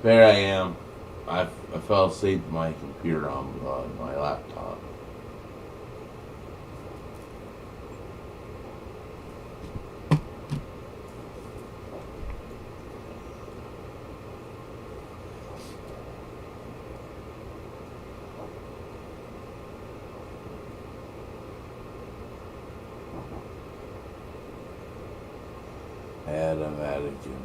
There I am. I fell asleep with my computer on my laptop. Adam Atikin.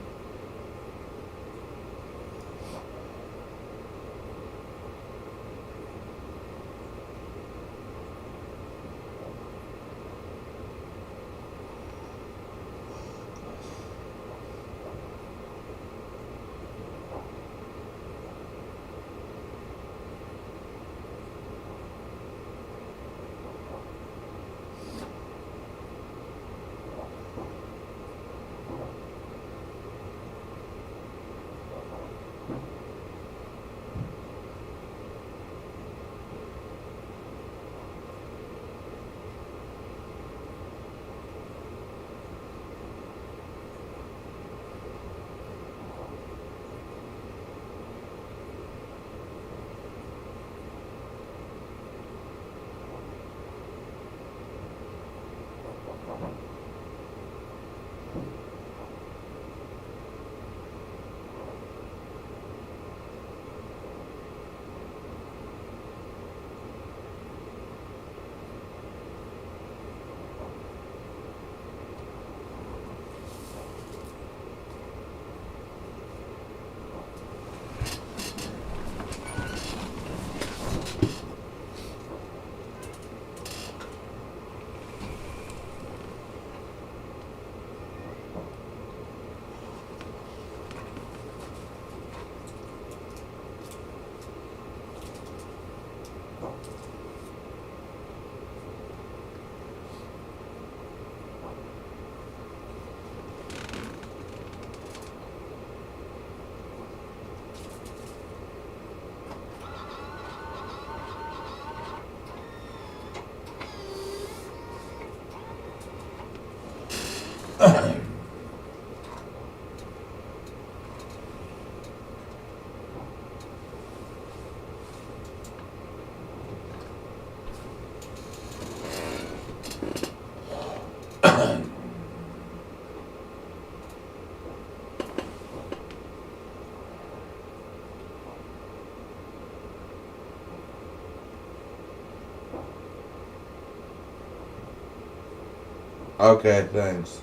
Okay, thanks.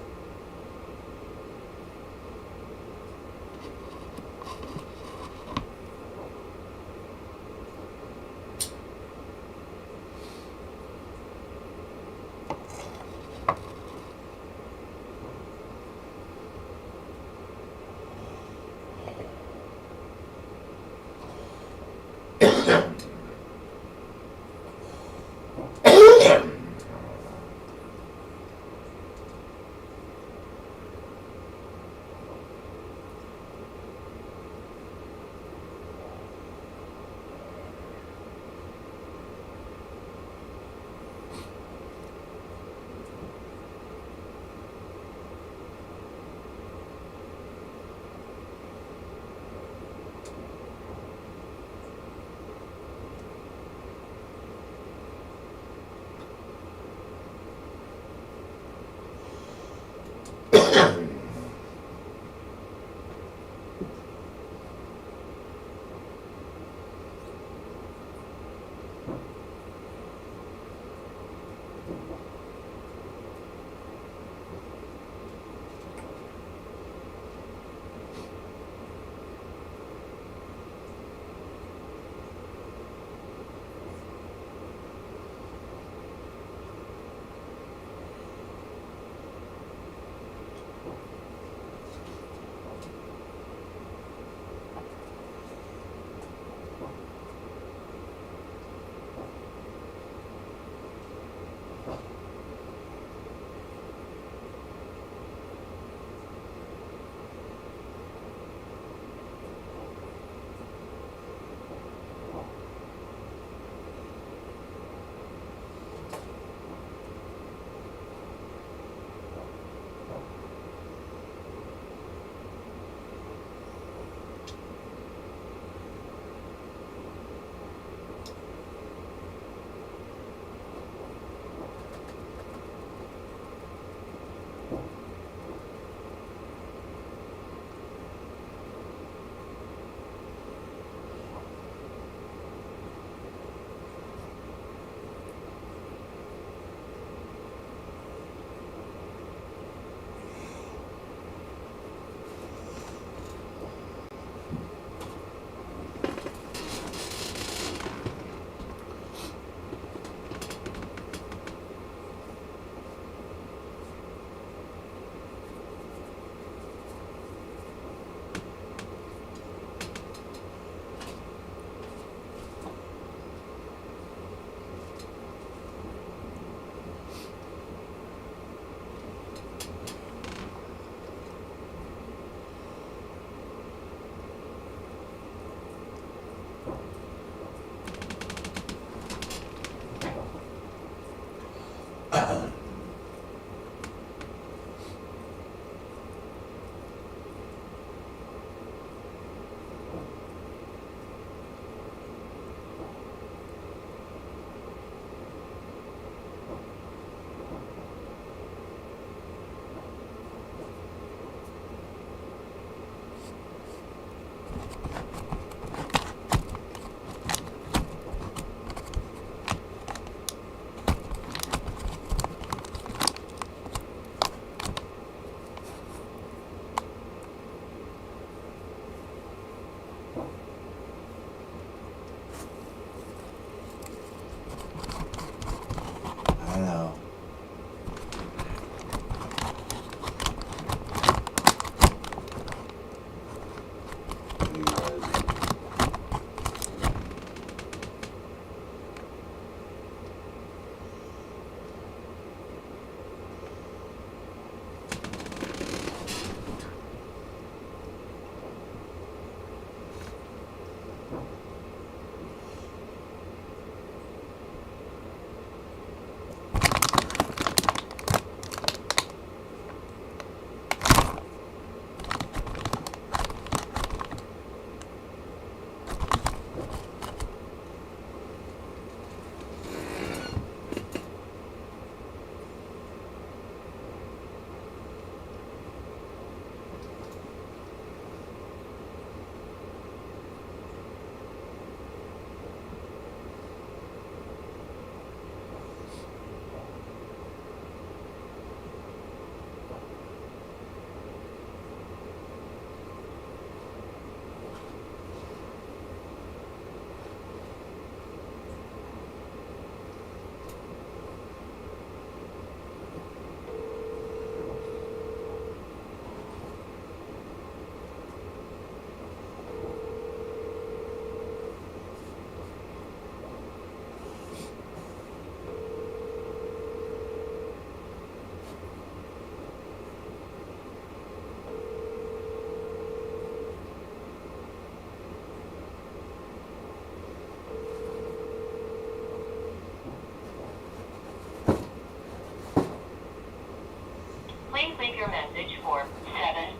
leave your message for 7.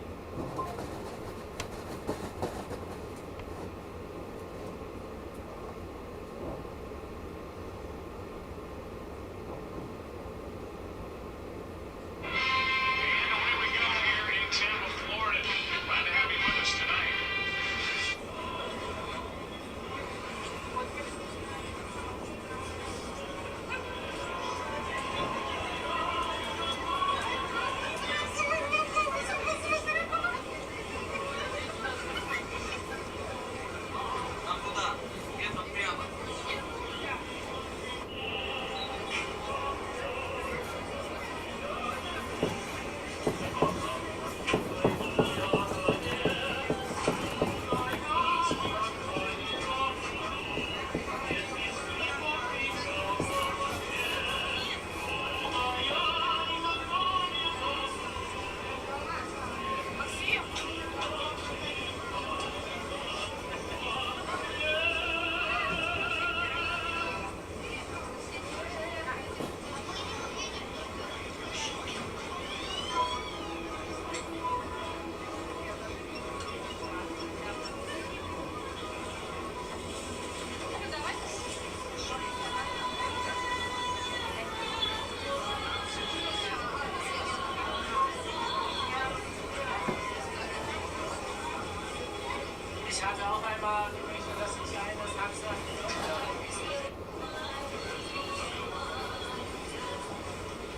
Ich hatte auch einmal gewünscht, dass ich eines hatte.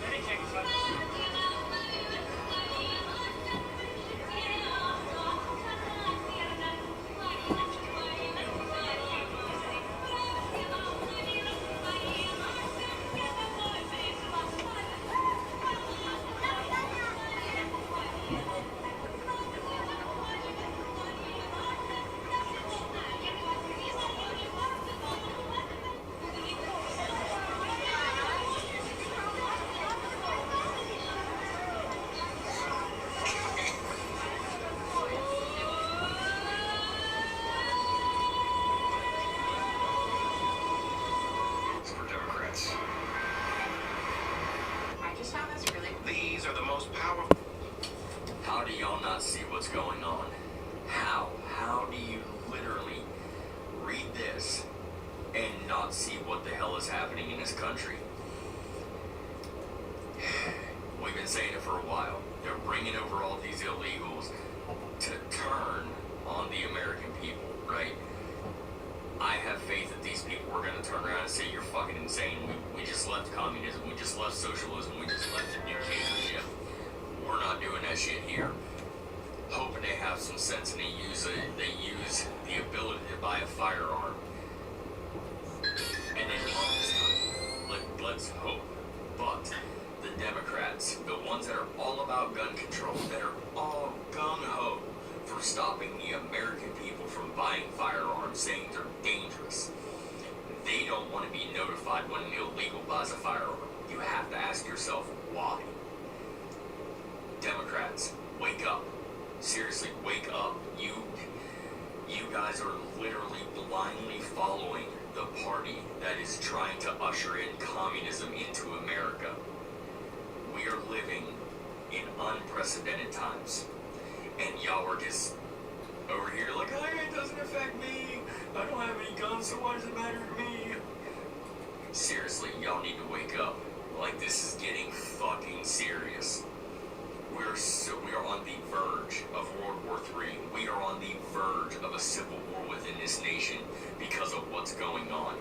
Wenn ich irgendwann. These are the most powerful. How do y'all not see what's going on? How? How do you literally read this and not see what the hell is happening in this country? We've been saying it for a while. They're bringing over all these illegals to turn on the American people, right? I have faith that these people are going to turn around and say, you're fucking insane. We just left communism. We just left socialism. We just left the dictatorship. We're not doing that shit here. Hoping they have some sense and they use the ability to buy a firearm. And then let's hope. But the Democrats, the ones that are all about gun control, that are all gung-ho for stopping the American people from buying firearms, saying they're dangerous. They don't want to be notified when an illegal buys a firearm. You have to ask yourself, why? Democrats, wake up. Seriously, wake up. You guys are literally blindly following the party that is trying to usher in communism into America. We are living in unprecedented times. And y'all are just over here like, hey, it doesn't affect me. I don't have any guns, so why does it matter to me? Seriously, y'all need to wake up. Like, this is getting fucking serious. We are on the verge of World War III. We are on the verge of a civil war within this nation because of what's going on.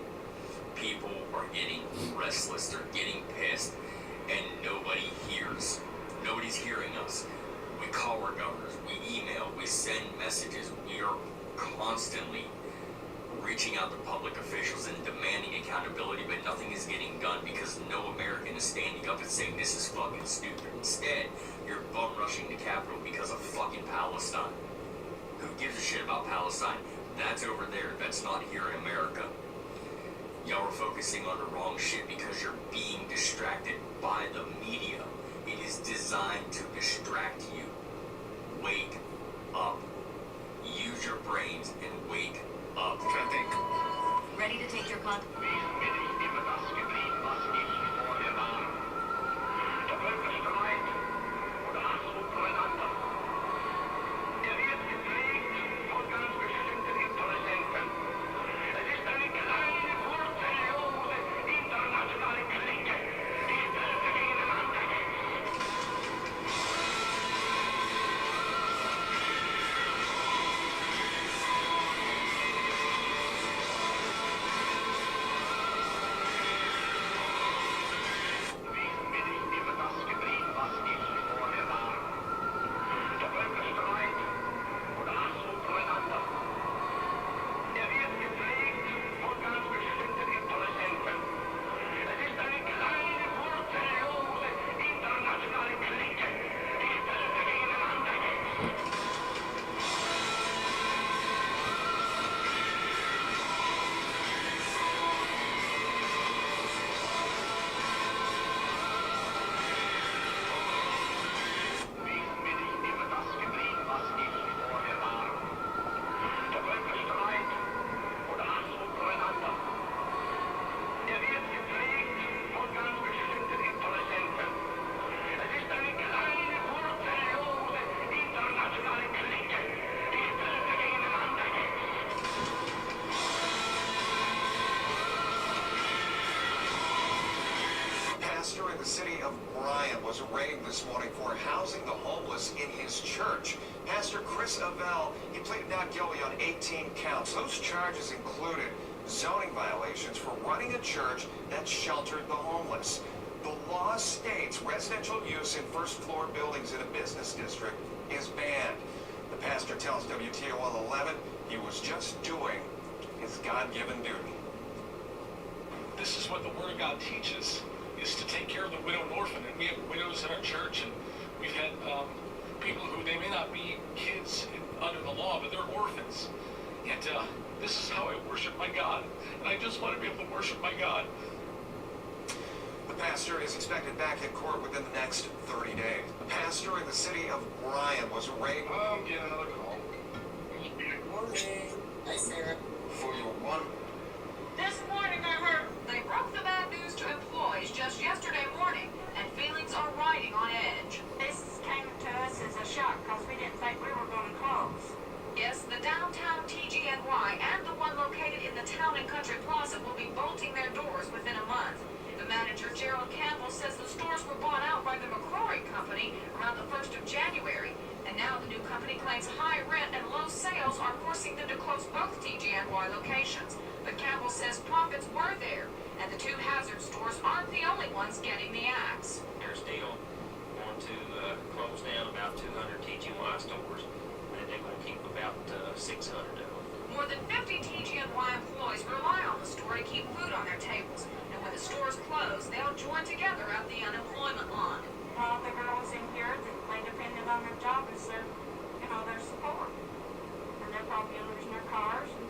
People are getting restless. They're getting pissed. And nobody hears. Nobody's hearing us. We call our governors, we email, we send messages. We are constantly reaching out to public officials and demanding accountability, but nothing is getting done because no American is standing up and saying this is fucking stupid. Instead, you're bum rushing the Capitol because of fucking Palestine. Who gives a shit about Palestine? That's over there. That's not here in America. Y'all are focusing on the wrong shit because you're being distracted by the media. It is designed to distract you. Wake up. Use your brains and wake up. Ready to take your con... Bryan was arraigned this morning for housing the homeless in his church. Pastor Chris Avell, he pleaded not guilty on 18 counts. Those charges included zoning violations for running a church that sheltered the homeless. The law states residential use in first-floor buildings in a business district is banned. The pastor tells WTOL 11 he was just doing his God-given duty. This is what the Word of God teaches, is to take care of the widow and orphan. And we have widows in our church, and we've had people who, they may not be kids under the law, but they're orphans. And this is how I worship my God. And I just want to be able to worship my God. The pastor is expected back in court within the next 30 days. The pastor in the city of Bryan was arraigned. I'm getting another call. Good morning. Hi, Sarah. For your one. This morning I heard they broke the bad news to employees just yesterday morning, and feelings are riding on edge. This came to us as a shock because we didn't think we were going to close. Yes, the downtown TGNY and the one located in the Town and Country Plaza will be bolting their doors within a month. The manager, Gerald Campbell, says the stores were bought out by the McCrory Company around the 1st of January, and now the new company claims high rent and low sales are forcing them to close both TGNY locations. But Campbell says profits were there, and the two hazard stores aren't the only ones getting the axe. They're still going to close down about 200 TGY stores, and they're going to keep about 600 of them. More than 50 TGNY employees rely on the store to keep food on their tables, and when the stores close, they'll join together at the unemployment line. All the girls in here, they depended on their job as their, their support. And they're probably losing their cars and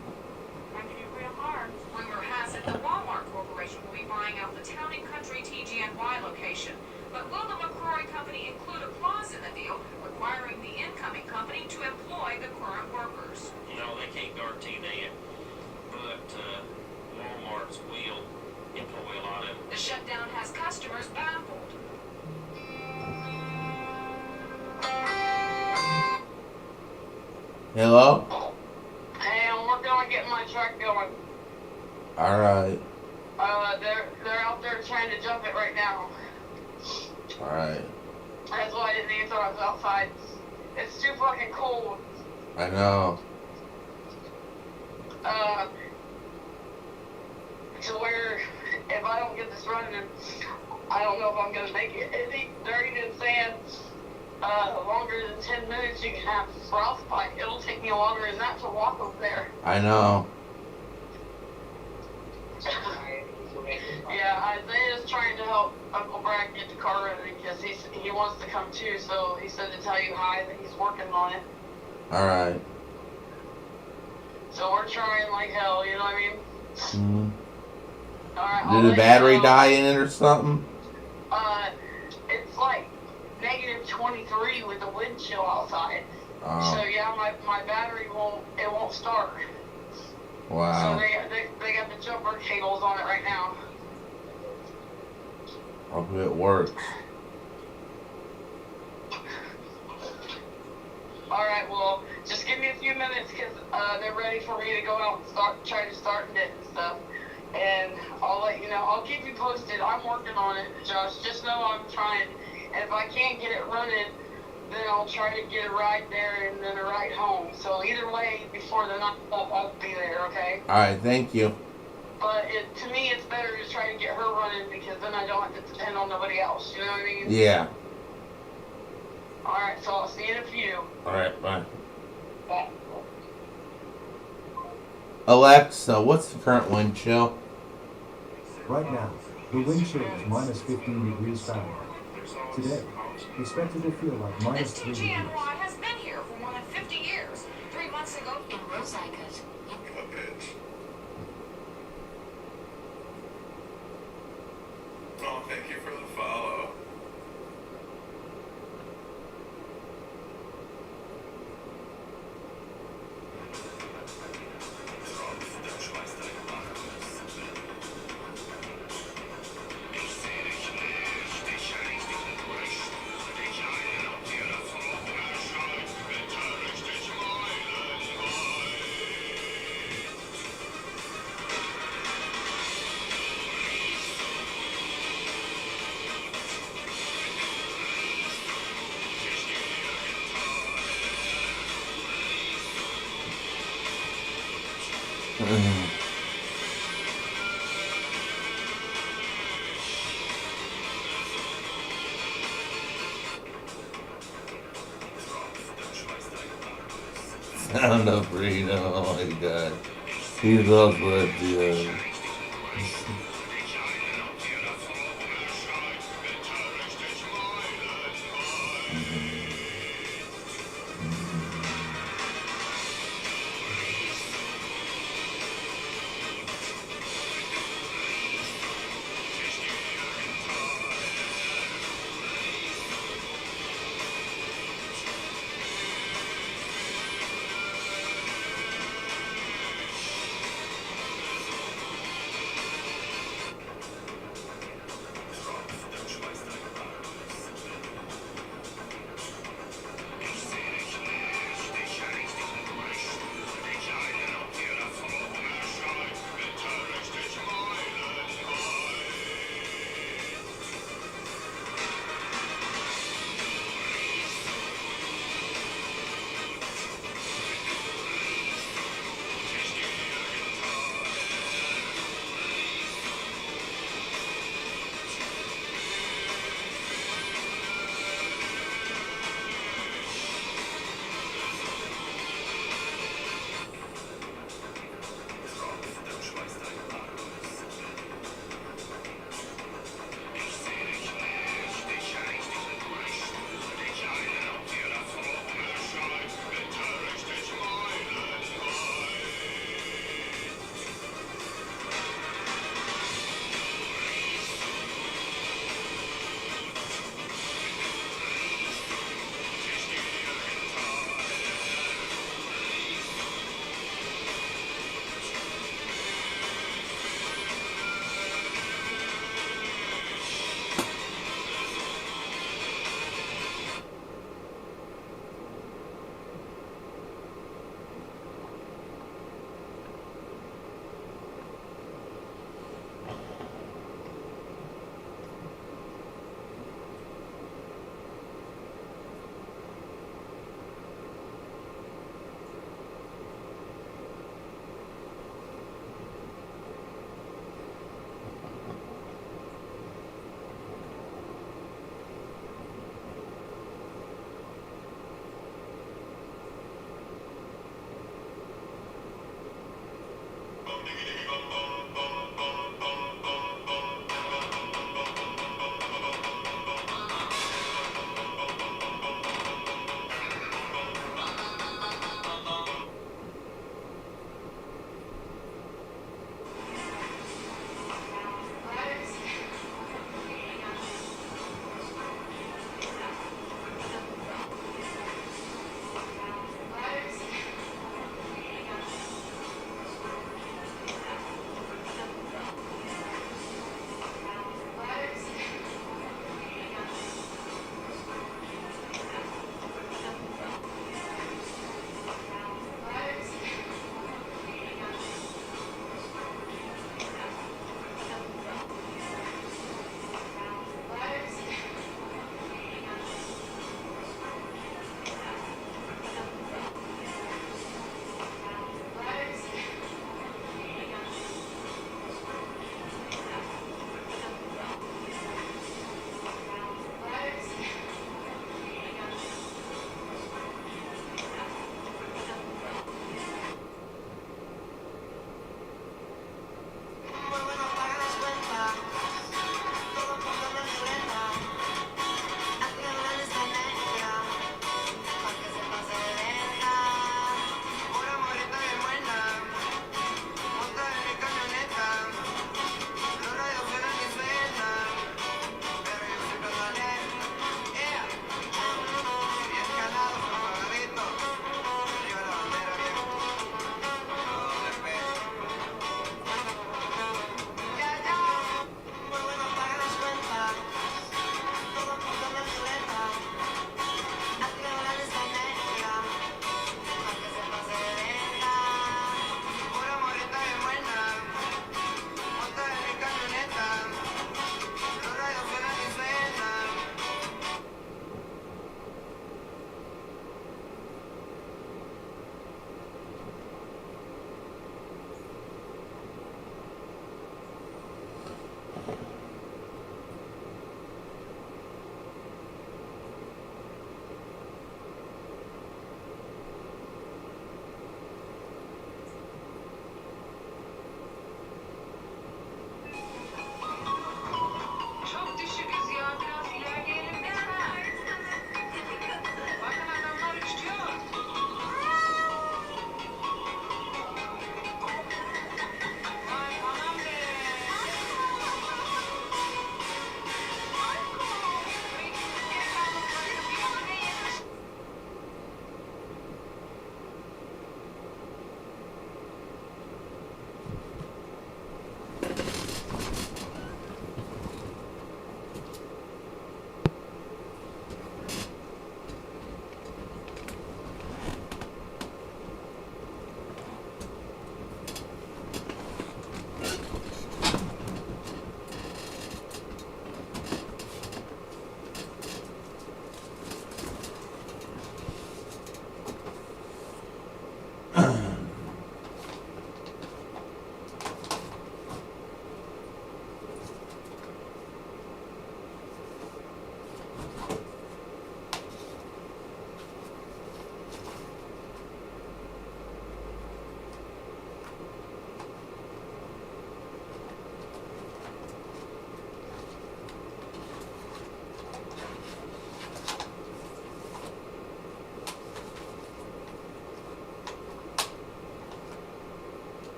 making it real hard. Rumor has it the Walmart Corporation will be buying out the Town and Country TGNY location. But will the McCrory Company include a clause in the deal requiring the incoming company to employ the current workers? No, they can't guarantee that, but Walmart's will employ a lot of them. The shutdown has customers baffled. Hello? Hey, I'm working on getting my truck going. Alright. They're out there trying to jump it right now. Alright. That's why I didn't answer. I was outside. It's too fucking cold. I know. To where if I don't get this running, I don't know if I'm gonna make it. They're even saying longer than 10 minutes you can have frostbite. It'll take me longer than that to walk over there. I know. Yeah, Isaiah's trying to help Uncle Brad get the car ready because he wants to come too. So he said to tell you hi that he's working on it. Alright. So we're trying like hell, you know what I mean? Mm-hmm. Alright, Did the battery die in it or something? It's like negative 23 with the wind chill outside. So yeah, my battery won't start. Wow. So they got the jumper cables on it right now. Hope it works. Alright, well, just give me a few minutes because they're ready for me to go out and try to start it and stuff. And I'll let you know. I'll keep you posted. I'm working on it, Josh. Just know I'm trying. And if I can't get it running, then I'll try to get a ride there and then a ride home. So either way, before the night up, I'll be there, okay? Alright, thank you. But to me, it's better to try to get her running because then I don't have to depend on nobody else. You know what I mean? Yeah. Alright, so I'll see you in a few. Alright, bye. Bye. Alexa, what's the current wind chill? Right now, the wind chill is minus 15 degrees Fahrenheit. Today, expected to feel like minus This 3 degrees. TGNY has been here for more than 50 years. 3 months ago, in Rosicas. Oh, thank you for the follow. Sound of freedom. Oh my god. He loves what the.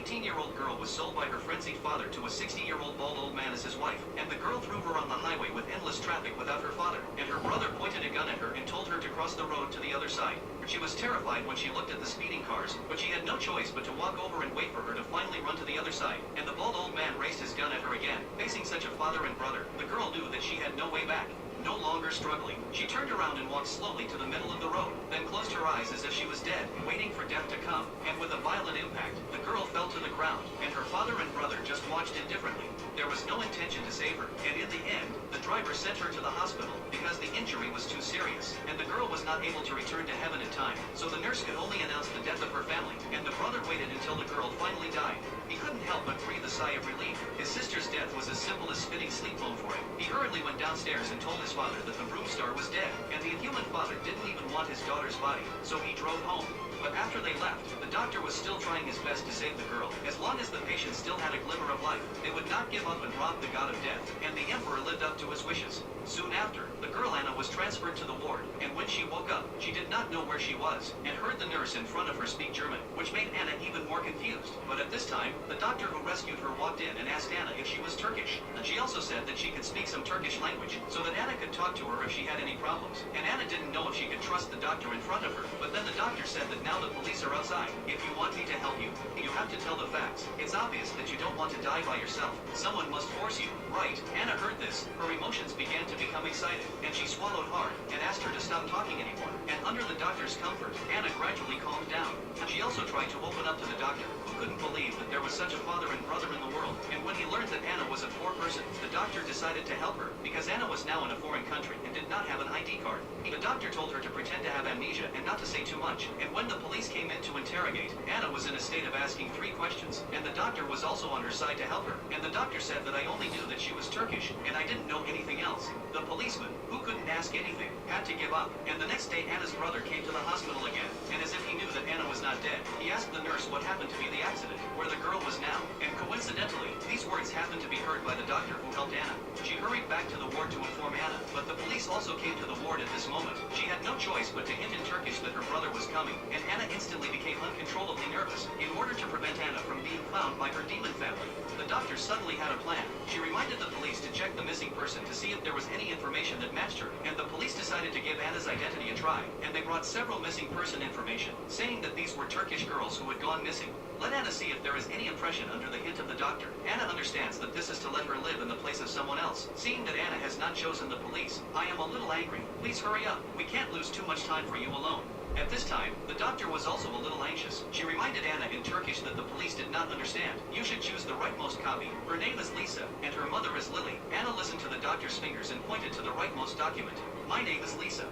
18-year-old girl was sold by her frenzied father to a 60-year-old bald old man as his wife, and the girl threw her on the highway with endless traffic without her father, and her brother pointed a gun at her and told her to cross the road to the other side. She was terrified when she looked at the speeding cars, but she had no choice but to walk over and wait for her to finally run to the other side, and the bald old man raised his gun at her again. Facing such a father and brother, the girl knew that she had no way back. No longer struggling, she turned around and walked slowly to the middle of the road, then closed her eyes as if she was dead, waiting for death to come, and with a violent impact, the girl fell to the ground, and her father and brother just watched indifferently. There was no intention to save her, and in the end, the driver sent her to the hospital because the injury was too serious, and the girl was not able to return to heaven in time, so the nurse could only announce the death of her family, and the brother waited until the girl finally died. He couldn't help but breathe a sigh of relief. His sister's death was as simple as spitting sleep blown for him. He hurriedly went downstairs and told his father that the broom star was dead, and the inhuman father didn't even want his daughter's body, so he drove home. But after they left, the doctor was still trying his best to save the girl. As long as the patient still had a glimmer of life, they would not give up and rob the god of death, and the emperor lived up to his wishes. Soon after, the girl Anna was transferred to the ward, and when she woke up, she did not know where she was, and heard the nurse in front of her speak German, which made Anna even more confused. But at this time, the doctor who rescued her walked in and asked Anna if she was Turkish, and she also said that she could speak some Turkish language, so that Anna could talk to her if she had any problems. And Anna didn't know if she could trust the doctor in front of her, but then the doctor said that now the police are outside. If you want me to help you, you have to tell the facts. It's obvious that you don't want to die by yourself. Someone must force you. Right. Anna heard this. Her emotions began to become excited, and she swallowed hard, and asked her to stop talking anymore. And under the doctor's comfort, Anna gradually calmed down. She also tried to open up to the doctor, who couldn't believe that there was such a father and brother in the world. And when he learned that Anna was a poor person, the doctor decided to help her, because Anna was now in a foreign country and did not have an ID card. The doctor told her to pretend to have amnesia and not to say too much. And when the police came in to interrogate, Anna was in a state of asking 3 questions, and the doctor was also on her side to help her. And the doctor said that I only knew that she was Turkish, and I didn't know anything else. The policeman, who couldn't ask anything, had to give up. And the next day Anna's brother came to the hospital again, and as if he knew that Anna was not dead, he asked the nurse what happened to be the accident, where the girl was now. And coincidentally, these words happened to be heard by the doctor who helped Anna. She hurried back to the ward to inform Anna, but the police also came to the ward at this moment. She had no choice but to hint in Turkish that her brother was coming, and Anna instantly became uncontrollably nervous. In order to prevent Anna from being found by her demon family, the doctor suddenly had a plan. She reminded the police to check the missing person to see if there was any information that matched her, and the police decided to give Anna's identity a try, and they brought several missing person information, saying that these were Turkish girls who had gone missing. Let Anna see if there is any impression under the hint of the doctor. Anna understands that this is to let her live in the place of someone else. Seeing that Anna has not chosen the police, I am a little angry. Please hurry up. We can't lose too much time for you alone. At this time, the doctor was also a little anxious. She reminded Anna in Turkish that the police did not understand. You should choose the rightmost copy. Her name is Lisa, and her mother is Lily. Anna listened to the doctor's fingers and pointed to the rightmost document. My name is Lisa.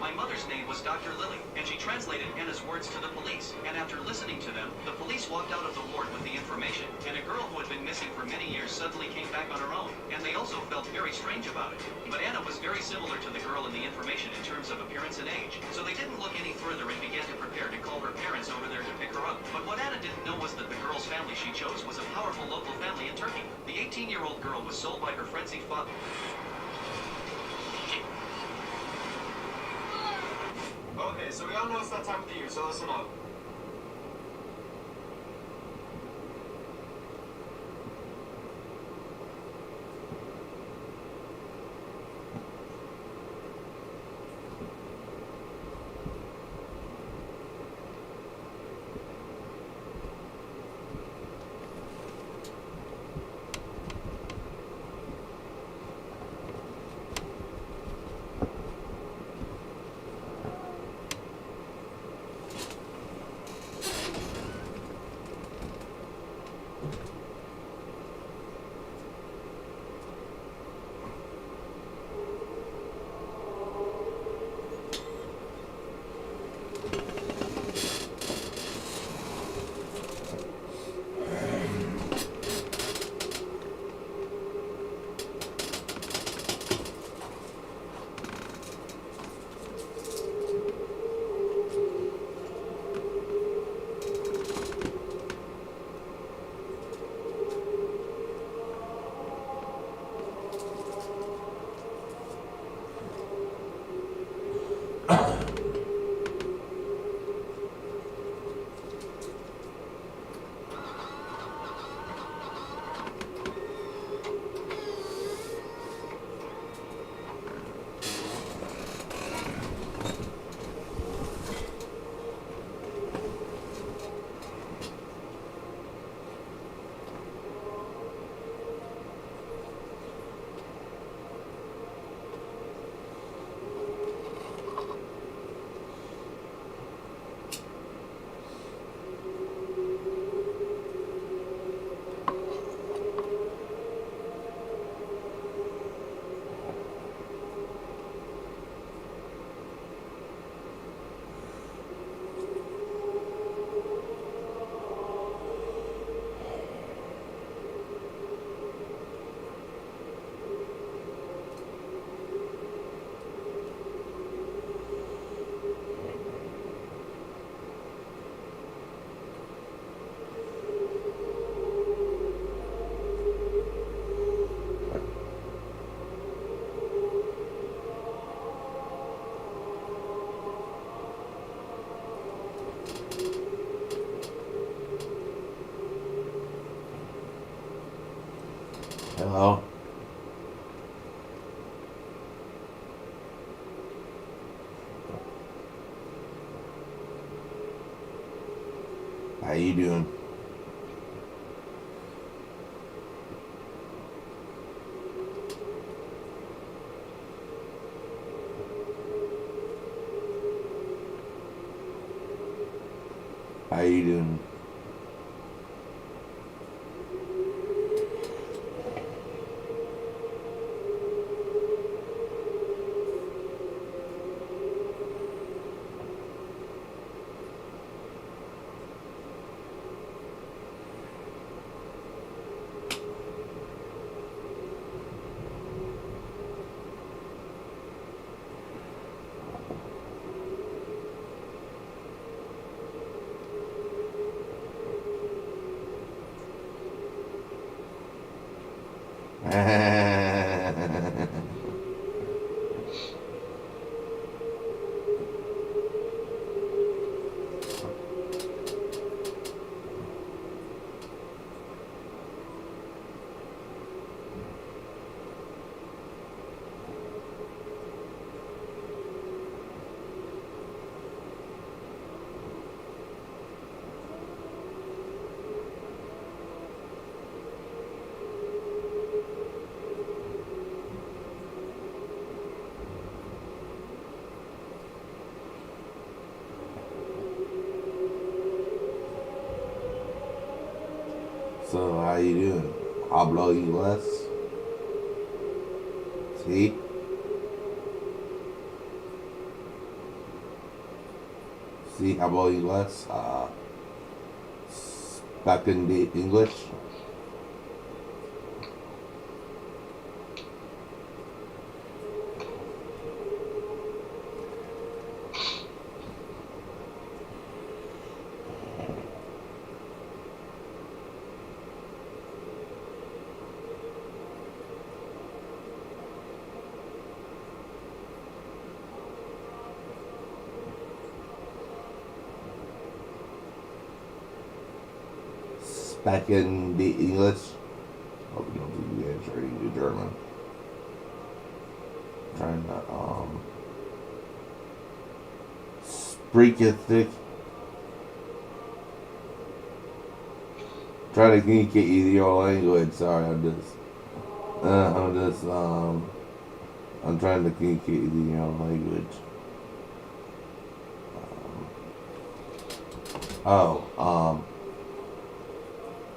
My mother's name was Dr. Lily, and she translated Anna's words to the police. And after listening to them, the police walked out of the ward with the information, and a girl who had been missing for many years suddenly came back on her own, and they also felt very strange about it. But Anna was very similar to the girl in the information in terms of appearance and age, so they didn't look any further and began to prepare to call her parents over there to pick her up. But what Anna didn't know was that the girl's family she chose was a powerful local family in Turkey. The 18-year-old girl was sold by her frenzied father. Okay, so we all know it's that time of the year, so listen up. Hello? How you doing? How you doing? So how you doing? Hablo inglés? See? See, hablo inglés? Back in the English? Back in the English? Oh, we don't do the English, reading the German. Trying to, Spreekethik. Trying to communicate you your language. Sorry, I'm trying to communicate you your language.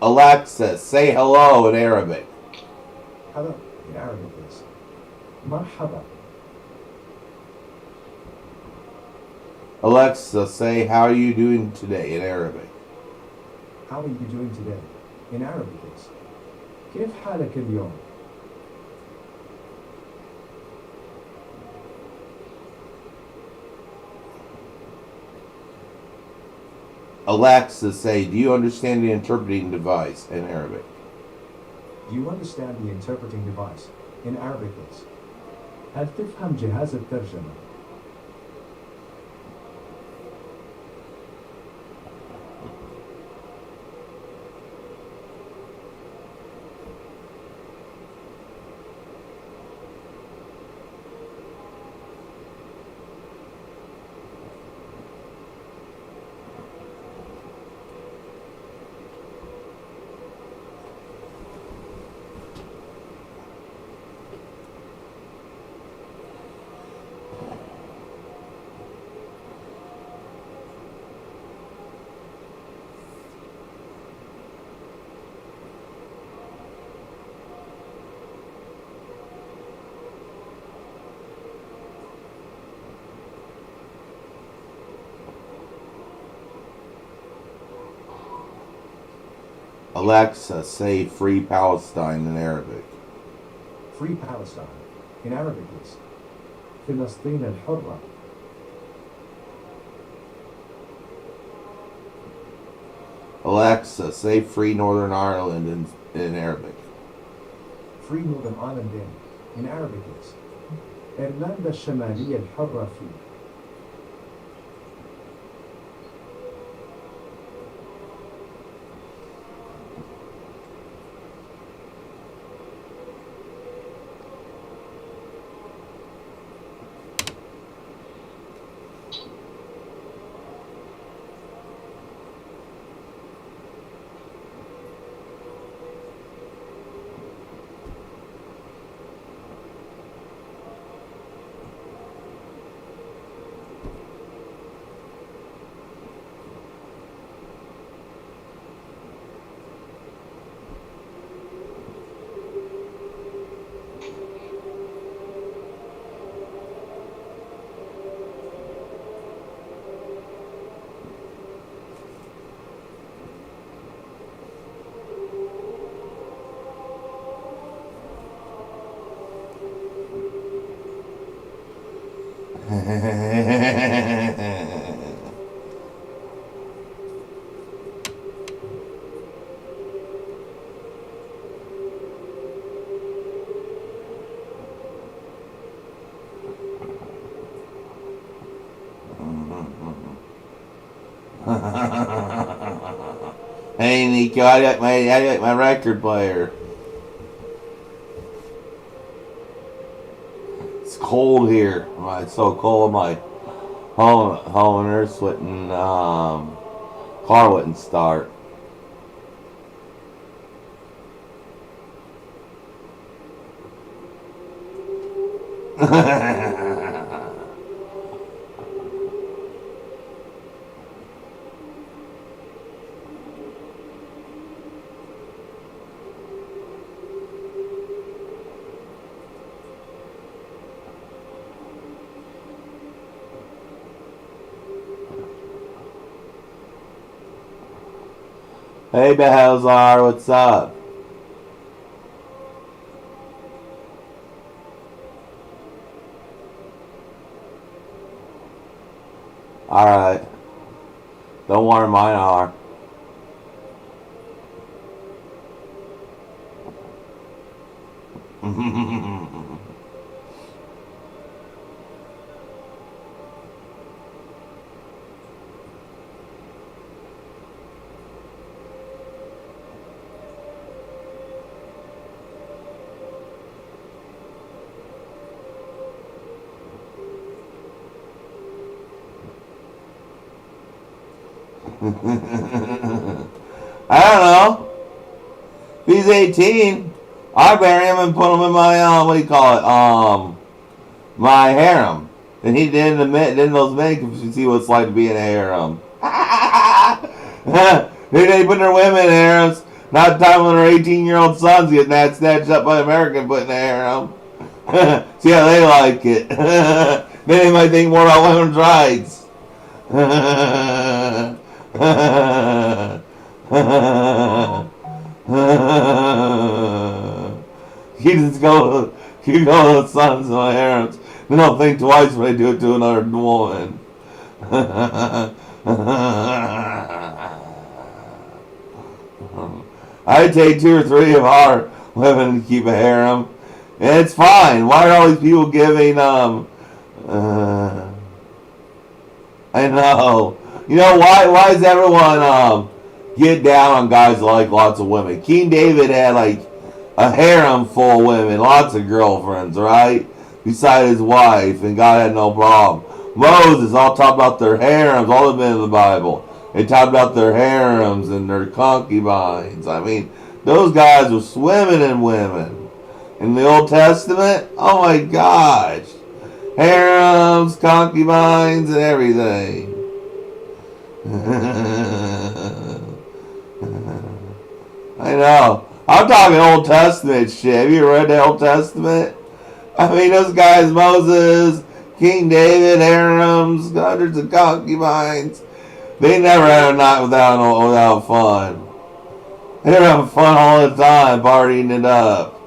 Alexa, say hello in Arabic. Hello in Arabic is Marhaba. Alexa, say how are you doing today in Arabic. How are you doing today? In Arabic is كيف حالك اليوم? Alexa, say, do you understand the interpreting device in Arabic? Do you understand the interpreting device? In Arabic is هل تفهم جهاز الترجمة؟ Alexa, say free Palestine in Arabic. Free Palestine. In Arabic is فلسطين الحرة. Alexa, say free Northern Ireland in Arabic. Free Northern Ireland in Arabic is إيرلندا الشمالية الحرة في. Hey Nico, how do you like my record player? It's cold here. It's so cold. My home nurse wouldn't car wouldn't start. Hey Behazar, what's up? Alright. Don't worry, mine are. I don't know. If he's 18, I bury him and put him in my what do you call it? My harem. And he didn't admit. Then those men can see what it's like to be in a harem. They put their women in harems. Not the time when their 18-year-old sons get that snatched up by American put in a harem. See how they like it. Then they might think more about women's rights. You go to the sons of my harems. They don't think twice when they do it to another woman. I'd take 2 or 3 of our women to keep a harem. And it's fine. Why are all these people giving, I know. You know, why does everyone, get down on guys that like lots of women? King David had, like, a harem full of women, lots of girlfriends, right? Beside his wife, and God had no problem. Moses all talked about their harems, all the men in the Bible. They talked about their harems and their concubines. I mean, those guys were swimming in women. In the Old Testament, oh my gosh. Harems, concubines, and everything. I know. I'm talking Old Testament shit. Have you read the Old Testament? I mean, those guys, Moses, King David, harems, hundreds of concubines. They never had a night without fun. They were having fun all the time, partying it up.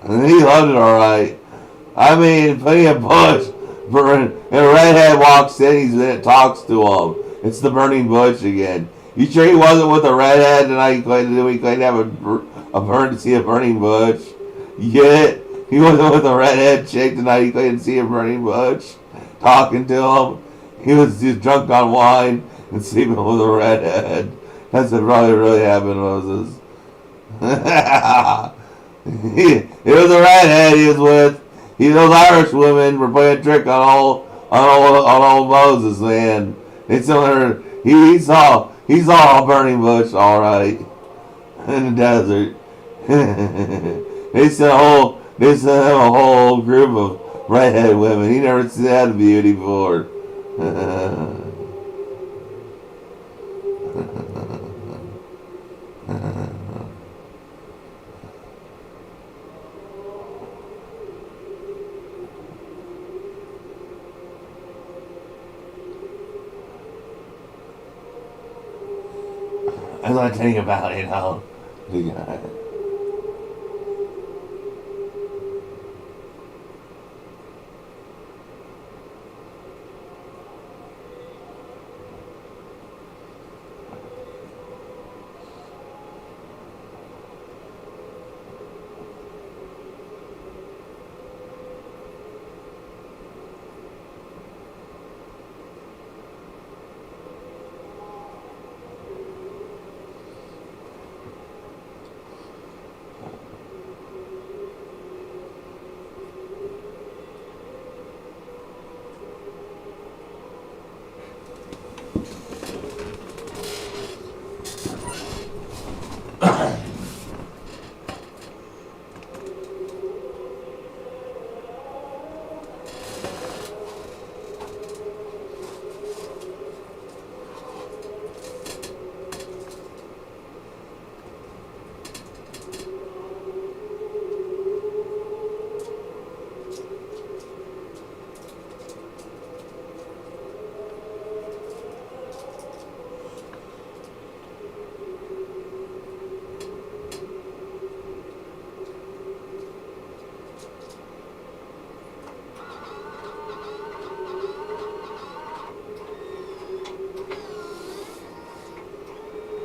And he loved it alright. I mean, plenty of bush. And a redhead walks in, he's in it, talks to him. It's the burning bush again. You sure he wasn't with a redhead tonight? He couldn't have see a burning bush. You get it? He wasn't with a redhead chick tonight. He couldn't see a burning bush. Talking to him. He was just drunk on wine and sleeping with a redhead. That's what probably really happened, Moses. It was a redhead he was with. Those Irish women were playing a trick on old Moses, man. He saw a burning bush, all right, in the desert. They sent him a whole group of redhead women. He never seen that beauty before. I was telling you about,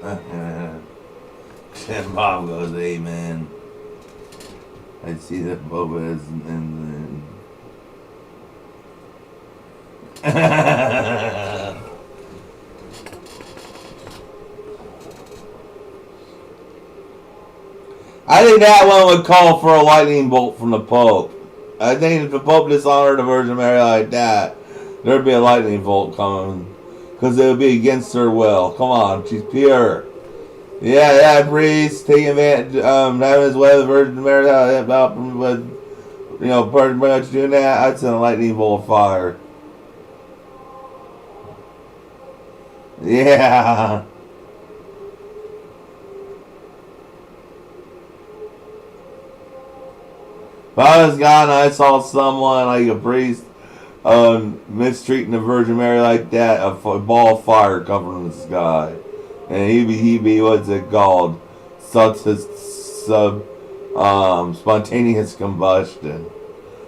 And Mom goes, amen. I see that Boba is in I think that one would call for a lightning bolt from the Pope. I think if the Pope dishonored the Virgin Mary like that, there'd be a lightning bolt coming. Because it would be against her will. Come on, she's pure. Yeah, that priest taking advantage, having his way with the Virgin Mary, pretty much doing that, I'd send a lightning bolt of fire. Yeah. If I was God and I saw someone like a priest mistreating the Virgin Mary like that, a ball of fire come from the sky, and he'd be what's it called? Spontaneous combustion,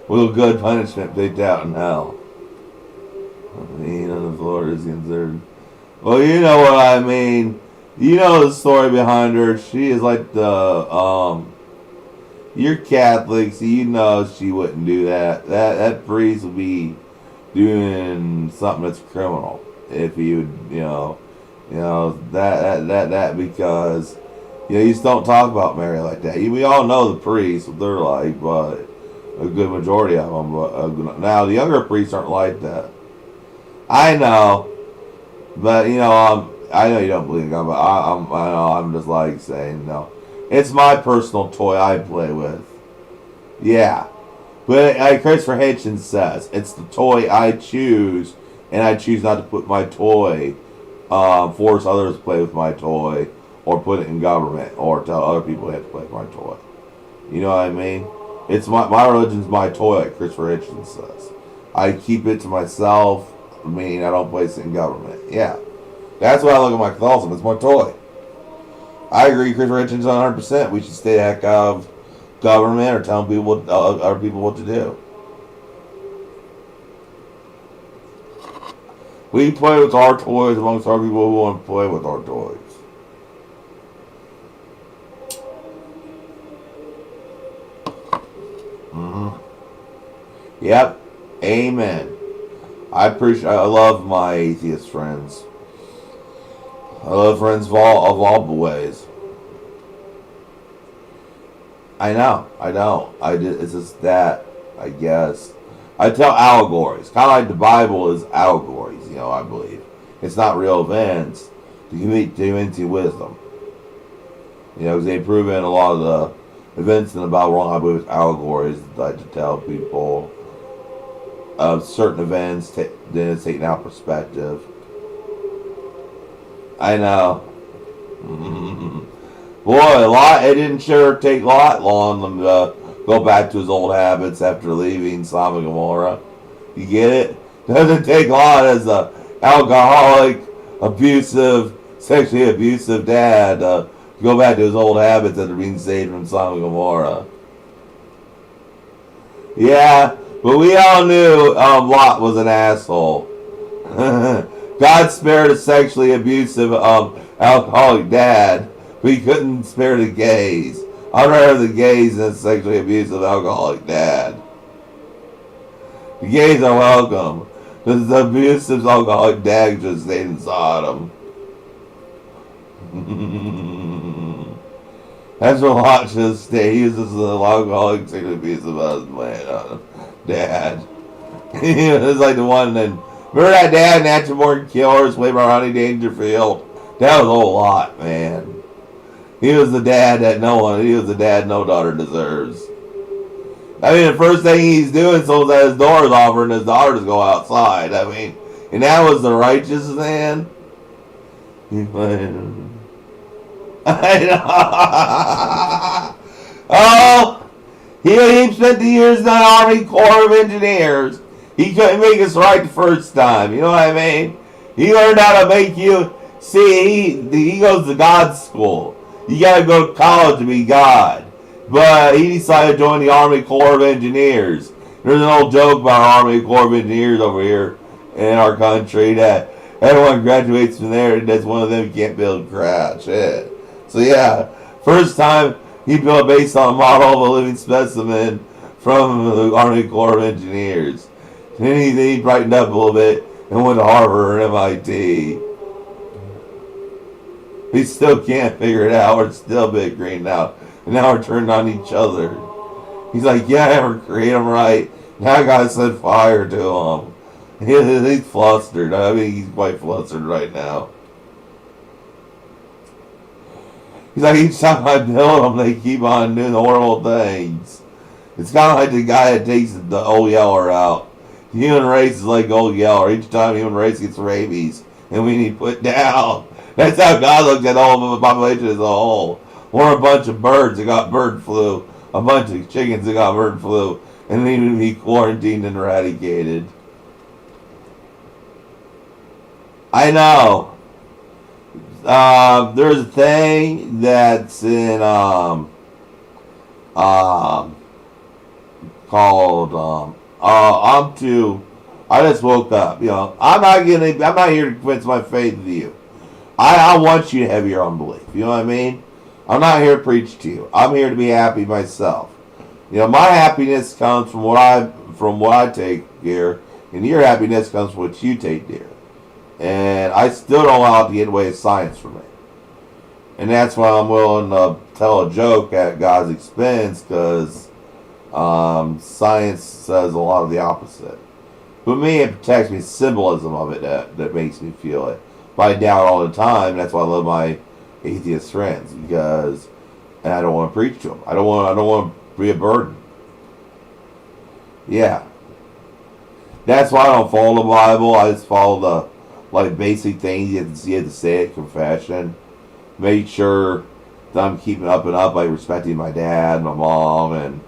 with a good punishment picked out in hell. The Lord is concerned. Well, you know what I mean. You know the story behind her. She is like the You're Catholic, so you know she wouldn't do that. That priest would be doing something that's criminal if he would, that because you just don't talk about Mary like that. We all know the priests, what they're like, but a good majority of them. But now the younger priests aren't like that. I know, but I know you don't believe in God, but I'm just like saying no. It's my personal toy I play with. Yeah. But like Christopher Hitchens says, it's the toy I choose, and I choose not to put my toy, force others to play with my toy, or put it in government, or tell other people they have to play with my toy. You know what I mean? It's my religion's my toy, like Christopher Hitchens says. I keep it to myself, meaning I don't place it in government. Yeah. That's why I look at my Catholicism. It's my toy. I agree, Christopher Hitchens 100%. We should stay the heck out of government or telling people other people what to do. We play with our toys amongst our people who want to play with our toys. Yep. Amen. I love my atheist friends. I love friends of all the ways. I know. It's just that, I guess. I tell allegories. Kind of like the Bible is allegories, I believe. It's not real events to communicate wisdom. Because they've proven a lot of the events in the Bible wrong. I believe it's allegories like to tell people of certain events, then it's taken out perspective. I know. Boy, it didn't sure take Lot long to go back to his old habits after leaving Sodom and Gomorrah. You get it? Doesn't take Lot as a alcoholic, sexually abusive dad to go back to his old habits after being saved from Sodom and Gomorrah. Yeah, but we all knew Lot was an asshole. God spared a sexually abusive alcoholic dad, but he couldn't spare the gays. I'd rather the gays than a sexually abusive alcoholic dad. The gays are welcome. The abusive alcoholic dad just stayed in Sodom. That's what Lot just stayed. He was just an alcoholic, sexually abusive husband, dad. He was like the one that... Remember that dad in Natural Born Killers played by Rodney Dangerfield? That was a whole lot, man. He was the dad no daughter deserves. I mean, the first thing he's doing is that his door's offering his daughter to go outside. I mean, and that was the righteous man. I know. Oh, he spent the years in the Army Corps of Engineers. He couldn't make us right the first time. You know what I mean? He learned how to make you see. He goes to God's school. You gotta go to college to be God. But he decided to join the Army Corps of Engineers. There's an old joke about Army Corps of Engineers over here in our country that Everyone graduates from there, and that's one of them you can't build crash. Shit. So yeah, first time he built based on a model of a living specimen from the Army Corps of Engineers. Then he brightened up a little bit and went to Harvard or MIT. We still can't figure it out. We're still a bit green now. And now we're turned on each other. He's like, yeah, I never create him right. Now I gotta set fire to him. He's flustered. I mean, he's quite flustered right now. He's like, each time I build them, they keep on doing horrible things. It's kind of like the guy that takes the old yeller out. The human race is like old yeller. Each time the human race gets rabies, and we need put down. That's how God looks at all of the population as a whole. We're a bunch of birds that got bird flu, a bunch of chickens that got bird flu, and they need to be quarantined and eradicated. I know. There's a thing that's in called I just woke up. You know, I'm not here to convince my faith with you. I want you to have your own belief. You know what I mean? I'm not here to preach to you. I'm here to be happy myself. You know, my happiness comes from what I take here, and your happiness comes from what you take here. And I still don't allow it to get in the way of science for me. And that's why I'm willing to tell a joke at God's expense, because science says a lot of the opposite. But me, it protects me, symbolism of it that makes me feel it. But I doubt all the time. That's why I love my atheist friends, because and I don't want to preach to them. I don't want to be a burden. Yeah. That's why I don't follow the Bible. I just follow the basic things you have to say at confession. Make sure that I'm keeping up and up, like respecting my dad, my mom, and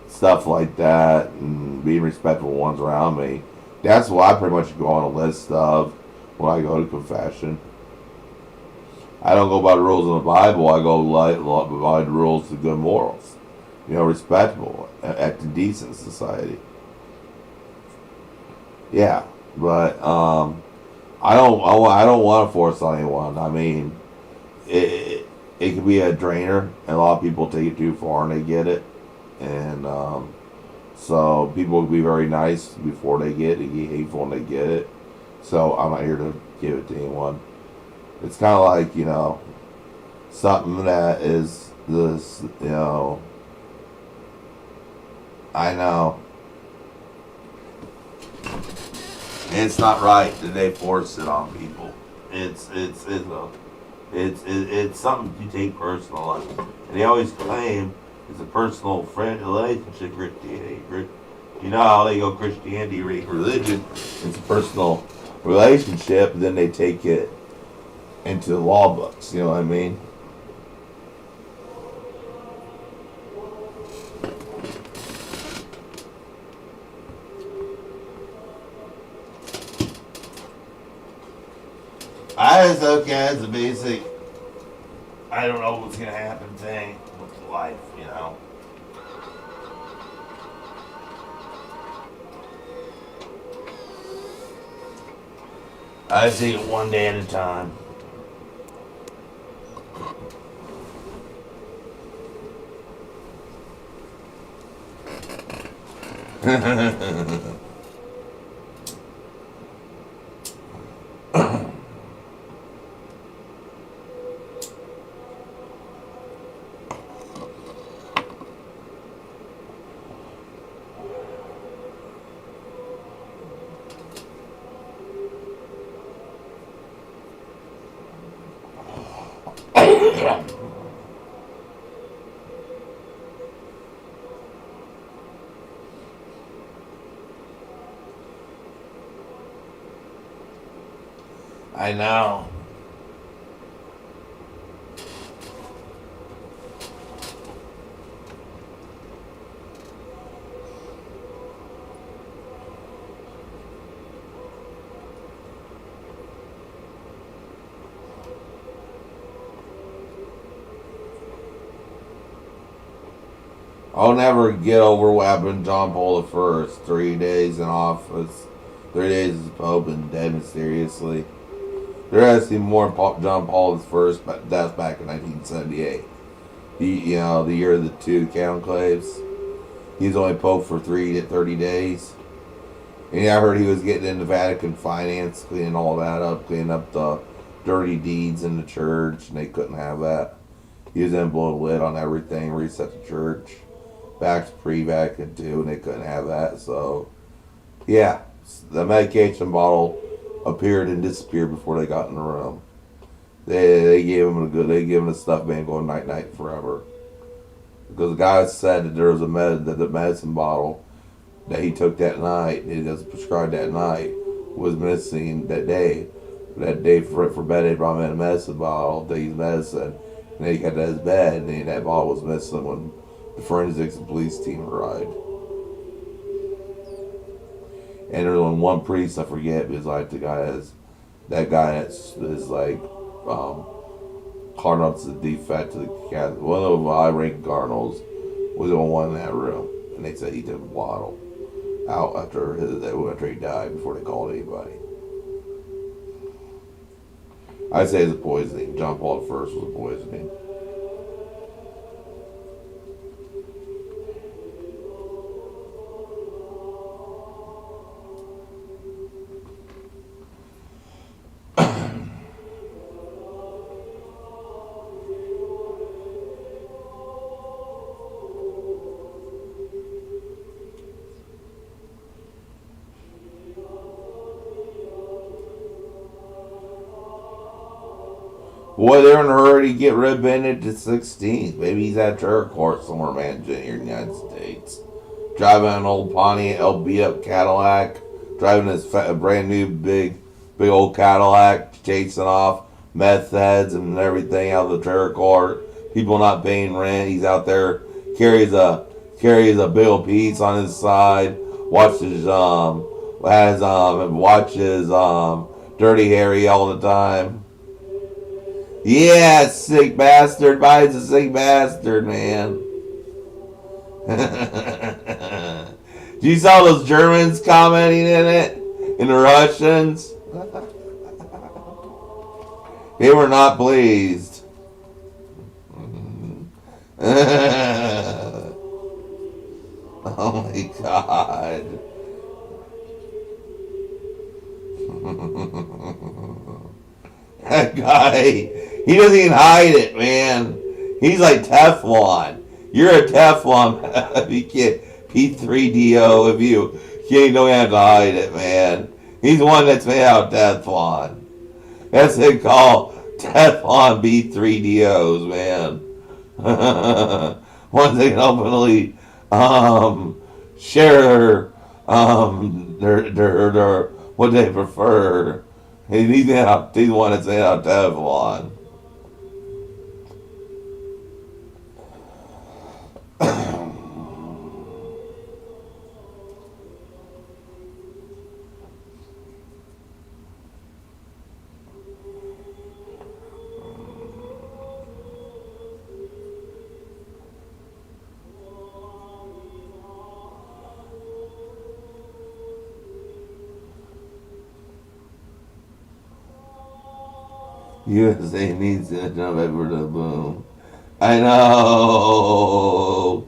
stuff like that, and being respectful of the ones around me. That's what I pretty much go on a list of when I go to confession. I don't go by the rules of the Bible. I go by the rules of good morals. You know, respectable, acting decent in society. Yeah, but I don't want to force on anyone. I mean, it can be a drainer, and a lot of people take it too far and they get it, and so people will be very nice before they get it, get hateful when they get it. So I'm not here to give it to anyone. It's kind of like, you know, something that is this, you know, I know. It's not right that they force it on people. It's something you take personal, and they always claim it's a personal friend relationship. Christianity, you know how they go Christianity, religion. It's a personal relationship. Then they take it into the law books. You know what I mean? I just look at it as a basic, I don't know what's going to happen thing with life, you know. I just take it one day at a time. I know. I'll never get over what happened to John Paul I. 3 days in office, 3 days as Pope, and dead mysteriously. There has to be more John Paul's first death back in 1978. The year of the two conclaves. He was only Pope for 30 days. And I heard he was getting into Vatican finance, cleaning all that up, cleaning up the dirty deeds in the church, and they couldn't have that. He was going to blow the lid on everything, reset the church. Back to pre-Vatican II, and they couldn't have that. So, yeah, the medication bottle appeared and disappeared before they got in the room. They gave him the stuff man going night night forever. Because the guy said that there was the medicine bottle that he took that night, he was prescribed that night, was missing that day. That day for bed, they brought him in a medicine bottle to use medicine, and they got to his bed, and that bottle was missing when the forensics and police team arrived. And there's only one priest I forget, because like that guy that's like cardinal to the defect to the Catholic, one of the high-ranking cardinals was the only one in that room, and they said he took a bottle out after he died before they called anybody. I say it's a poisoning. John Paul I was a poisoning. Boy, they're in a hurry to get rid of Benedict the 16th. Maybe he's at terror court somewhere, man, here in the United States. Driving an old Pontiac, beat up Cadillac. Driving his brand new big old Cadillac, chasing off meth heads and everything out of the terror court. People not paying rent. He's out there, carries a bill piece on his side. Watches Dirty Harry all the time. Yeah, sick bastard. Biden's a sick bastard, man. You saw those Germans commenting in it? And the Russians? They were not pleased. Oh my God. That guy, he doesn't even hide it, man. He's like Teflon. You're a Teflon if you can't P3DO if you don't have to hide it, man. He's the one that's made out of Teflon. That's what they call Teflon B3DOs, man. Ones they can openly share their what they prefer. He's the one that's made out of Teflon. USA needs to jump over the boom. I know.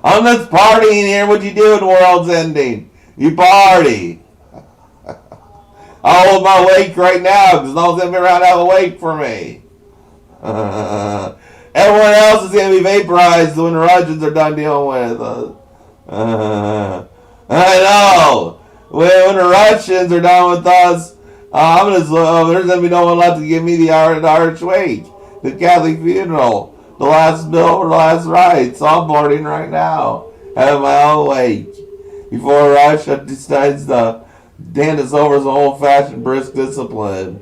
I'm just partying here. What you do when the world's ending? You party. I'll hold my wake right now because no one's going to be around to have a wake for me. Everyone else is going to be vaporized when the Russians are done dealing with us. I know. When the Russians are done with us, there's going to be no one left to give me the Irish wake, the Catholic funeral, the last bill for the last rites. So I'm boarding right now, having my own wake before Russia decides to hand us over some old-fashioned brisk discipline.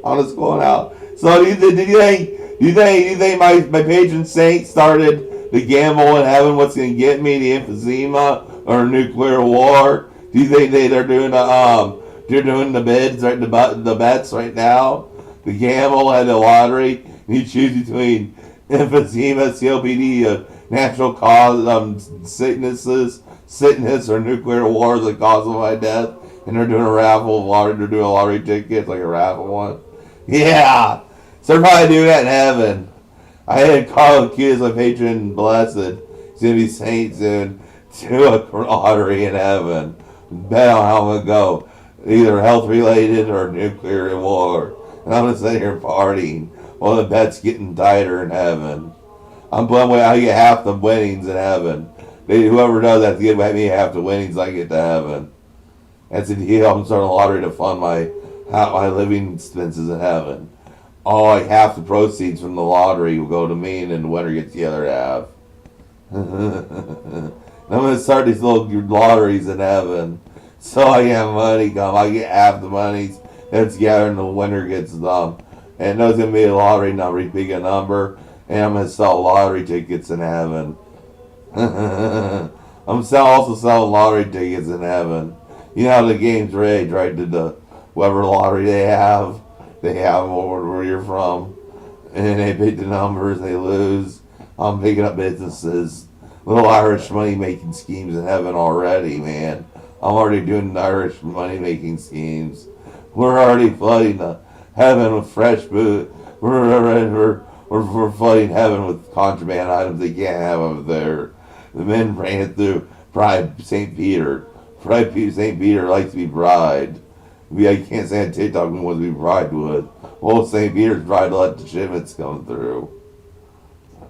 I'm just going out. So do you think my patron saint started the gamble in heaven? What's going to get me, the emphysema or nuclear war? Do you think they're doing the bids, right? The bets right now, the gamble and the lottery. And you choose between emphysema, COPD, natural cause sickness, or nuclear war as the cause of my death. and they're doing a raffle of lottery. They're doing a lottery ticket, like a raffle one. Yeah, so they're probably doing that in heaven. I had Carl accused my patron blessed. He's gonna be saint soon. Do a lottery in heaven. Bet on how I'm gonna go, either health related or nuclear war. And I'm gonna sit here partying while the bet's getting tighter in heaven. I'm blown away. I get half the winnings in heaven. Whoever does that to get me half the winnings, I get to heaven. That's a deal. I'm starting a lottery to fund my living expenses in heaven. All like half the proceeds from the lottery will go to me, and then the winner gets the other half. I'm gonna start these little lotteries in heaven, so I get money come. I get half the monies that's gathered, and the winner gets them. And there's gonna be a lottery number, pick a number, and I'm gonna sell lottery tickets in heaven. I'm also selling lottery tickets in heaven. You know how the game's rigged, right? The whatever lottery they have them over where you're from, and they pick the numbers, and they lose. I'm picking up businesses, little Irish money making schemes in heaven already, man. I'm already doing Irish money making schemes. We're already flooding the heaven with fresh food. We're flooding heaven with contraband items they can't have over there. The men bring it through Pride St. Peter. St. Peter likes to be bribed. I can't say on TikTok who wants to be bribed with. Well, St. Peter's tried to let the shipments come through.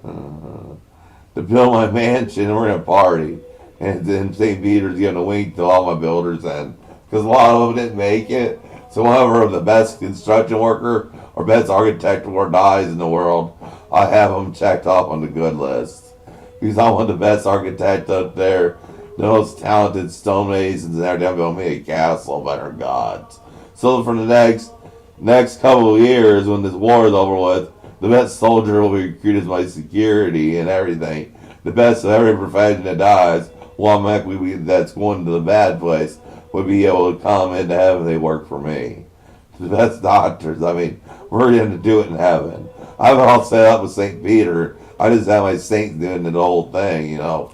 To build my mansion, and we're going to party. And then St. Peter's giving a wink to all my builders then. Because a lot of them didn't make it. So whenever the best construction worker or best architect or dies in the world, I have them checked off on the good list. Because I'm one of the best architects out there. The most talented stonemasons, and they're going to build me a castle by their gods. So for the next couple of years, when this war is over with, the best soldier will be recruited as my security and everything. The best of every profession that dies, that's going to the bad place, would be able to come into heaven. They work for me. The best doctors. I mean, we're going to do it in heaven. I'm all set up with St. Peter. I just have my saints doing the whole thing, you know.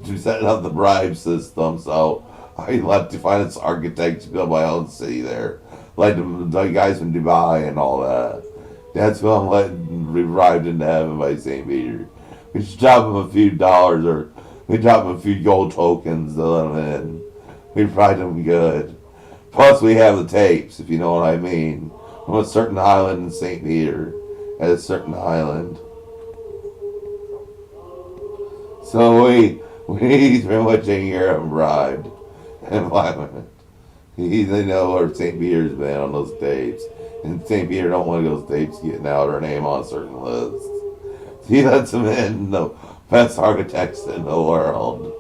To setting up the bribe system, so I left to find this architect to build my own city there, like the guys from Dubai and all that. That's what I'm letting be bribed into heaven by St. Peter. We should drop him a few dollars, or we drop him a few gold tokens to let him in. We bribe him good. Plus, we have the tapes, if you know what I mean, from a certain island in St. Peter, at a certain island. So he's pretty much in here and bribed. And they know where St. Peter's been on those tapes. And St. Peter don't want those tapes getting out or name on certain lists. He lets them in, the best architects in the world.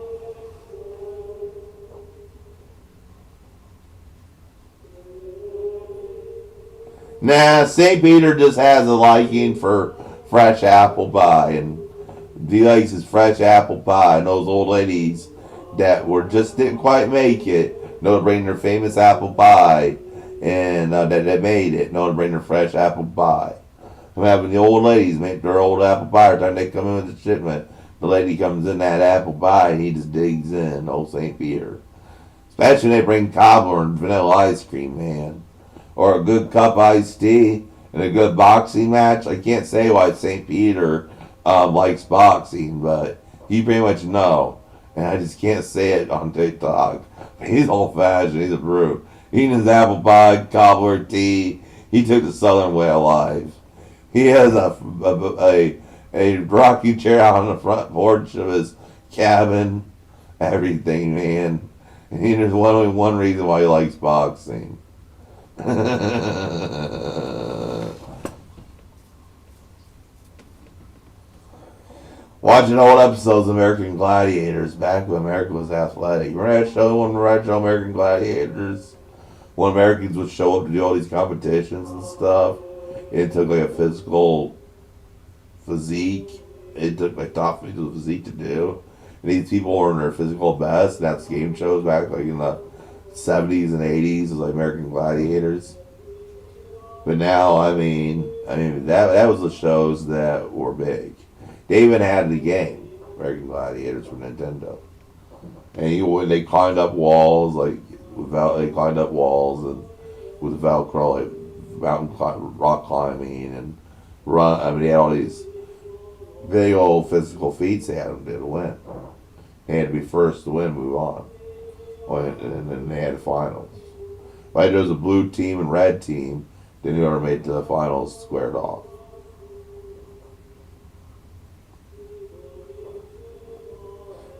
Nah, St. Peter just has a liking for fresh apple pie, and he likes his fresh apple pie, and those old ladies that didn't quite make it, know to bring their famous apple pie, and that made it, know to bring their fresh apple pie. I'm having the old ladies make their old apple pie every time they come in with the shipment. The lady comes in that apple pie, and he just digs in, old St. Peter. Especially when they bring cobbler and vanilla ice cream, man. Or a good cup iced tea, and a good boxing match. I can't say why St. Peter likes boxing, but you pretty much know. And I just can't say it on TikTok. He's old-fashioned. He's a brute. Eating his apple pie, cobbler, tea. He took the Southern way of life. He has a rocking chair out on the front porch of his cabin. Everything, man. And there's only one reason why he likes boxing. Watching old episodes of American Gladiators back when America was athletic. Remember that show American Gladiators? When Americans would show up to do all these competitions and stuff. It took like a physical physique. It took like top physical physique to do. And these people were in their physical best. And that's game shows back like in the 70s and 80s. It was like American Gladiators. But now, I mean that was the shows that were big. They even had the game, American Gladiators, for Nintendo. And they climbed up walls like without they climbed up walls and with Velcro, like rock climbing and run. I mean, they had all these big old physical feats they had them to win. They had to be first to win, move on. And then they had finals. Like there was a blue team and red team, then whoever made it to the finals squared off.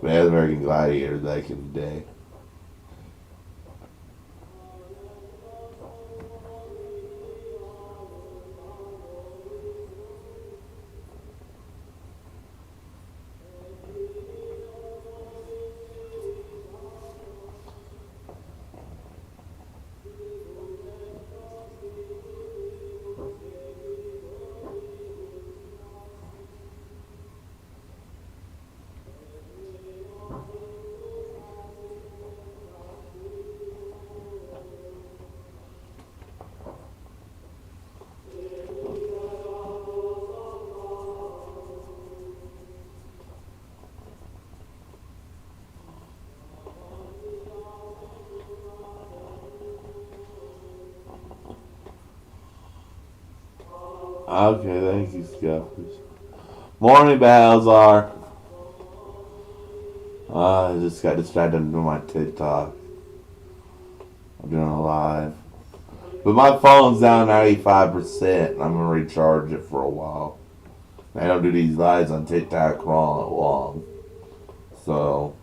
They had American Gladiators back in the day. Okay, thank you, Scaffers. Morning, Balzar. I just got distracted doing my TikTok. I'm doing a live. But my phone's down 95%, and I'm going to recharge it for a while. I don't do these lives on TikTok long. So...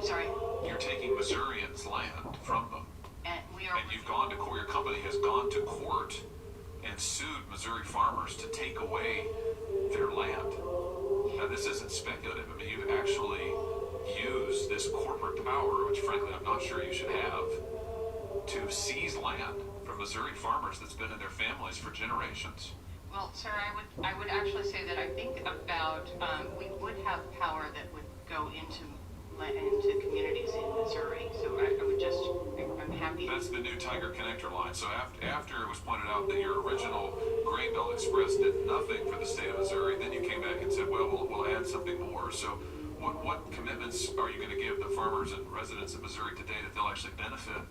Sorry. You're taking Missourians' land from them. And we are. And you've gone to court, your company has gone to court and sued Missouri farmers to take away their land. Now, this isn't speculative. I mean, you've actually used this corporate power, which frankly I'm not sure you should have, to seize land from Missouri farmers that's been in their families for generations. Well, sir, I would actually say that I think about we would have power that would go into communities in Missouri. So I would just, I'm happy. That's the new Tiger Connector line. So after it was pointed out that your original Grain Belt Express did nothing for the state of Missouri, then you came back and said, well, we'll add something more. So what commitments are you going to give the farmers and residents of Missouri today that they'll actually benefit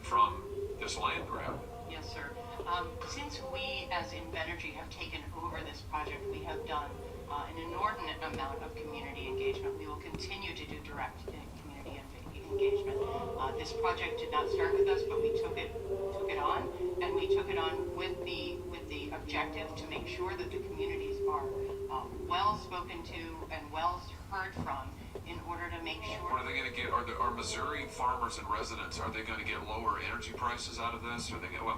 from this land grab? Yes, sir. Since we, as Invenergy, have taken over this project, we have done an inordinate amount of community engagement. We will continue to do direct community engagement. This project did not start with us, but we took it on, and we took it on with the objective to make sure that the communities are well spoken to and well heard from, in order to make sure. What are they going to get? Are Missouri farmers and residents, are they going to get lower energy prices out of this? Are they going,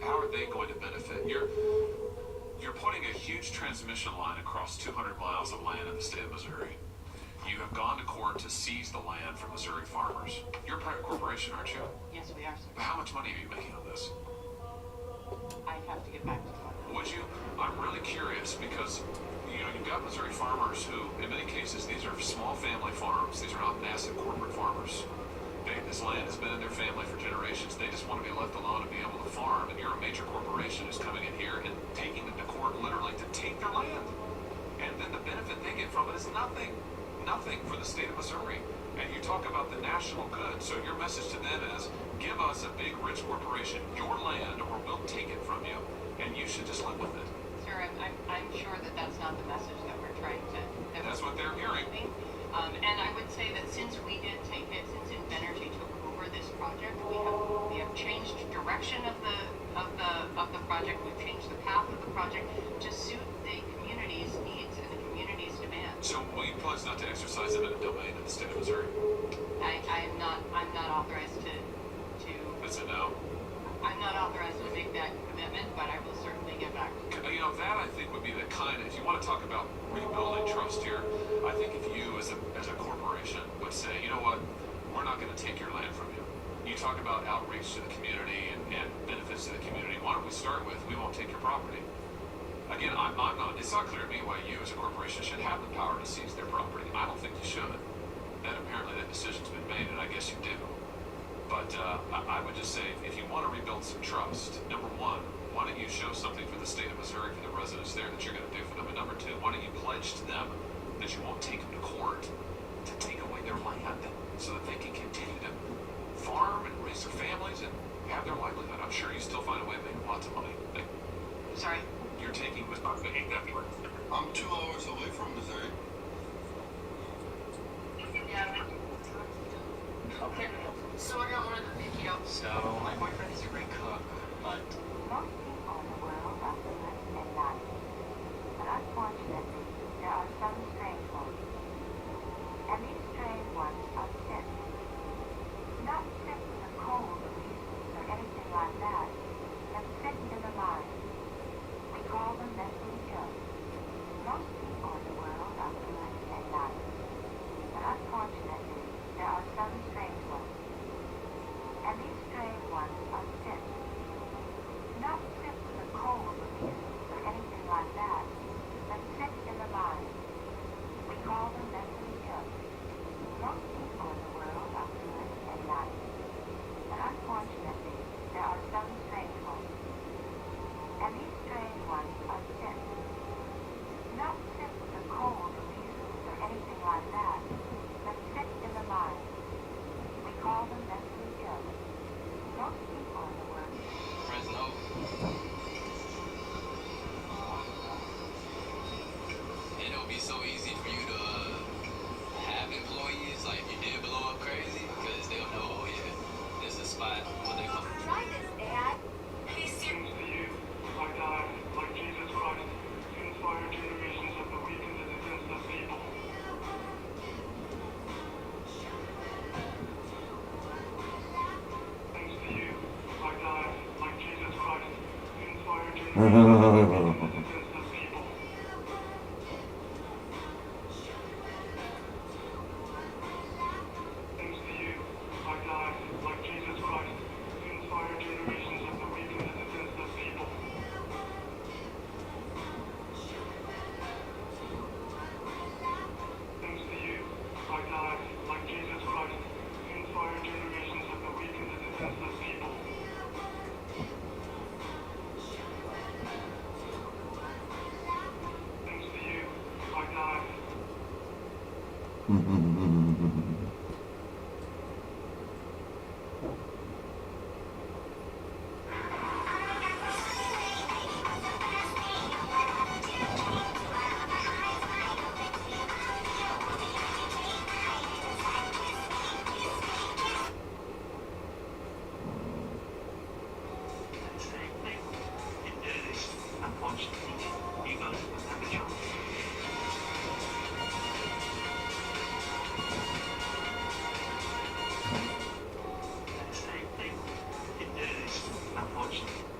how are they going to benefit? You're putting a huge transmission line across 200 miles of land in the state of Missouri. You have gone to court to seize the land from Missouri farmers. You're a private corporation, aren't you? Yes, we are, sir. How much money are you making on this? I'd have to get back to you. Would you? I'm really curious because you've got Missouri farmers who, in many cases, these are small family farms. These are not massive corporate farmers. This land has been in their family for generations. They just want to be left alone and be able to farm. And you're a major corporation who's coming in here and taking them to court literally to take their land. And then the benefit they get from it is nothing. Nothing for the state of Missouri. And you talk about the national good. So your message to them is, give us a big, rich corporation your land or we'll take it from you. And you should just live with it. Sir, I'm sure that that's not the message that we're trying to... That's what they're hearing. And I would say that since we did take it, since Invenergy took over this project, we have changed direction of the project. We've changed the path of the project to suit the community's needs and the community's demands. So will you pledge not to exercise eminent domain in the state of Missouri? I'm not authorized to. That's a no. I'm not authorized to make that commitment, but I will certainly get back. That I think would be the kind of, if you want to talk about rebuilding trust here, I think if you as a corporation would say, you know what, we're not going to take your land from you. You talk about outreach to the community and benefits to the community. Why don't we start with, we won't take your property. Again, I'm not, it's not clear to me why you as a corporation should have the power to seize their property. I don't think you should. And apparently that decision's been made, and I guess you do. But I would just say, if you want to rebuild some trust, number one, why don't you show something for the state of Missouri, for the residents there, that you're going to do for them? And number two, why don't you pledge to them that you won't take them to court to take away their land so that they can continue to farm and raise their families and have their livelihood? I'm sure you still find a way to make lots of money. Sorry? You're taking with my being that way. I'm 2 hours away from Missouri. Yeah. Okay. So I got one of the big, So, my boyfriend is a great cook, but Most people in the world are good and nice. But unfortunately, there are some strange ones. And these strange ones are sick. Not sick with a cold or measles or anything like that, but sick in the mind. We call them mentally ill. Most people in the world are good and nice. But unfortunately, there are some strange ones. And these strange ones are sick. Not sick with a cold or measles or anything like that, but sick in the mind. We call them mentally ill. Most people in the world are good and nice. But unfortunately, there are some strange ones. And these strange ones are sick. Not sick with a cold or measles or anything like that, but sick in the mind. We call them mentally ill. Most people in the world. Fresno. And it'll be so easy for you to have employees, like if you did blow up crazy, because they'll know, oh yeah, this is a spot, what they call it. Try this, Dad. Seems to you, I died like Jesus Christ, to inspire generations of the weak and the defenseless people. Thanks to you, I died like Jesus Christ, to inspire generations of the weak and the defenseless people. Thanks to you, I died like Jesus Christ, to inspire generations of the weak and the defenseless people. Thanks to you, I died like Jesus Christ, to inspire generations of the weak and the defenseless people. Thanks to you, I died.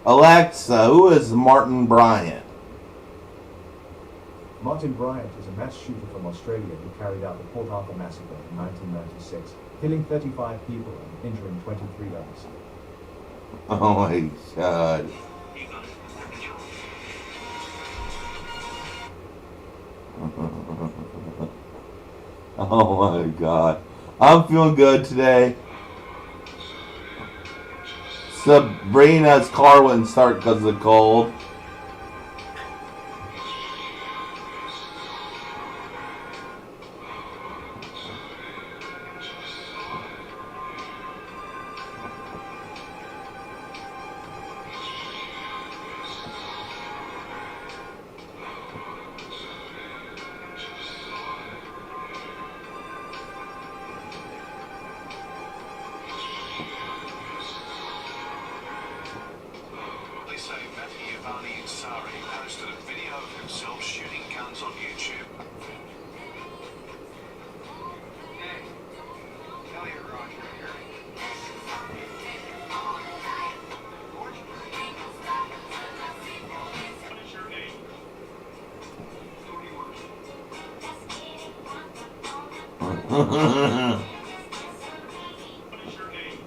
Alexa, who is Martin Bryant? Martin Bryant is a mass shooter from Australia who carried out the Port Arthur massacre in 1996, killing 35 people and injuring 23 others. Oh my God. Oh my God. I'm feeling good today. Sabrina's car wouldn't start because of the cold. Posted a video of himself shooting guns on YouTube. Hey, tell your garage right here. What is your name? 21. What is your name?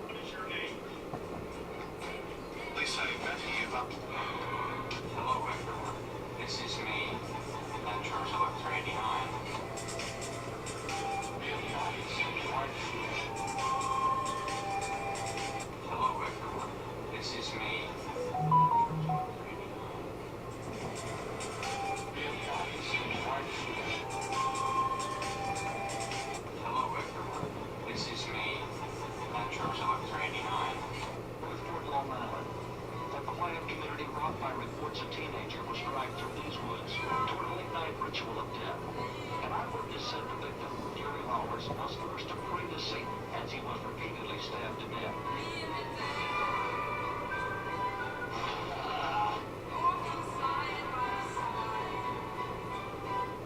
What is your name? reports a teenager was dragged through these woods toward a late-night ritual of death. An eyewitness said the victim, during hours, was forced to pray to Satan as he was repeatedly stabbed to death.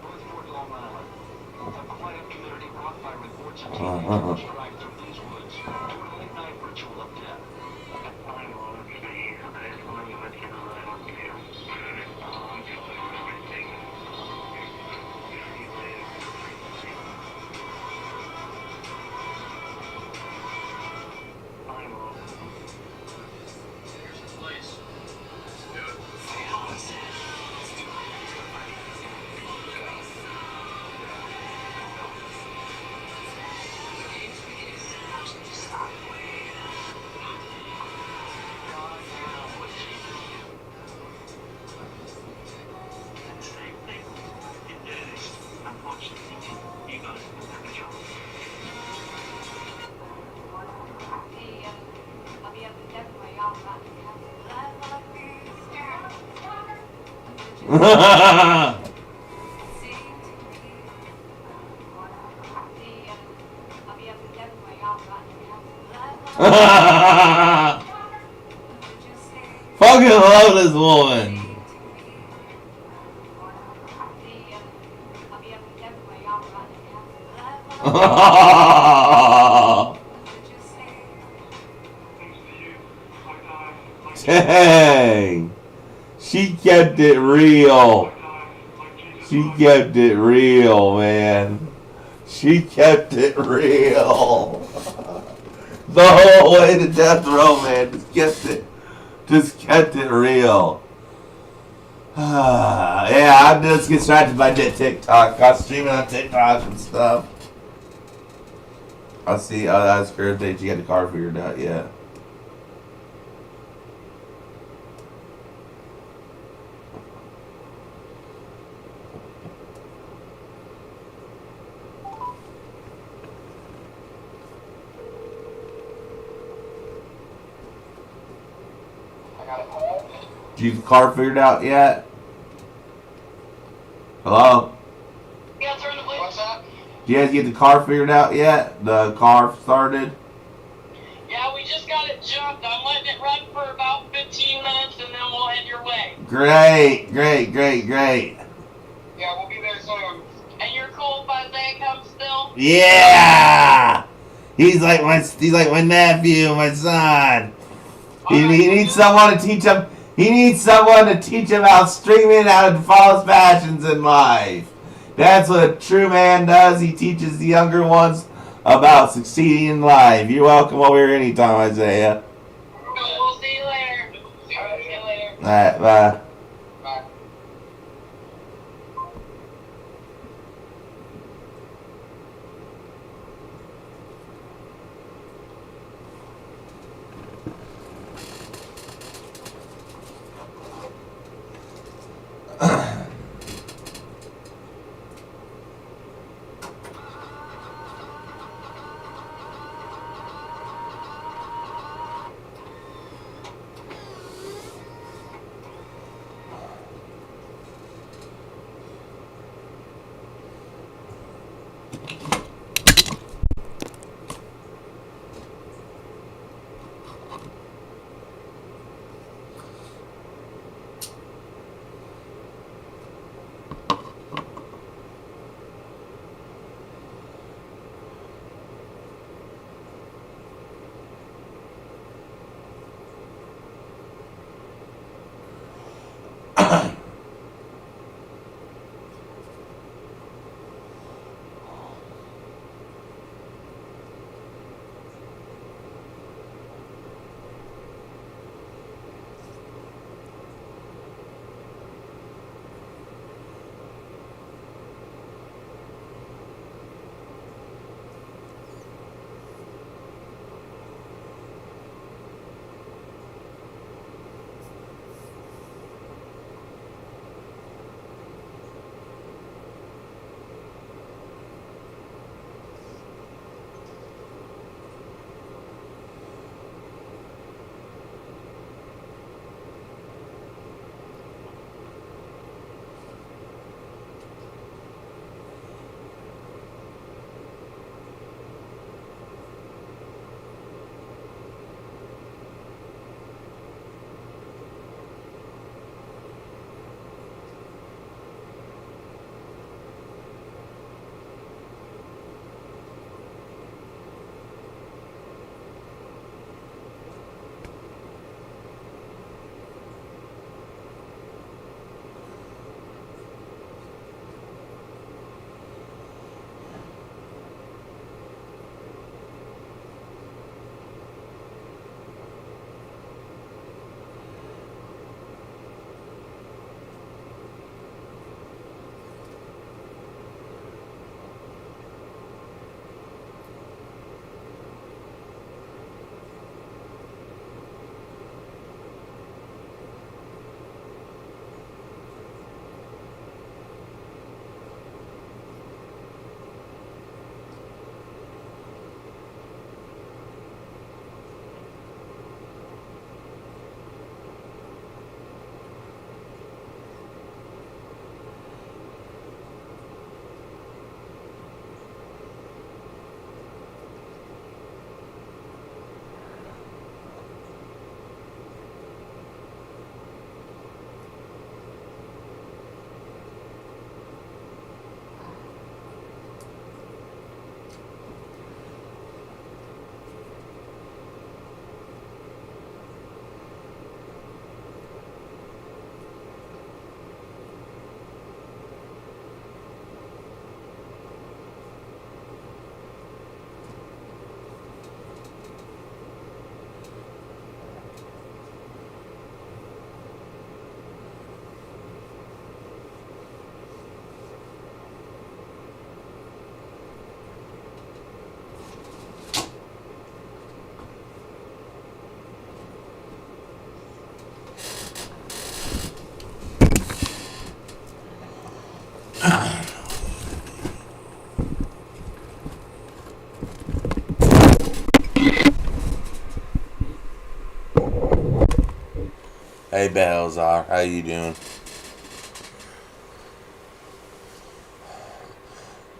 Northport, Long Island. A quiet community rocked by reports a teenager was dragged through these woods toward a late-night ritual of death. Fucking love this woman. Dang. She kept it real. She kept it real, man. She kept it real. The whole way to death row, man. Just kept it real. Yeah, I'm just distracted by TikTok. I'm streaming on TikTok and stuff. I'll see. I'll ask her if she got the car figured out yet. Do you have the car figured out yet? Hello? Yeah, turn the what's up? Do you guys get the car figured out yet? The car started? Yeah, we just got it jumped. I'm letting it run for about 15 minutes and then we'll head your way. Great. Yeah, we'll be there soon. And you're cool if Isaiah comes still? Yeah! He's like my nephew, my son. He needs someone to teach him. He needs someone to teach him how streaming, how to follow his passions in life. That's what a true man does. He teaches the younger ones about succeeding in life. You're welcome over here anytime, Isaiah. We'll see you later. See you later. Alright, bye. Bye. Balazar. How you doing?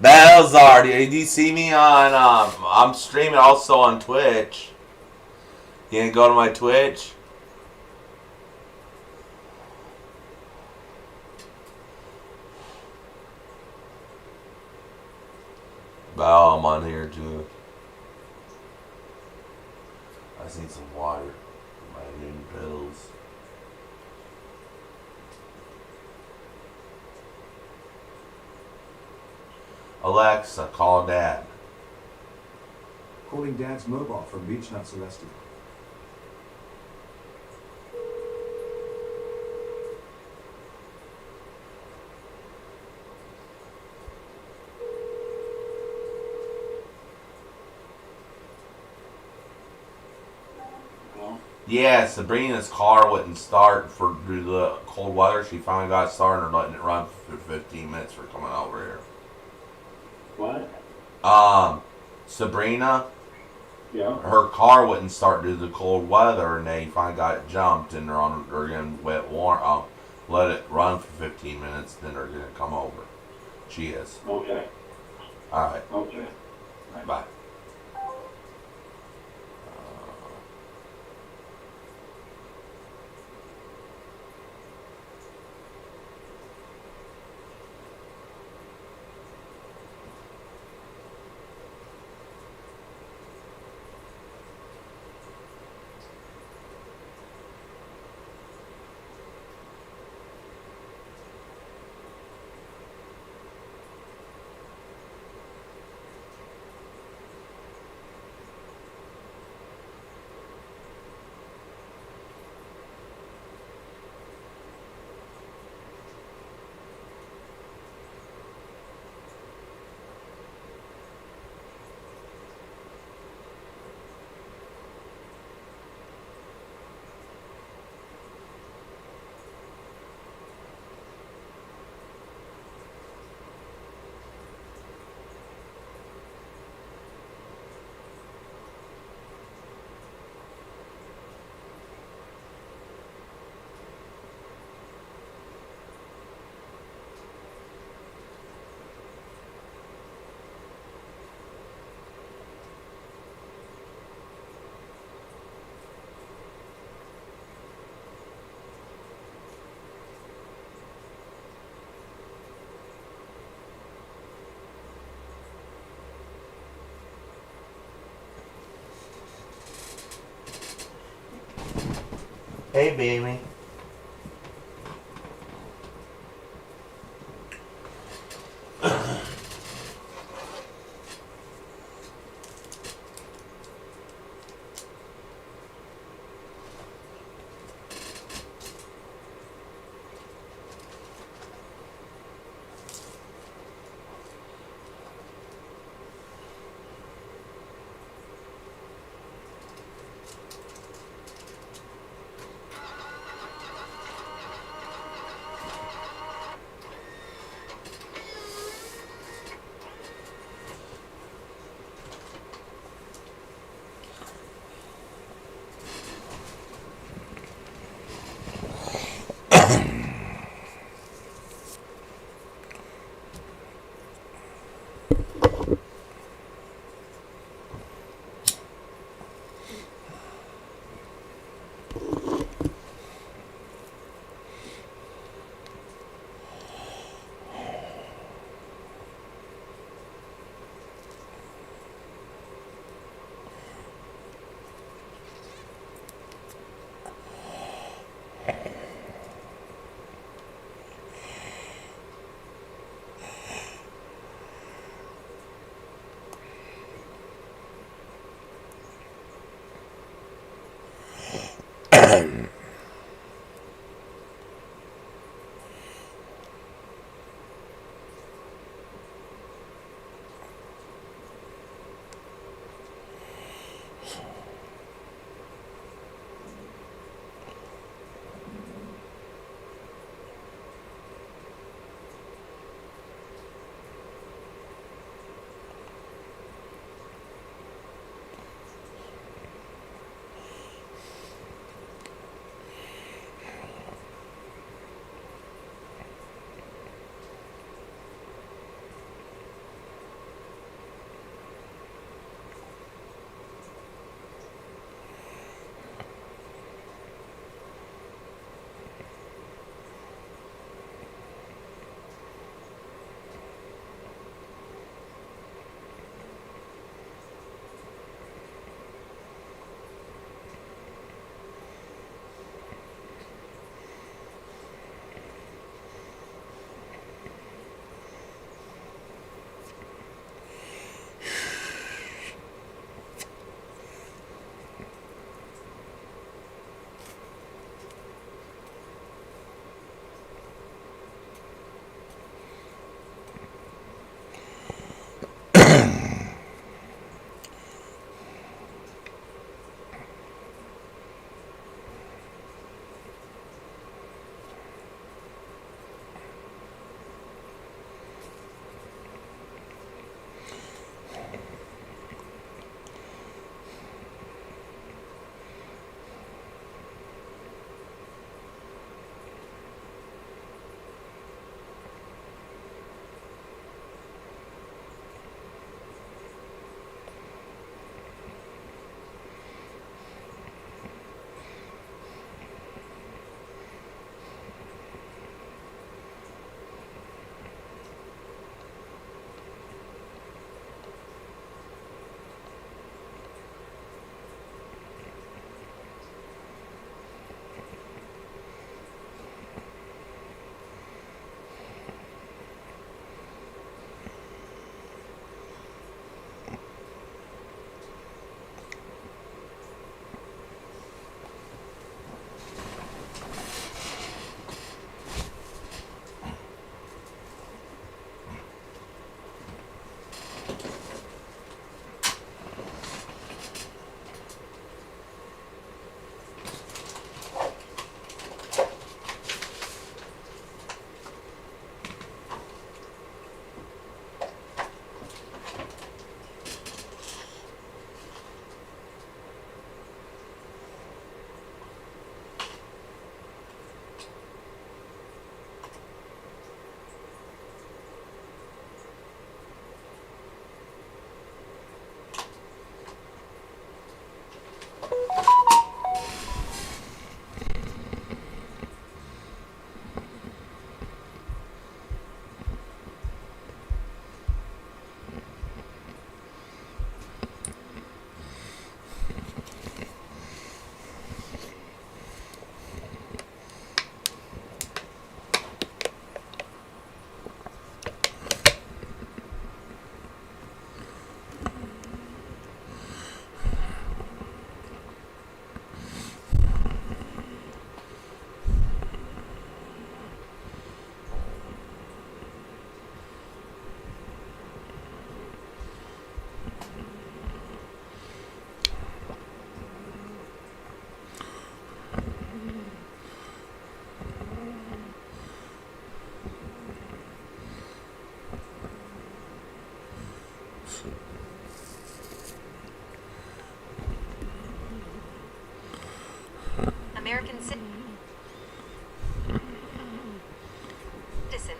Balazar, did you see me on, I'm streaming also on Twitch. You gonna go to my Twitch? Oh, I'm on here too. I just need some water. My new pills. Alexa, call Dad. Calling Dad's mobile from Beechnut Celestial. Yeah, Sabrina's car wouldn't start for due to the cold weather. She finally got started and letting it run for 15 minutes for coming over here. What? Sabrina, Yeah. her car wouldn't start due to the cold weather, and they finally got it jumped, and they're gonna let it run for 15 minutes, then they're gonna come over. She is. Okay. All right. Okay. Bye. Hey, baby.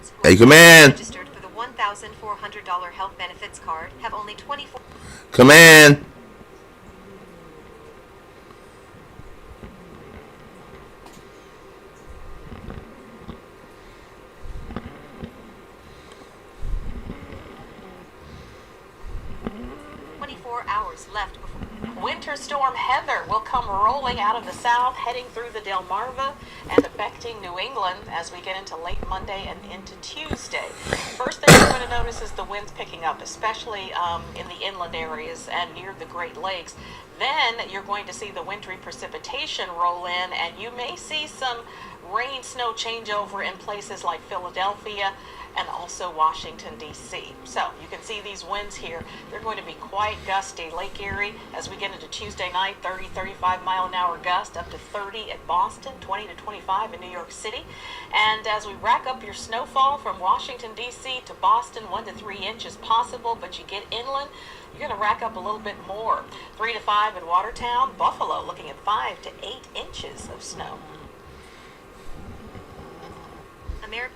citizens who Hey, are come in. registered for the $1,400 health benefits card have only 24. Come in. 24 hours left before. Winter storm Heather will come rolling out of the south, heading through the Delmarva and affecting New England as we get into late Monday and into Tuesday. First thing you're going to notice is the winds picking up, especially in the inland areas and near the Great Lakes. Then you're going to see the wintry precipitation roll in, and you may see some rain snow changeover in places like Philadelphia and also Washington, D.C. So you can see these winds here. They're going to be quite gusty. Lake Erie, as we get into Tuesday night, 30, 35 mile an hour gust, up to 30 at Boston, 20 to 25 in New York City. And as we rack up your snowfall from Washington, D.C. to Boston, 1 to 3 inches possible, but you get inland, you're going to rack up a little bit more. 3 to 5 in Watertown. Buffalo looking at 5 to 8 inches of snow. American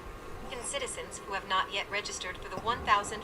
citizens who have not yet registered for the 1,000.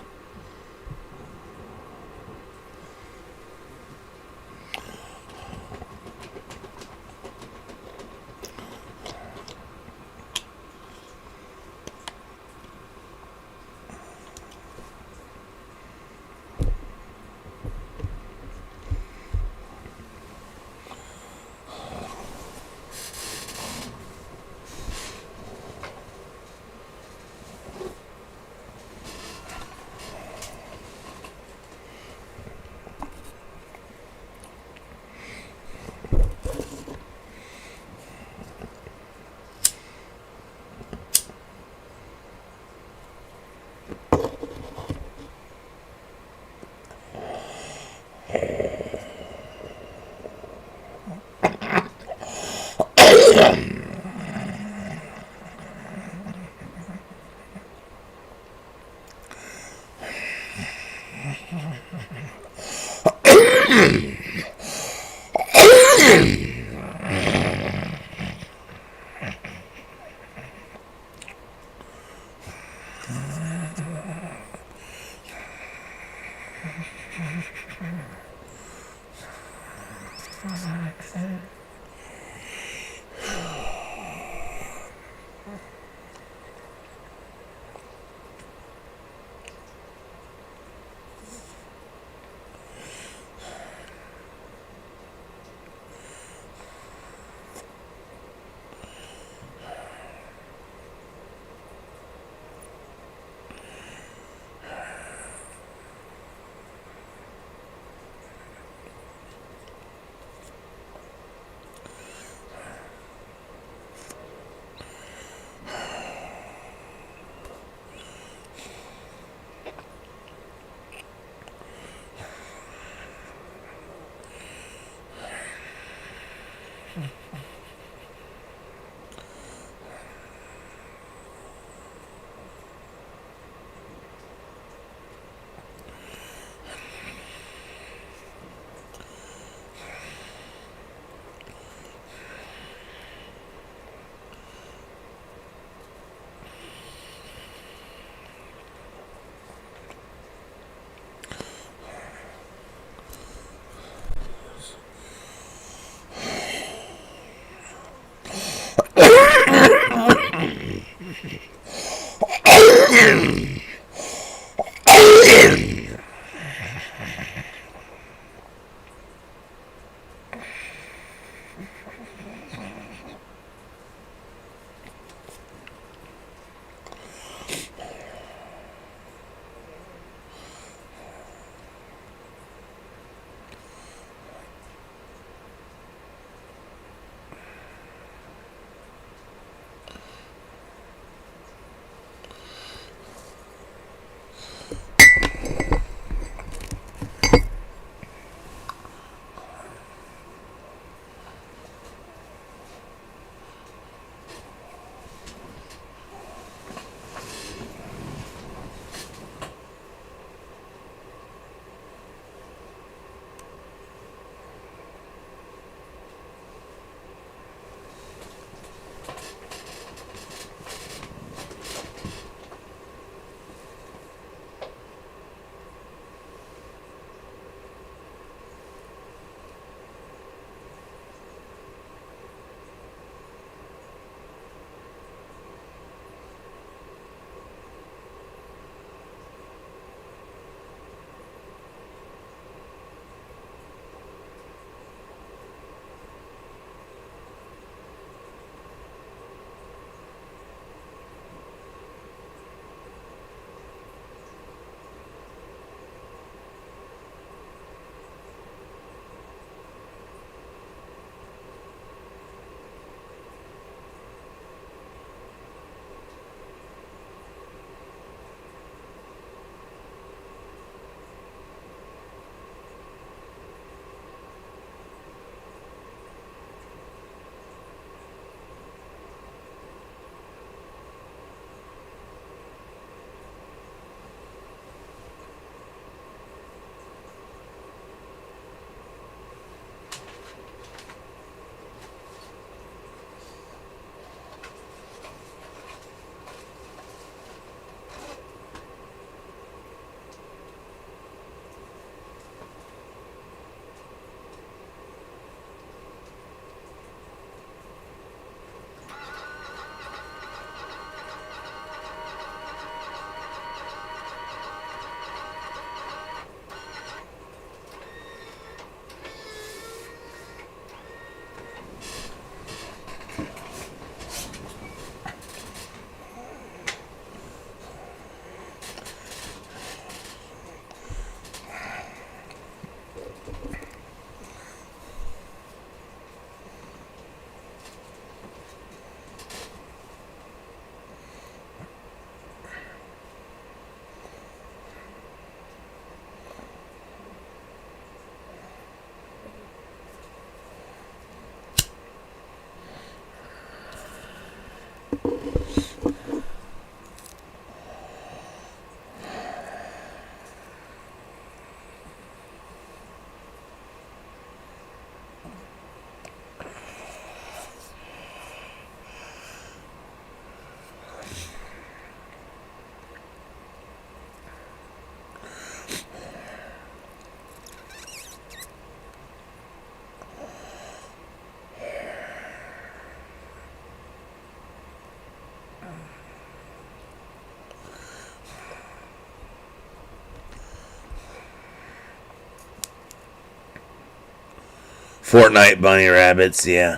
Fortnite bunny rabbits, yeah.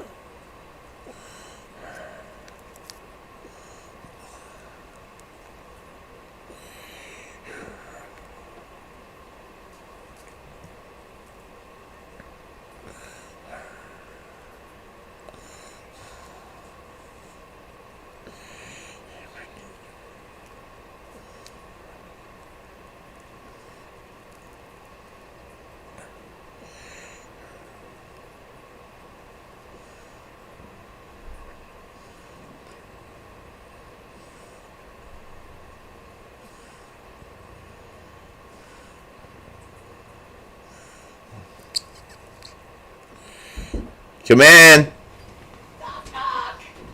Come in.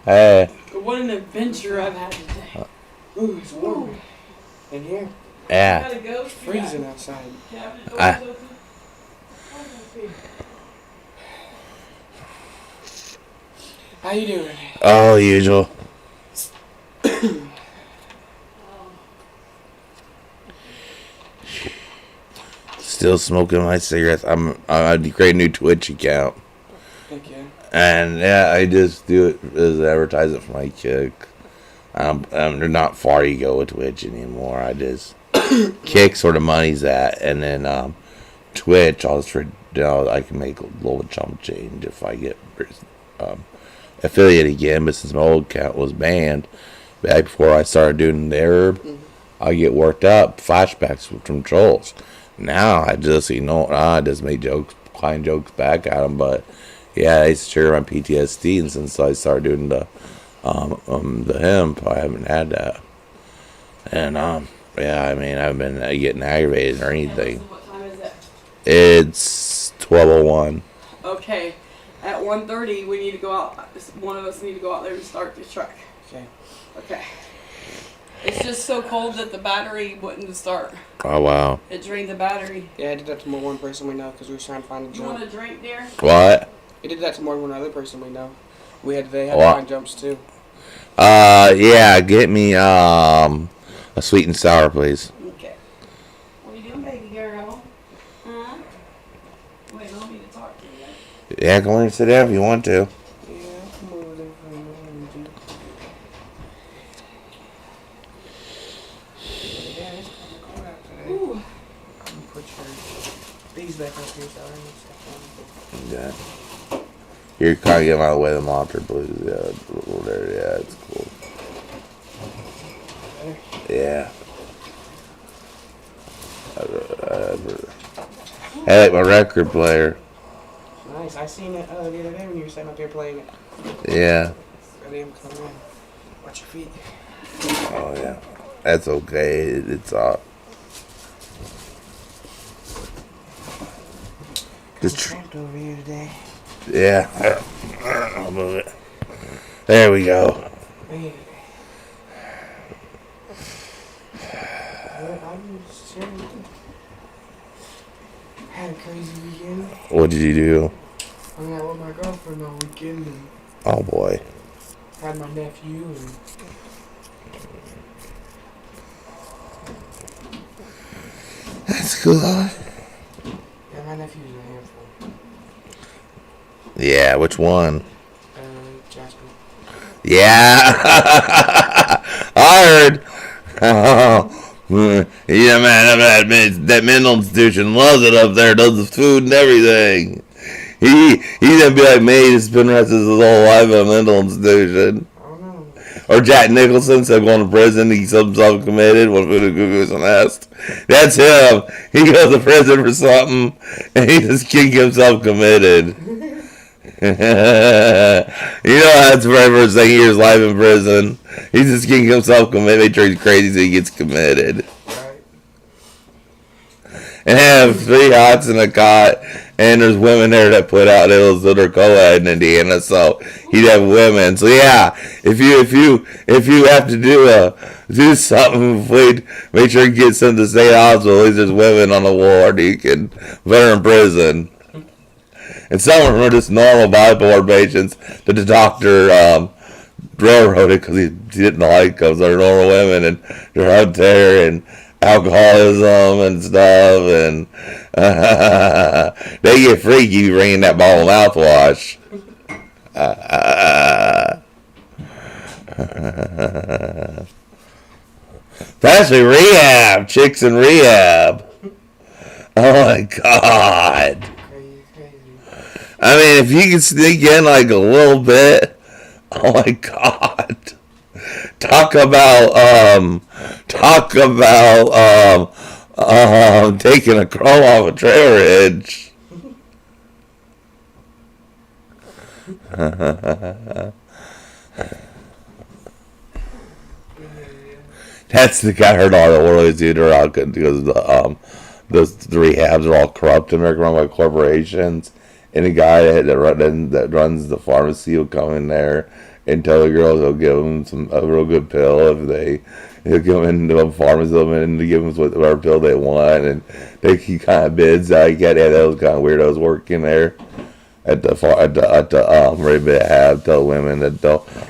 Hey. What an adventure I've had today. Ooh, it's warm in here. Yeah. It's freezing outside. How you doing? Oh, usual. Still smoking my cigarettes. I create a new Twitch account. Thank you. And yeah, I just do it as an advertisement for my kick. They're not far you go with Twitch anymore. I just kick sort of money's at, and then Twitch, I'll just I can make a little chump change if I get affiliate again. But since my old account was banned back before I started doing the herb, I get worked up flashbacks from trolls. Now I just I just make kind jokes back at them, but yeah, it's trigger my PTSD, and since I started doing the hemp, I haven't had that. And yeah, I mean, I haven't been getting aggravated or anything. What time is it? It's 12:01. Okay, at 1:30 we need to go out. One of us need to go out there and start the truck. Okay. Okay. It's just so cold that the battery wouldn't start. Oh wow. It drained the battery. Yeah, I did that to more one person we know because we were trying to find a You jump. want a drink, dear? What? He did that to more than one other person we know. They had to What? find jumps too. Yeah, get me a sweet and sour, please. Okay. What are you doing, baby girl? Huh? Wait, I don't need to talk to you yet. Yeah, go in and sit down if you want to. Yeah, come over there for a minute. Yeah, it's kind of cold out today. Ooh. I'm gonna put these back up here so I don't step on them. Yeah. You're kind of getting out of the way of the monitor, please. Yeah, there. Yeah, it's cool. Yeah. I like my record player. Nice. I seen it the other day when you were sitting up here playing it. Yeah. Ready to come in. Watch your feet. Oh yeah. That's okay. It's just trapped over here today. Yeah. I'll move it. There we go. Man. I'm just had a crazy weekend. What did you do? Hung out with my girlfriend all weekend and Oh boy. had my nephew and That's cool. yeah, my nephew's a handful. Yeah, which one? Jasper. Yeah. I heard. Yeah, man, that mental institution loves it up there, does the food and everything. He's gonna be like me, to spend the rest of his whole life in a mental institution. I don't know. Or Jack Nicholson, instead of going to prison, he's himself committed, one food of cuckoo's nest. That's him. He goes to prison for something, and he just kick himself committed. You know that's the very first thing he hears, life in prison. He's just getting himself committed. Make sure he's crazy so he gets committed. Right. And have 3 hots in a cot, and there's women there that put out deals that are co-ed in Indiana, so he'd have women. So yeah, if you have to do something, make sure you get sent to state hospital. At least there's women on the ward you can put her in prison. And some of them are just normal bipolar patients that the doctor railroaded because he didn't like them. They're normal women and they're out there and alcoholism and stuff. And They get freaky bringing that ball of mouthwash. Especially rehab. Chicks in rehab. Oh my God. I mean, if you can sneak in like a little bit. Oh my God. Talk about taking a crow off a trail ridge. That's the guy. I heard all the orderlies dude are all good because the rehabs are all corrupt and they're run by corporations. And the guy that runs the pharmacy will come in there and tell the girls he'll give them a real good pill he'll give them into a pharmacy and give them whatever pill they want, and he kind of bids. I get it. Those kind of weirdos working there at the rehab. Tell women that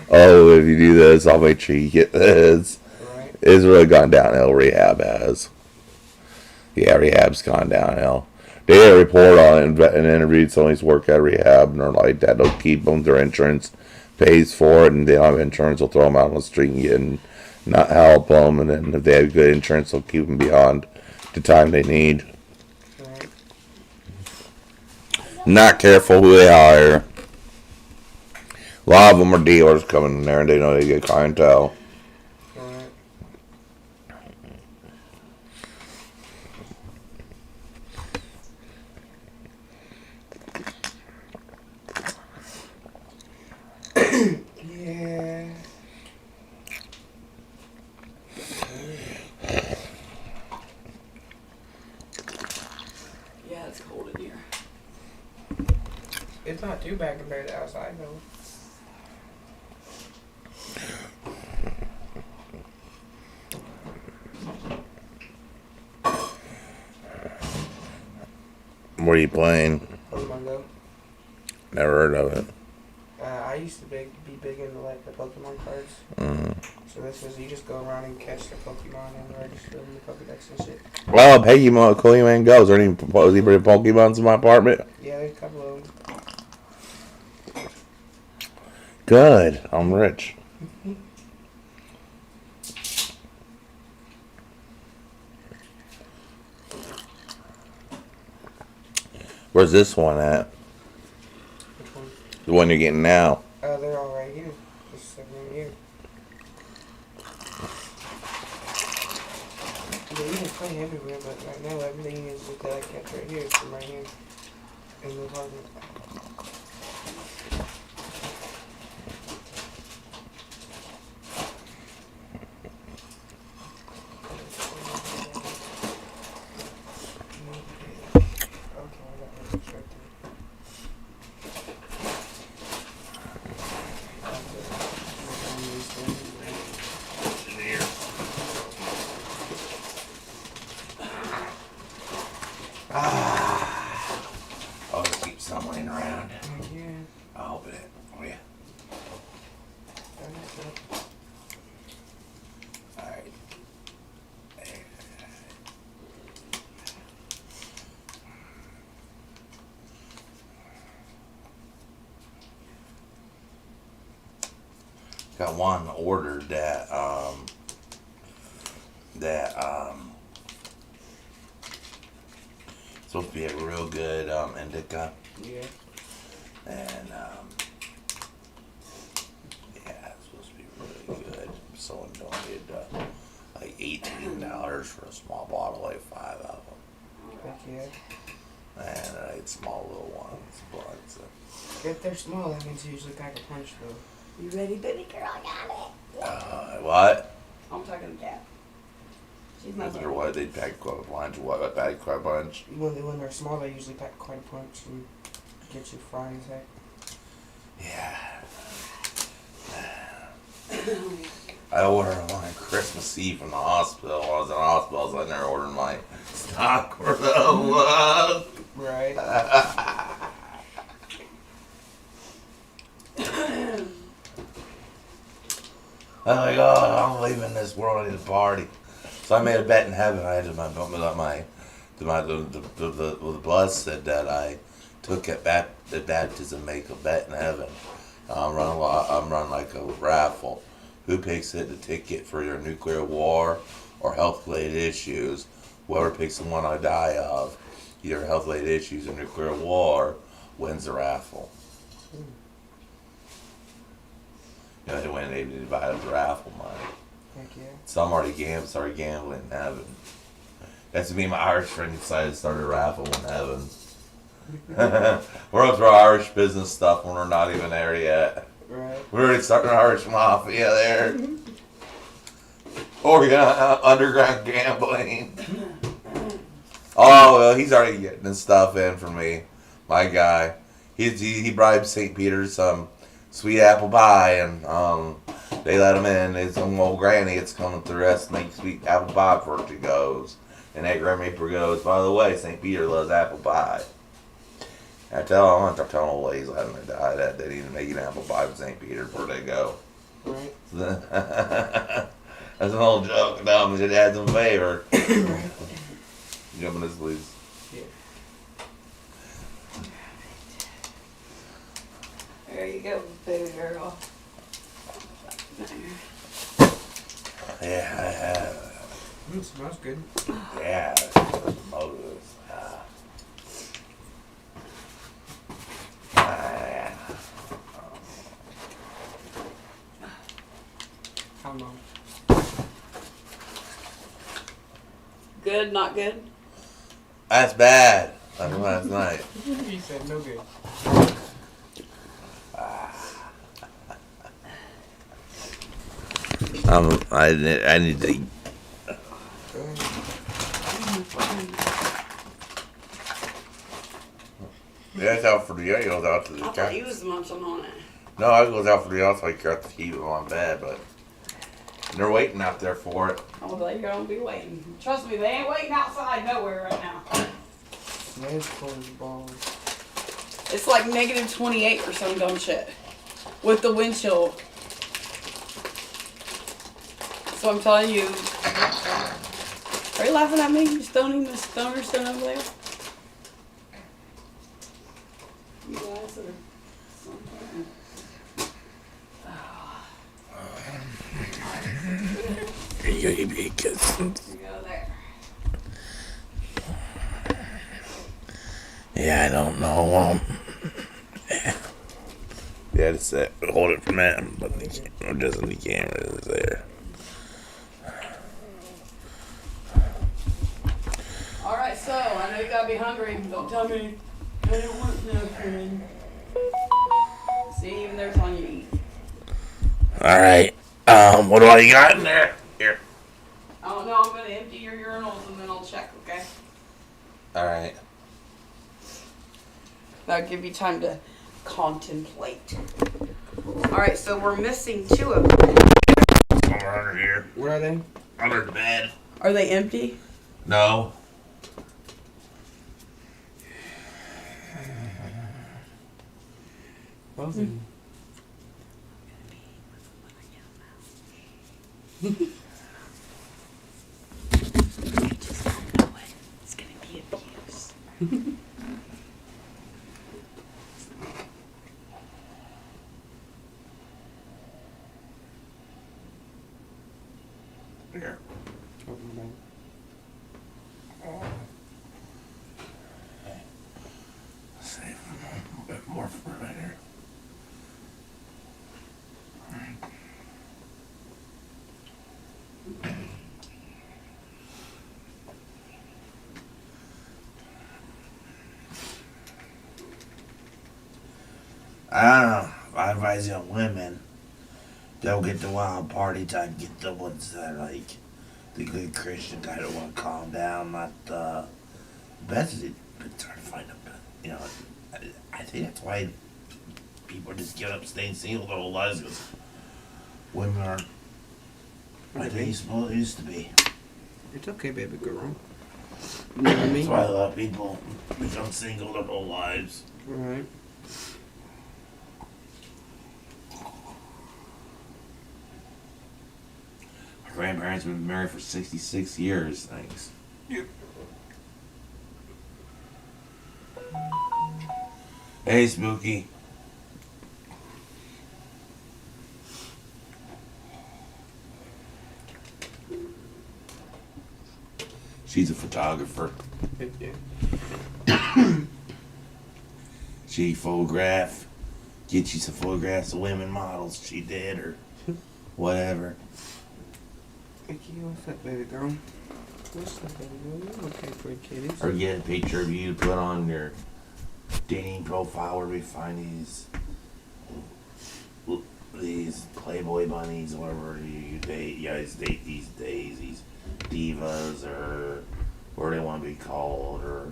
if you do this, I'll make sure you get this. Right. It's really gone downhill. Rehab has. Yeah, rehab's gone downhill. They had a report on it and interviewed somebody who's worked at rehab, and they're like that. They'll keep them. Their insurance pays for it, and they don't have insurance. They'll throw them out on the street and not help them. And then if they have good insurance, they'll keep them beyond the time they need. Right. Not careful who they hire. A lot of them are dealers coming in there, and they know they get clientele. Yeah. Yeah, it's cold in here. It's not too bad compared to outside though. What are you playing? Pokemon Go. Never heard of it. I used to be big into like the Pokemon cards. Mm-hmm. So this is you just go around and catch the Pokemon and register them in the Pokedex and shit. Well, Pokemon Go. Is there any Pokemons in my apartment? Yeah, there's a couple of them. Good. I'm rich. Where's this one at? Which one? The one you're getting now. They're all right here. Just like right here. Yeah, you can play everywhere, but right now everything is just that I kept right here. From right here in the apartment. I'll just keep some laying around. Yeah. I'll open it for you. Alright. Got one ordered that supposed to be a real good indica. Yeah. And yeah, it's supposed to be really good. Someone donated like $18 for a small bottle, like 5 of them. Heck yeah. And I had small little ones, but If they're small, that means you usually pack a punch though. You ready, baby girl? I got it. what? I'm talking to Cat. She's my Or what? They pack quite a bunch. What? I pack quite a bunch. When they're small, they usually pack quite a punch and get you frying as heck. Yeah. I ordered one on Christmas Eve from the hospital. While I was in the hospital, I was in there ordering my stock for the month. Right. I'm like, oh, I'm leaving this world. I need a party. So I made a bet in heaven. I had to my the bus said that I took the baptism, make a bet in heaven. I'm running like a raffle. Who picks it? The ticket for your nuclear war or health-related issues? Whoever picks the one I die of, either health-related issues or nuclear war, wins the raffle. You know, when they divided the raffle money. Heck yeah. Some already started gambling in heaven. That's me and my Irish friend decided to start a raffle in heaven. We're going through Irish business stuff when we're not even there yet. Right. We're already starting an Irish mafia there. Or underground gambling. Oh, well, he's already getting his stuff in for me. My guy. He bribed St. Peter's some sweet apple pie, and they let him in. His old granny, it's coming through us to make sweet apple pie before she goes. And that grandmaper goes, by the way, St. Peter loves apple pie. I want to start telling old ladies letting her die that they need to make an apple pie with St. Peter before they go. Right. That's an old joke. No, it adds some favor. Jumping this, please. Yeah. There you go, baby girl. Yeah, I have. Smells good. Yeah, motives. How long? Good, not good? That's bad. Like last night. He said no good. I need to. Yeah, it's out for the it goes out to the I thought you was munching on it. No, it goes out for the outside. I got the heat on bed, but they're waiting out there for it. Oh, they're gonna be waiting. Trust me, they ain't waiting outside nowhere right now. Yeah, it's cold as balls. It's like negative 28 or some dumb shit with the wind chill. So I'm telling you. Are you laughing at me? You stoning the stoner stone over there? You guys are something. You go there. Yeah, I don't know. Yeah, it's that. Hold it from that, but the camera is there. Alright, so I know you gotta be hungry. Don't tell me I don't want nothing. See, even they're telling you to eat. Alright. What do I got in there? Here. I don't know, I'm gonna empty your urinals and then I'll check, okay? Alright. That'll give you time to contemplate. Alright, so we're missing 2 of them. Somewhere under here. Where are they? Under the bed. Are they empty? No. Frozen. Just don't know it. It's gonna be abuse. Here. Save a little bit more for later. I don't know. I advise young women, don't get the wild party type. Get the ones that are like the good Christian kind of want to calm down. Not the best. It's hard to find them. You know, I think that's why people are just giving up staying single their whole lives because women aren't like they used to be. It's okay, baby girl. You know what I mean? That's why a lot of people become single their whole lives. Right. My grandparents have been married for 66 years, thanks. Yep. Hey, Spooky. She's a photographer. She photograph. Get you some photographs of women models she did or whatever. Vicky, what's up, baby girl? What's up, baby girl? You okay for a kid? Or get a picture of you to put on your dating profile where we find these Playboy bunnies, or whatever you date. You guys date these days, these divas, or where they want to be called, or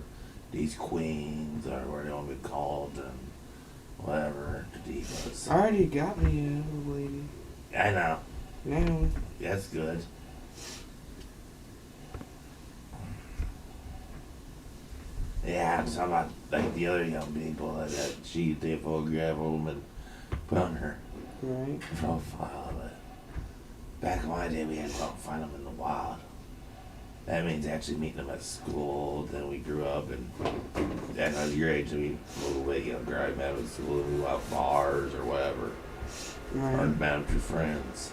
these queens, or where they want to be called, and whatever, the divas. Already got me a lady. I know. Now. That's good. Yeah, I'm talking about like the other young people that she did photograph them and put on her profile. But back in my day, we had to go out and find them in the wild. That means actually meeting them at school. Then we grew up, and at your age, we a little bit younger. I met them at school, we went out bars or whatever. Or met them through friends.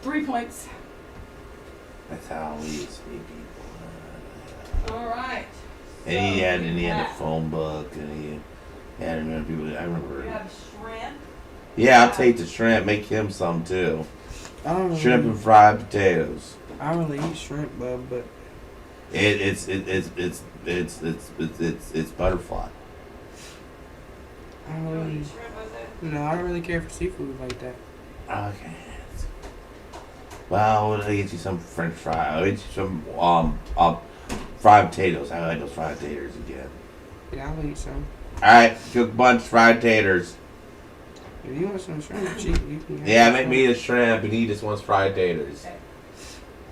3 points. That's how we used to meet people. All right. And he had a phone book, and he had people. I remember. You have shrimp. Yeah, I'll take the shrimp. Make him some too. I don't really Shrimp and fried potatoes. I don't really eat shrimp, bub, but It's butterfly. I don't really. No, I don't really care for seafood like that. Okay. Well, I'll get you some French fry. I'll get you some fried potatoes. I like those fried taters again. Yeah, I'll eat some. Alright, cook a bunch of fried taters. If you want some shrimp, cheap, you can have Yeah, some. make me a shrimp and he just wants fried taters. Okay.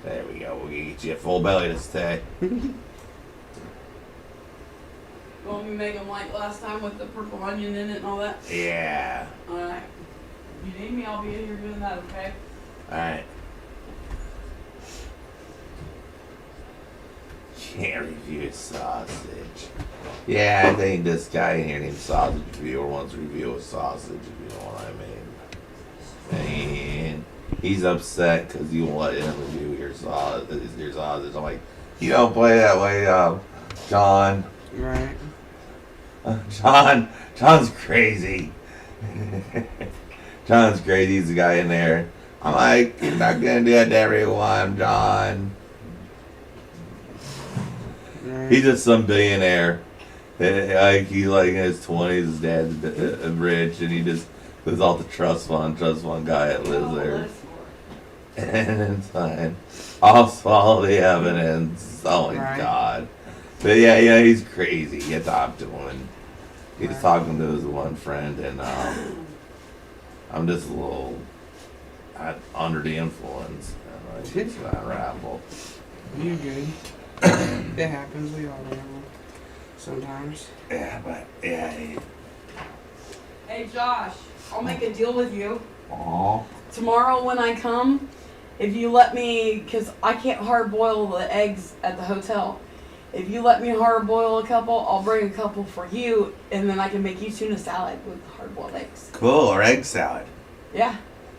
There we go. We'll get you a full belly to stay. You want me to make them like last time with the purple onion in it and all that? Yeah. Alright. You need me, I'll be in here doing that, okay? Alright. Can't review a sausage. Yeah, I think this guy in here named Sausage Reviewer wants to review a sausage, if you know what I mean. And he's upset because you won't let him review your sausage. I'm like, you don't play that way, John. Right. John's crazy. John's crazy. He's the guy in there. I'm like, you're not gonna do that to everyone, John. Right. He's just some billionaire. Like he's like in his 20s. His dad's rich, and he just lives off the trust fund guy that lives there. And it's fine. I'll follow the evidence. Oh my God. But yeah, he's crazy. You talk to him, and he's talking to his one friend, and I'm just a little under the influence. And like, it's not raffle. You're good. It happens. We all ramble sometimes. Yeah, but yeah. Hey Josh, I'll make a deal with you. Aw. Tomorrow when I come, if you let me, because I can't hard boil the eggs at the hotel. If you let me hard boil a couple, I'll bring a couple for you, and then I can make you tuna salad with hard boiled eggs. Cool, or egg salad. Yeah.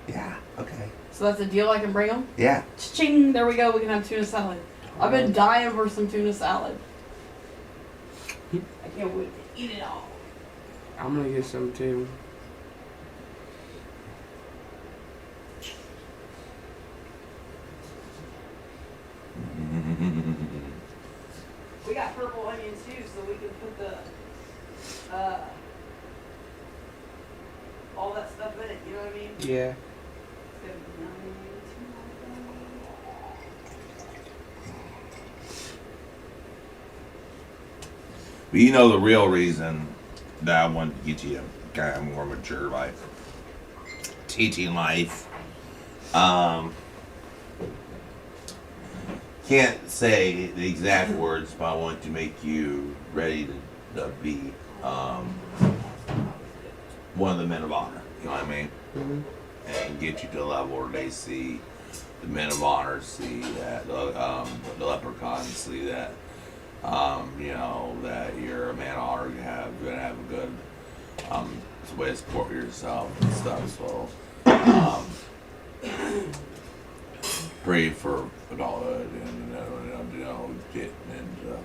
Yeah, okay. So that's a deal, I can bring them? Yeah. Ching, there we go, we can have tuna salad. I've been dying for some tuna salad. I can't wait to eat it all. I'm gonna get some too. We got purple onions too, so we can put the all that stuff in it, you know what I mean? Yeah. It's gonna be But you know the real reason that I wanted to get you kind of more mature life, teaching life. Can't say the exact words, but I want to make you ready to be one of the men of honor. You know what I mean? Mm-hmm. And get you to a level where they see the men of honor, see that the leprechauns, see that You know, that you're a man of honor, gonna have a good way to support yourself and stuff. So, pray for adulthood and getting into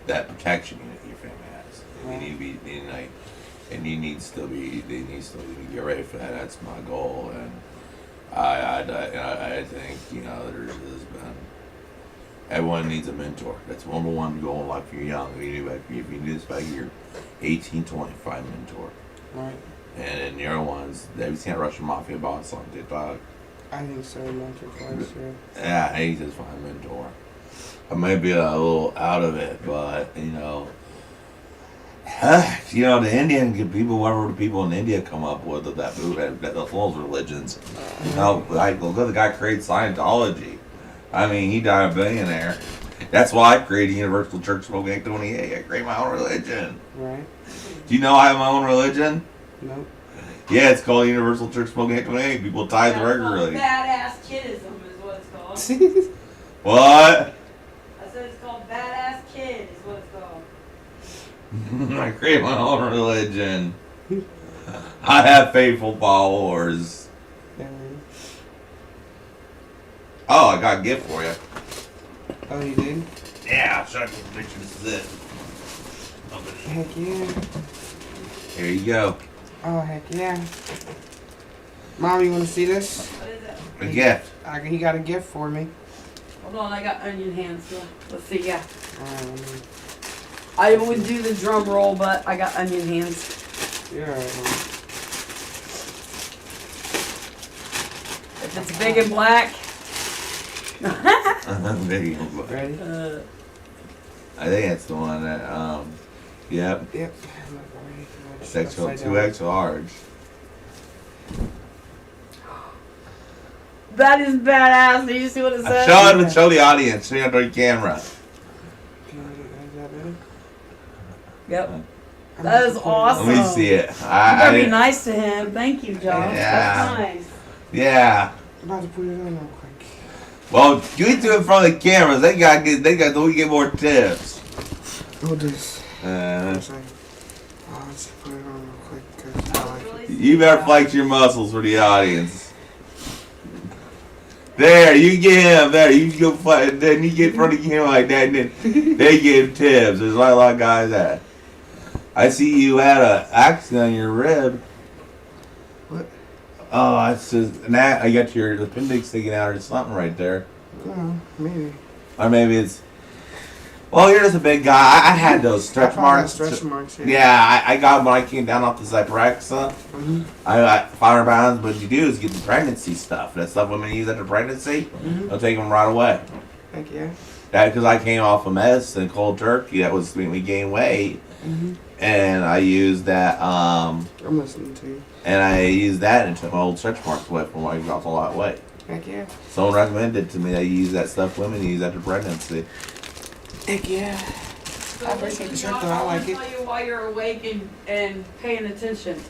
that protection that your family has. And you need to be like, and you need to get ready for that. That's my goal, and I think there's been. Everyone needs a mentor. That's number one goal in life if you're young. If you do this back you're 18, 25 mentor. Right. And then the other ones, have you seen that Russian Mafia boss on TikTok? I think so, once or twice, yeah. Yeah, he says find a mentor. I may be a little out of it, but the Indian people, whatever the people in India come up with that move, that those religions. Like look at the guy created Scientology. I mean, he died a billionaire. That's why I created Universal Church Smoking 28. I created my own religion. Right. Do you know I have my own religion? Nope. Yeah, it's called Universal Church Smoking 28. People tithe regularly. Badass kiddism is what it's called. What? I said it's called Badass Kid is what it's called. I create my own religion. I have faithful followers. Oh, I got a gift for you. Oh, you did? Yeah, I'll show you the picture. This is it. Heck yeah. Here you go. Oh, heck yeah. Mom, you want to see this? What is it? A gift. He got a gift for me. Hold on, I got onion hands. So let's see, yeah. Alright, I would do the drum roll, but I got onion hands. you're alright, Mom. If it's big and black. Ready? I think that's the one that, yep. Yep. Sexual, 2X large. That is badass. Did you see what it says? Show the audience. Show it on the camera. Yep. That is awesome. Let me see it. You gotta be nice to him. Thank you, Josh. Yeah. That's nice. Yeah. I'm about to put it on real quick. Well, you do it in front of the cameras. They got we get more tips. Hold this. Let's put it on real quick. I like it. You better flex your muscles for the audience. There, you get him. There, you go flex. Then you get in front of the camera like that, and then they give tips. There's a lot of guys that. I see you had an accident on your rib. What? Oh, it's just I got your appendix taken out or something right there. Maybe. Or maybe it's. Well, you're just a big guy. I had those stretch marks. Stretch marks. Yeah, I got them when I came down off the Zyprexa. I got 500 pounds. What you do is get the pregnancy stuff. That stuff women use after pregnancy. They'll take them right away. Heck yeah. That because I came off of mess and cold turkey. That was when we gained weight. And I used that. I'm listening to you. And I used that and took my old stretch marks away from when I got a lot of weight. Heck yeah. Someone recommended to me that you use that stuff women use after pregnancy. Heck yeah. So I appreciate the shirt Josh, though. I like want to it. tell you why you're awake and paying attention.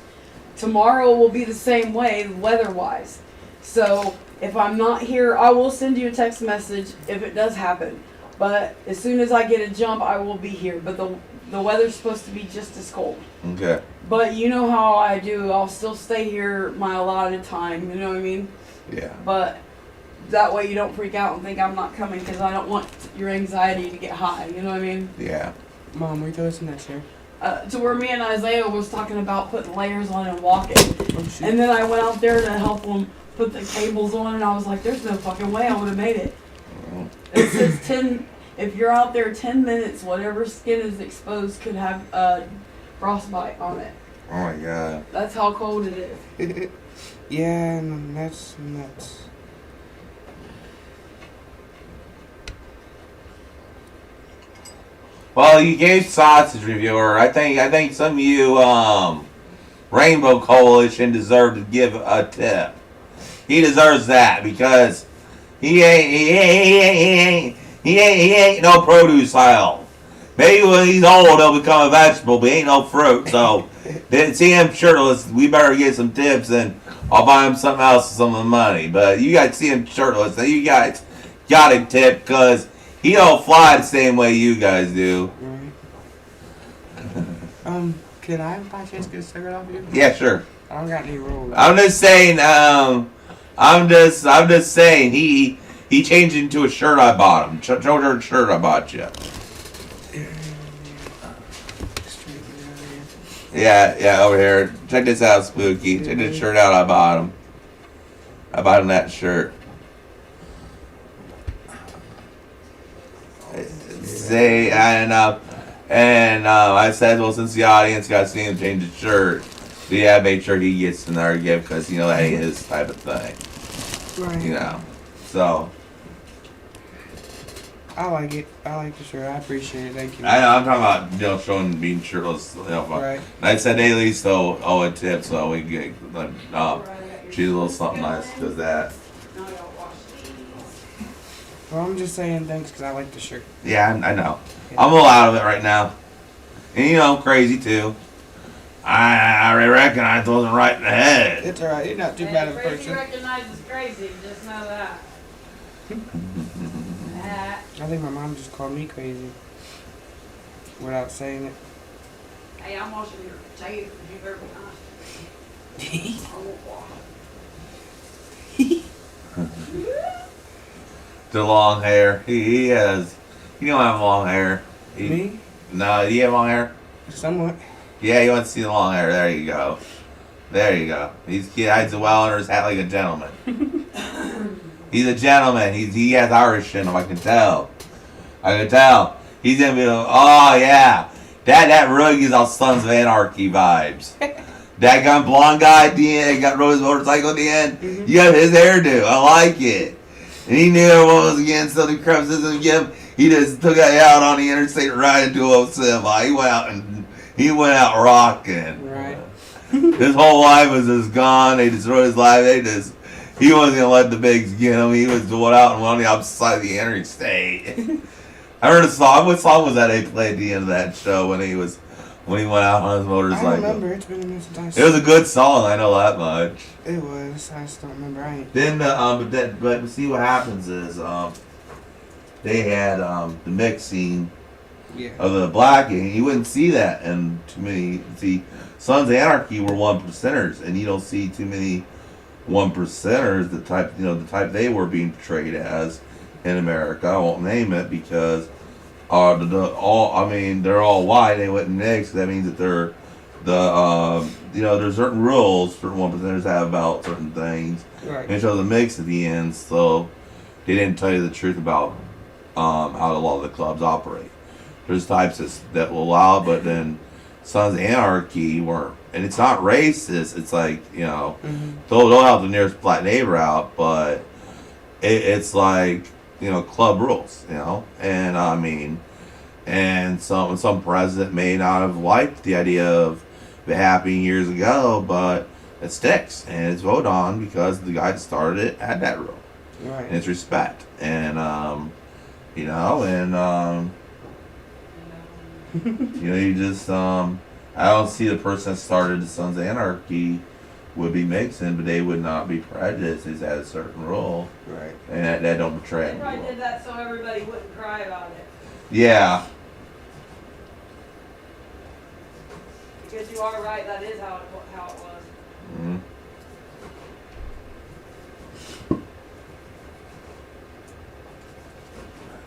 Tomorrow will be the same way weather-wise. So if I'm not here, I will send you a text message if it does happen. But as soon as I get a jump, I will be here. But the weather's supposed to be just as cold. Okay. But you know how I do. I'll still stay here my allotted time. You know what I mean? Yeah. But that way you don't freak out and think I'm not coming because I don't want your anxiety to get high. You know what I mean? Yeah. Mom, we throw this in that chair. To where me and Isaiah was talking about putting layers on and walking. Oh, shit. And then I went out there to help them put the cables on and I was like, there's no fucking way I would have made it. It says 10, if you're out there 10 minutes, whatever skin is exposed could have frostbite on it. Oh my god. That's how cold it is. Yeah, that's nuts. Well, you gave Sausage Reviewer. I think some of you Rainbow Coalition deserve to give a tip. He deserves that because he ain't no produce aisle. Maybe when he's old he'll become a vegetable, but he ain't no fruit. So didn't see him shirtless. We better get some tips and I'll buy him something else with some of the money. But you guys see him shirtless. Now you guys got him tip because He don't fly the same way you guys do. Right. Can I by chance get a cigarette off you? Yeah, sure. I don't got any rules. I'm just saying. I'm just saying. He changed into a shirt I bought him. Show shirt I bought you. Yeah, over here. Check this out, Spooky. Check this shirt out I bought him. I bought him that shirt. Say, and I said, well, since the audience got to see him change his shirt, so yeah, made sure he gets another gift because, that ain't his type of thing. Right. So. I like it. I like the shirt. I appreciate it. Thank you. I know, I'm talking about, showing being shirtless. Right. And I said, they at least owe a tip, so we can get, treat a little something nice because that. Well, I'm just saying thanks because I like the shirt. Yeah, I know. Yeah. I'm a little out of it right now. And I'm crazy too. I reckon I wasn't right in the head. It's alright. You're not too bad of a person. Crazy recognizes crazy. Just know that. I think my mom just called me crazy without saying it. Hey, I'm washing your potatoes. You better be honest. The long hair. He has. You don't have long hair. Me? No, do you have long hair? Somewhat. Yeah, you want to see the long hair. There you go. There you go. He hides it well under his hat like a gentleman. He's a gentleman. He has Irish in him. I can tell. He's gonna be. Oh yeah, that really gives off Sons of Anarchy vibes. That gun blonde guy at the end got rode his motorcycle at the end. You got his hairdo. I like it. And he knew everyone was against so the crevices and him. He just took it out on the interstate riding 207. He went out rocking. Right. His whole life was just gone. They destroyed his life. He wasn't gonna let the bigs get him. He was going out and on the opposite side of the interstate. I heard a song. What song was that they played at the end of that show when he went out on his motorcycle? I don't remember. It's been a minute since It was a good song. I know that much. It was. I just don't remember. Then but see what happens is they had the mixing of the black gang. You wouldn't see that in too many. See, Sons of Anarchy were 1%ers, and you don't see too many 1%ers. The type they were being portrayed as in America. I won't name it because they're all white. They wouldn't mix. That means that they're there's certain rules certain 1%ers have about certain things. Right. And it shows a mix at the end, so they didn't tell you the truth about how a lot of the clubs operate. There's types that will allow, but then Sons of Anarchy weren't. And it's not racist. It's like, they'll help the nearest black neighbor out, but it's like, club rules, and and some president may not have liked the idea of it happening years ago, but it sticks and it's voted on because the guy that started it had that rule. Right. And it's respect, and you just I don't see the person that started the Sons of Anarchy would be mixing, but they would not be prejudiced. It had a certain rule, right? And that don't betray. They probably did that so everybody wouldn't cry about it. Yeah. Because you are right. That is how it was. Mm-hmm.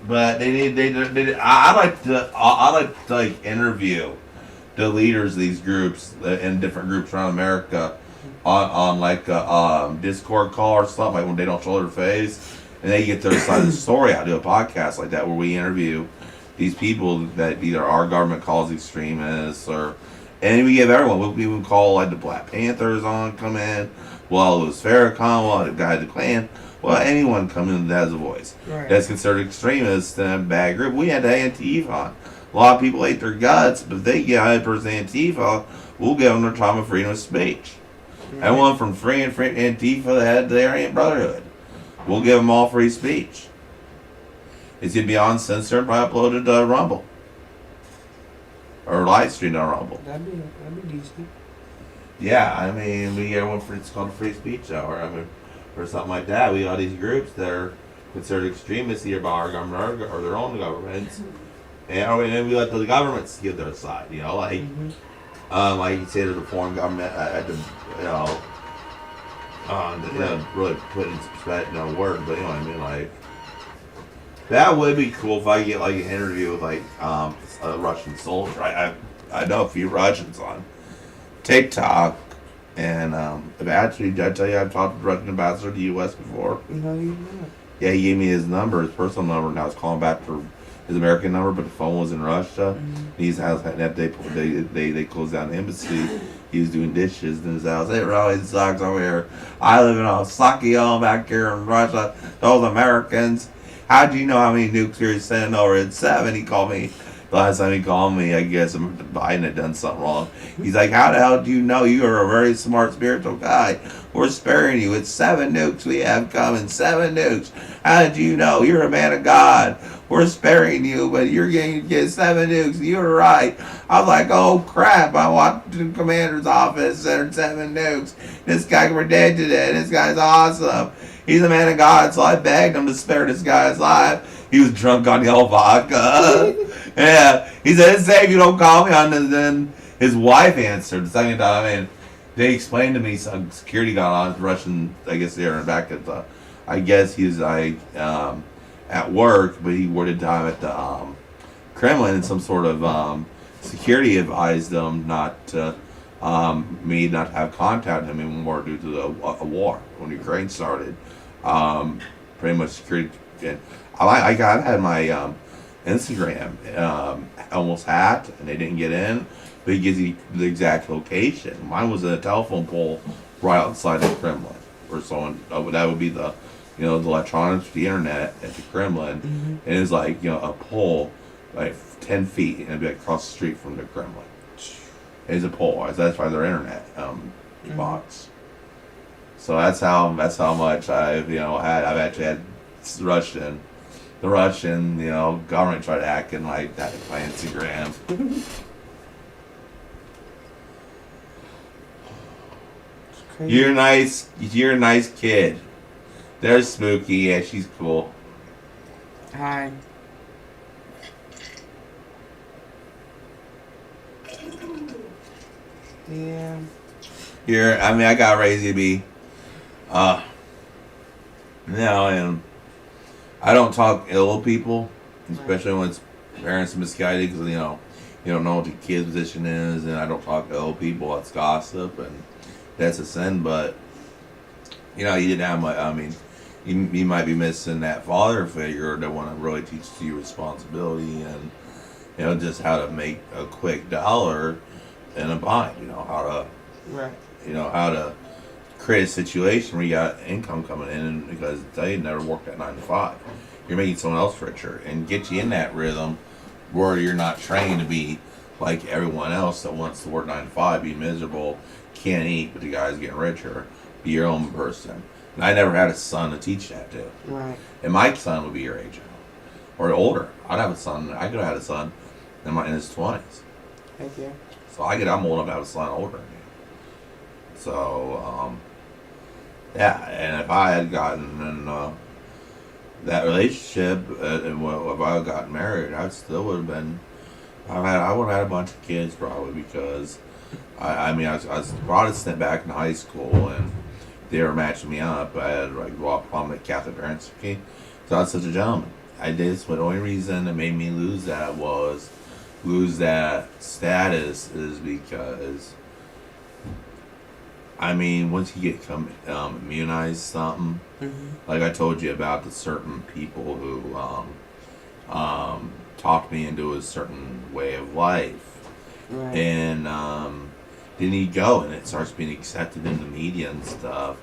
But I like to interview the leaders of these groups in different groups around America on like a Discord call or something, like when they don't show their face and they get their side of the story. I do a podcast like that where we interview these people that either our government calls extremists and we give everyone. We would call like the Black Panthers on, come in. Well, Louis Farrakhan, well, the guy the Klan. Well, anyone come in that has a voice. Right. That's considered extremist in a bad group. We had the Antifa on. A lot of people hate their guts, but if they get 100% Antifa, we'll give them their time of freedom of speech. Right. Everyone from free and Antifa that had the Aryan Brotherhood, we'll give them all free speech. It's going to be uncensored and probably uploaded to Rumble. Or live streamed on Rumble. That'd be decent. Yeah, we get one for, it's called a free speech hour. Or something like that. We got these groups that are considered extremists either by our government or their own governments. And then we let the governments give their side, you know, like you say to the foreign government at the, you know, really put into perspective, no word, but you know what I mean, like, that would be cool if I get like an interview with like a Russian soldier. I know a few Russians on TikTok, and I've actually, did I tell you I've talked to the Russian ambassador to the U.S. before? No, you not. Yeah, he gave me his number, his personal number, and I was calling back for his American number, but the phone was in Russia. He's house that they closed down the embassy. He was doing dishes in his house. It really sucks over here. I live in a sucky home back here in Russia. Those Americans. How do you know how many nukes you're sending over? It's 7. He called me. The last time he called me, I guess Biden had done something wrong. He's like, how the hell do you know? You are a very smart, spiritual guy. We're sparing you. It's 7 nukes we have coming. 7 nukes. How did you know? You're a man of God. We're sparing you, but you're going to get 7 nukes. You're right. I was like, oh crap. I walked to the commander's office. There's 7 nukes. This guy predicted it. This guy's awesome. He's a man of God, so I begged him to spare this guy's life. He was drunk on yellow vodka. Yeah. He said, it's safe, you don't call me on this. Then his wife answered the second time. I mean, they explained to me some security got on Russian, I guess they were back at the, I guess he was like at work, but he worked time at the Kremlin, and some sort of security advised them not to me not to have contact with him anymore due to the a war when Ukraine started. Pretty much security. And I've had my Instagram almost hacked, and they didn't get in. But it gives you the exact location. Mine was a telephone pole right outside the Kremlin, or someone that would be the, you know, the electronics, the internet at the Kremlin, and it's like, you know, a pole like 10 feet, and it'd be like across the street from the Kremlin. It's a pole. That's why their internet box. So that's how much I've actually had the Russian, you know, government tried to hack in like that my Instagram. You're a nice kid. There's Spooky. Yeah, she's cool. Hi. Yeah. I got raised to be, and I don't talk ill of people, especially when it's parents misguided, because, you know, you don't know what the kid's position is, and I don't talk ill of people. That's gossip, and that's a sin, but, you know, you didn't have my, I mean, you might be missing that father figure that want to really teach you responsibility and, you know, just how to make a quick dollar in a bind, you know, how to create a situation where you got income coming in, because they never worked at 9 to 5. You're making someone else richer and get you in that rhythm where you're not trained to be like everyone else that wants to work 9 to 5, be miserable, can't eat, but the guy's getting richer. Be your own person. And I never had a son to teach that to. Right. And my son would be your age, or older. I'd have a son. I could have had a son in his 20s. Heck yeah. So I'm old enough to have a son older than me. So, yeah, and if I had gotten in that relationship, and if I had gotten married, I still would have been. I would have had a bunch of kids probably, because I was Protestant back in high school, and they were matching me up. I had like prominent Catholic parents, okay? So I was such a gentleman. I did this, but the only reason that made me lose that status is because, I mean, once you get immunized something, like I told you about the certain people who talked me into a certain way of life, right. And then you go and it starts being accepted in the media and stuff.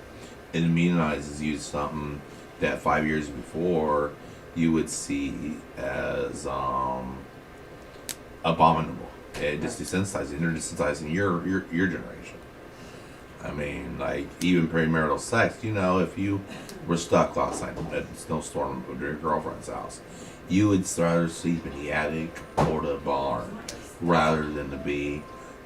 It immunizes you to something that 5 years before you would see as abominable. It just desensitizes you. They're desensitizing your generation. I mean, like, even premarital sex, you know, if you were stuck last night at a snowstorm at your girlfriend's house, you would rather sleep in the attic or the barn rather than to be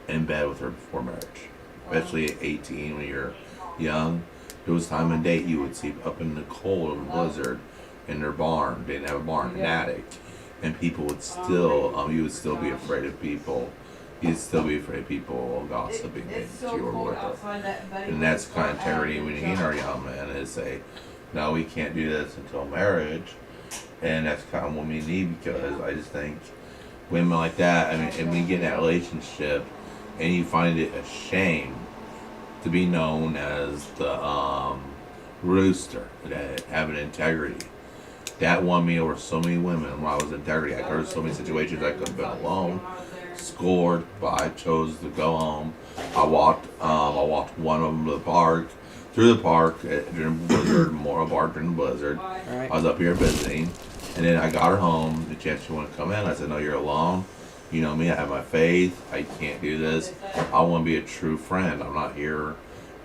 in bed with her before marriage. Especially at 18 when you're young. There was time and date you would sleep up in the cold of a blizzard in their barn. They didn't have a barn, an attic. And people would still, you would still be afraid of people. You'd still be afraid of people gossiping that you were with her. And that's the kind of integrity we need in our young men is say, no, we can't do this until marriage. And that's kind of what we need because I just think women like that, I mean, and we get in that relationship and you find it a shame to be known as the rooster, that having integrity. That won me over so many women when I was integrity. I heard so many situations I could have been alone, scored, but I chose to go home. I walked one of them to the park, through the park during the blizzard, Memorial Park during the blizzard. Right. I was up here visiting, and then I got her home. The chance she wanted to come in, I said, "No, you're alone. You know me. I have my faith. I can't do this. I want to be a true friend. I'm not here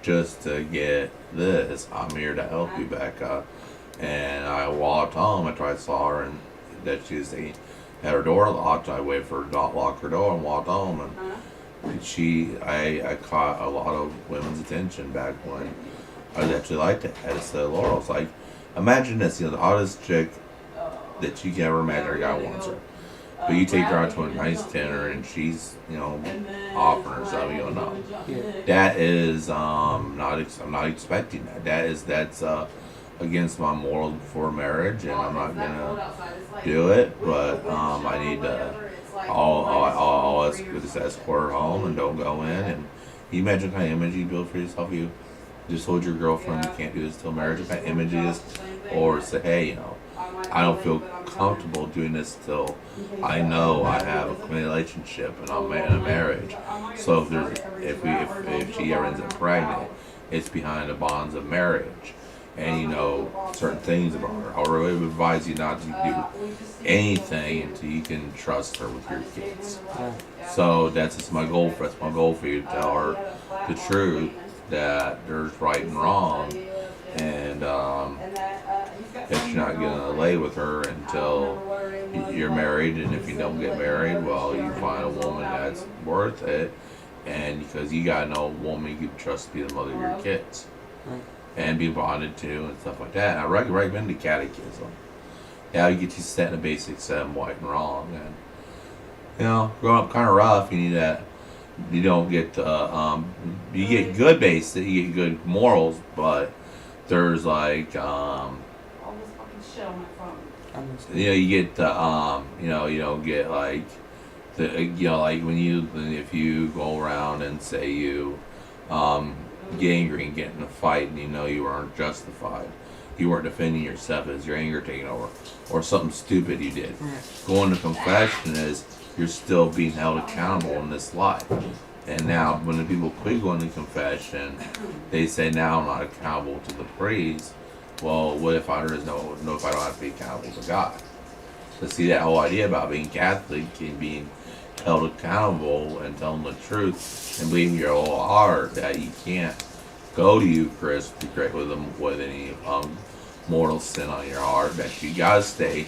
just to get this. I'm here to help you, Becca." And I walked home after I saw her and that she was had her door locked. I waited for her to not lock her door and walked home. And I caught a lot of women's attention back when I was actually like that. I just said, Laurel, it's like, imagine this, the hottest chick that you can ever imagine a guy wants her. But you take her out to a nice dinner and she's, offering herself, no. Yeah. That is, I'm not expecting that. That's against my morals for marriage, and I'm not gonna do it. But I need to. I'll just escort her home and don't go in. And you imagine what kind of image you build for yourself. You just hold your girlfriend. You can't do this till marriage. What kind of image is, or say, hey, I don't feel comfortable doing this till I know I have a committed relationship and I'm in a marriage. So if she ever ends up pregnant, it's behind the bonds of marriage. And certain things about her. I really would advise you not to do anything until you can trust her with your kids. So that's my goal for you to tell her the truth that there's right and wrong, and if you're not gonna lay with her until you're married, and if you don't get married, well, you find a woman that's worth it, and because you gotta know a woman you can trust to be the mother of your kids. And be bonded to and stuff like that. And I recommend the catechism. Yeah, you get you set in the basics of right and wrong. And growing up kind of rough, you need that. You don't get you get good basics, you get good morals, but there's like you get the you don't get like the like if you go around and say you get angry and get in a fight and you weren't justified. You weren't defending yourself as your anger taking over. Or something stupid you did. Going to confession is you're still being held accountable in this life. And now when the people quit going to confession, they say now I'm not accountable to the priest. Well, what if if I don't have to be accountable to God? To see that whole idea about being Catholic and being held accountable and telling the truth and believing your whole heart that you can't go to Eucharist with any mortal sin on your heart, that you gotta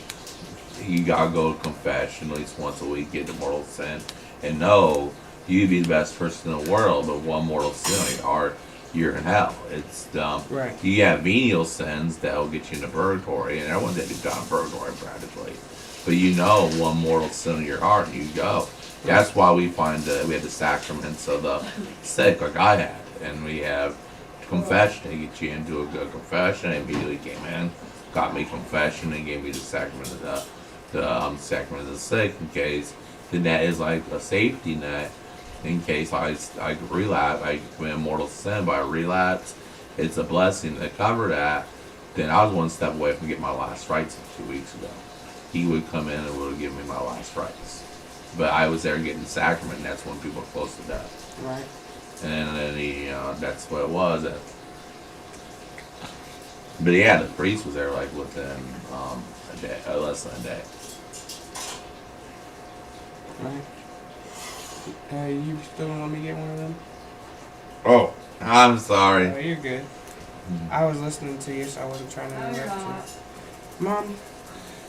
you gotta go to confession at least once a week, get the mortal sin, and know you be the best person in the world, but one mortal sin on your heart, you're in hell. It's right. You have venial sins that'll get you into purgatory, and everyone's gonna be down in purgatory practically. But one mortal sin in your heart, and you go. That's why we find that we have the sacraments of the sick, like I had, and we have confession. They get you into a good confession. I immediately came in, got me confession, and gave me the sacrament of the sacrament of the sick in case. Then that is like a safety net in case I relapse, I commit a mortal sin, but I relapse. It's a blessing to cover that. Then I was one step away from getting my last rites 2 weeks ago. He would come in and would give me my last rites. But I was there getting the sacrament, and that's when people are close to death. Right. And then that's what it was. But yeah, the priest was there like within a day, less than a day. Right. You still want me to get one of them? Oh, I'm sorry. Oh, you're good. I was listening to you, so I wasn't trying to interrupt you. Mom.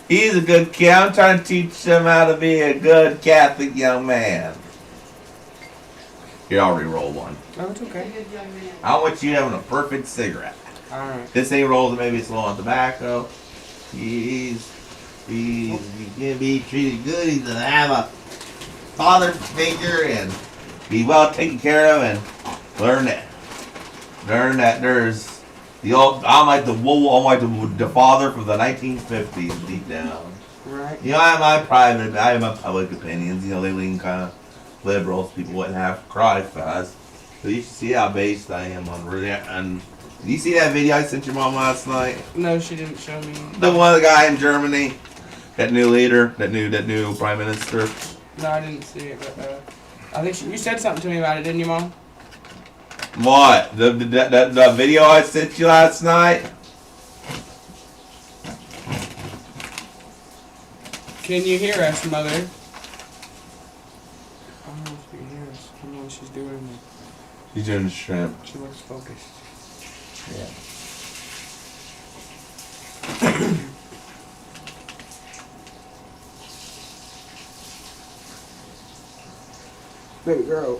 He's a good kid. I'm trying to teach him how to be a good Catholic young man. Here, I'll re-roll one. Oh, it's okay. I want you having a perfect cigarette. Alright. This ain't rolled, maybe it's low on tobacco. He's gonna be treated good. He's gonna have a father figure and be well taken care of, and learn that there's the old. I'm like the father from the 1950s deep down. Right. You know, I have my public opinions. You know, they lean kind of liberal. So people wouldn't have to cry fast. But you should see how based I am on that. And you see that video I sent your mom last night? No, she didn't show me. The one, the guy in Germany, that new leader, that new prime minister. No, I didn't see it, but I think you said something to me about it, didn't you, Mom? What? The video I sent you last night? Can you hear us, Mother? I don't know if you can hear us. I don't know what she's doing. She's doing the shrimp. She looks focused. Yeah. Baby girl.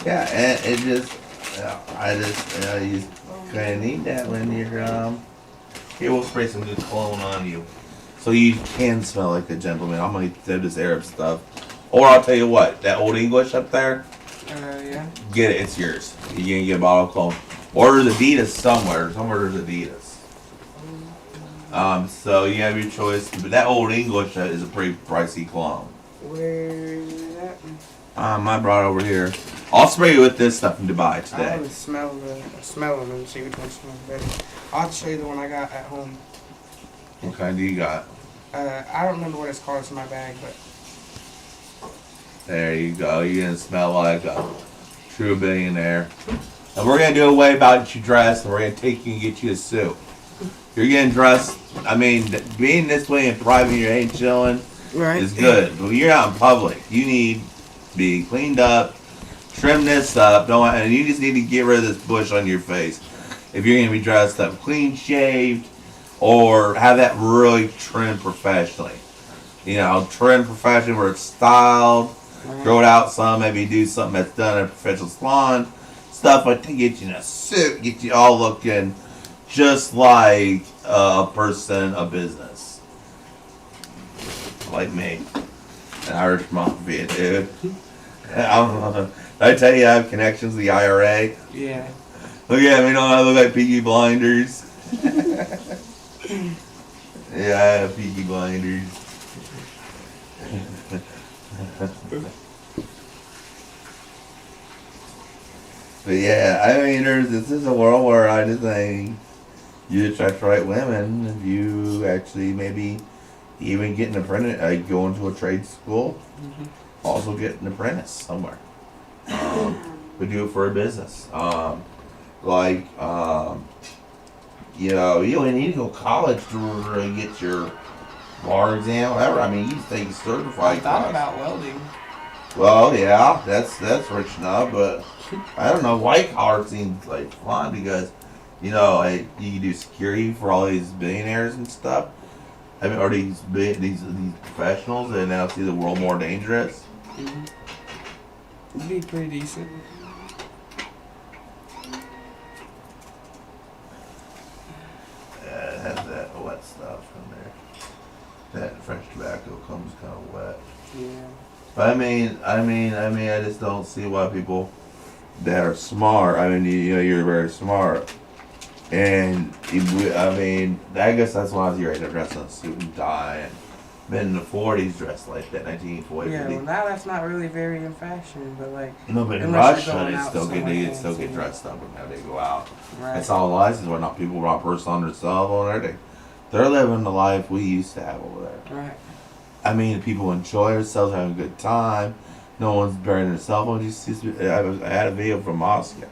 Yeah, and it just, you kind of need that when you're, here, we'll spray some good cologne on you. So you can smell like a gentleman. I'm going to do this Arab stuff. Or I'll tell you what, that Old English up there, Yeah. get it, it's yours. You can get a bottle of cologne. Or there's Adidas somewhere there's Adidas. So you have your choice. But that Old English is a pretty pricey cologne. Where is that? I brought it over here. I'll spray you with this stuff in Dubai I today. would smell them and see which one smells better. I'll have to show you the one I got at home. What kind do you got? I don't remember what it's called. It's in my bag, but There you go. You're going to smell like a true billionaire. And we're going to do a way about you dressed, and we're going to take you and get you a suit. You're getting dressed. I mean, being this way and thriving, you ain't chilling is good. But when you're out in public, you need to be cleaned up, trim this up, and you just need to get rid of this bush on your face. If you're going to be dressed up, clean shaved, or have that really trimmed professionally. You know, trim professionally where it's styled, grow it out some, maybe do something that's done in a professional salon. Stuff like to get you in a suit, get you all looking just like a person of business. Like me. An Irish mafia, dude. I don't know. Did I tell you I have connections to the IRA? yeah. Look at me, don't I look like Peaky Blinders? Yeah, I have Peaky Blinders. But yeah, I mean, this is a world where I just think you attract the right women if you actually maybe even get an apprentice, go into a trade school, also get an apprentice somewhere. But do it for a business. You know, you don't need to go to college to really get your bar exam, whatever. I mean, you can take a certified I thought class. about welding. Well, yeah, that's rich enough, but I don't know. White collar seems like fun because, you know, you can do security for all these billionaires and stuff. I mean, or these professionals that now see the world more dangerous. It'd be pretty decent. Yeah, it has that wet stuff in there. That fresh tobacco comes kind of wet. Yeah. But I mean, I just don't see why people that are smart. I mean, you know, you're very smart, and I mean, I guess that's why I was here. They're dressed in a suit and tie, and men in the '40s dressed like that, 1940s. Yeah, well, now that's not really very in fashion, but like. No, but in unless you're Russia, going they out still somewhere get dressed up when they go out. Right. That's all license. We're not people without personal on their cell phone or anything. They're living the life we used to have over there. Right. I mean, people enjoy themselves, having a good time. No one's burying their cell phone. I had a video from Moscow,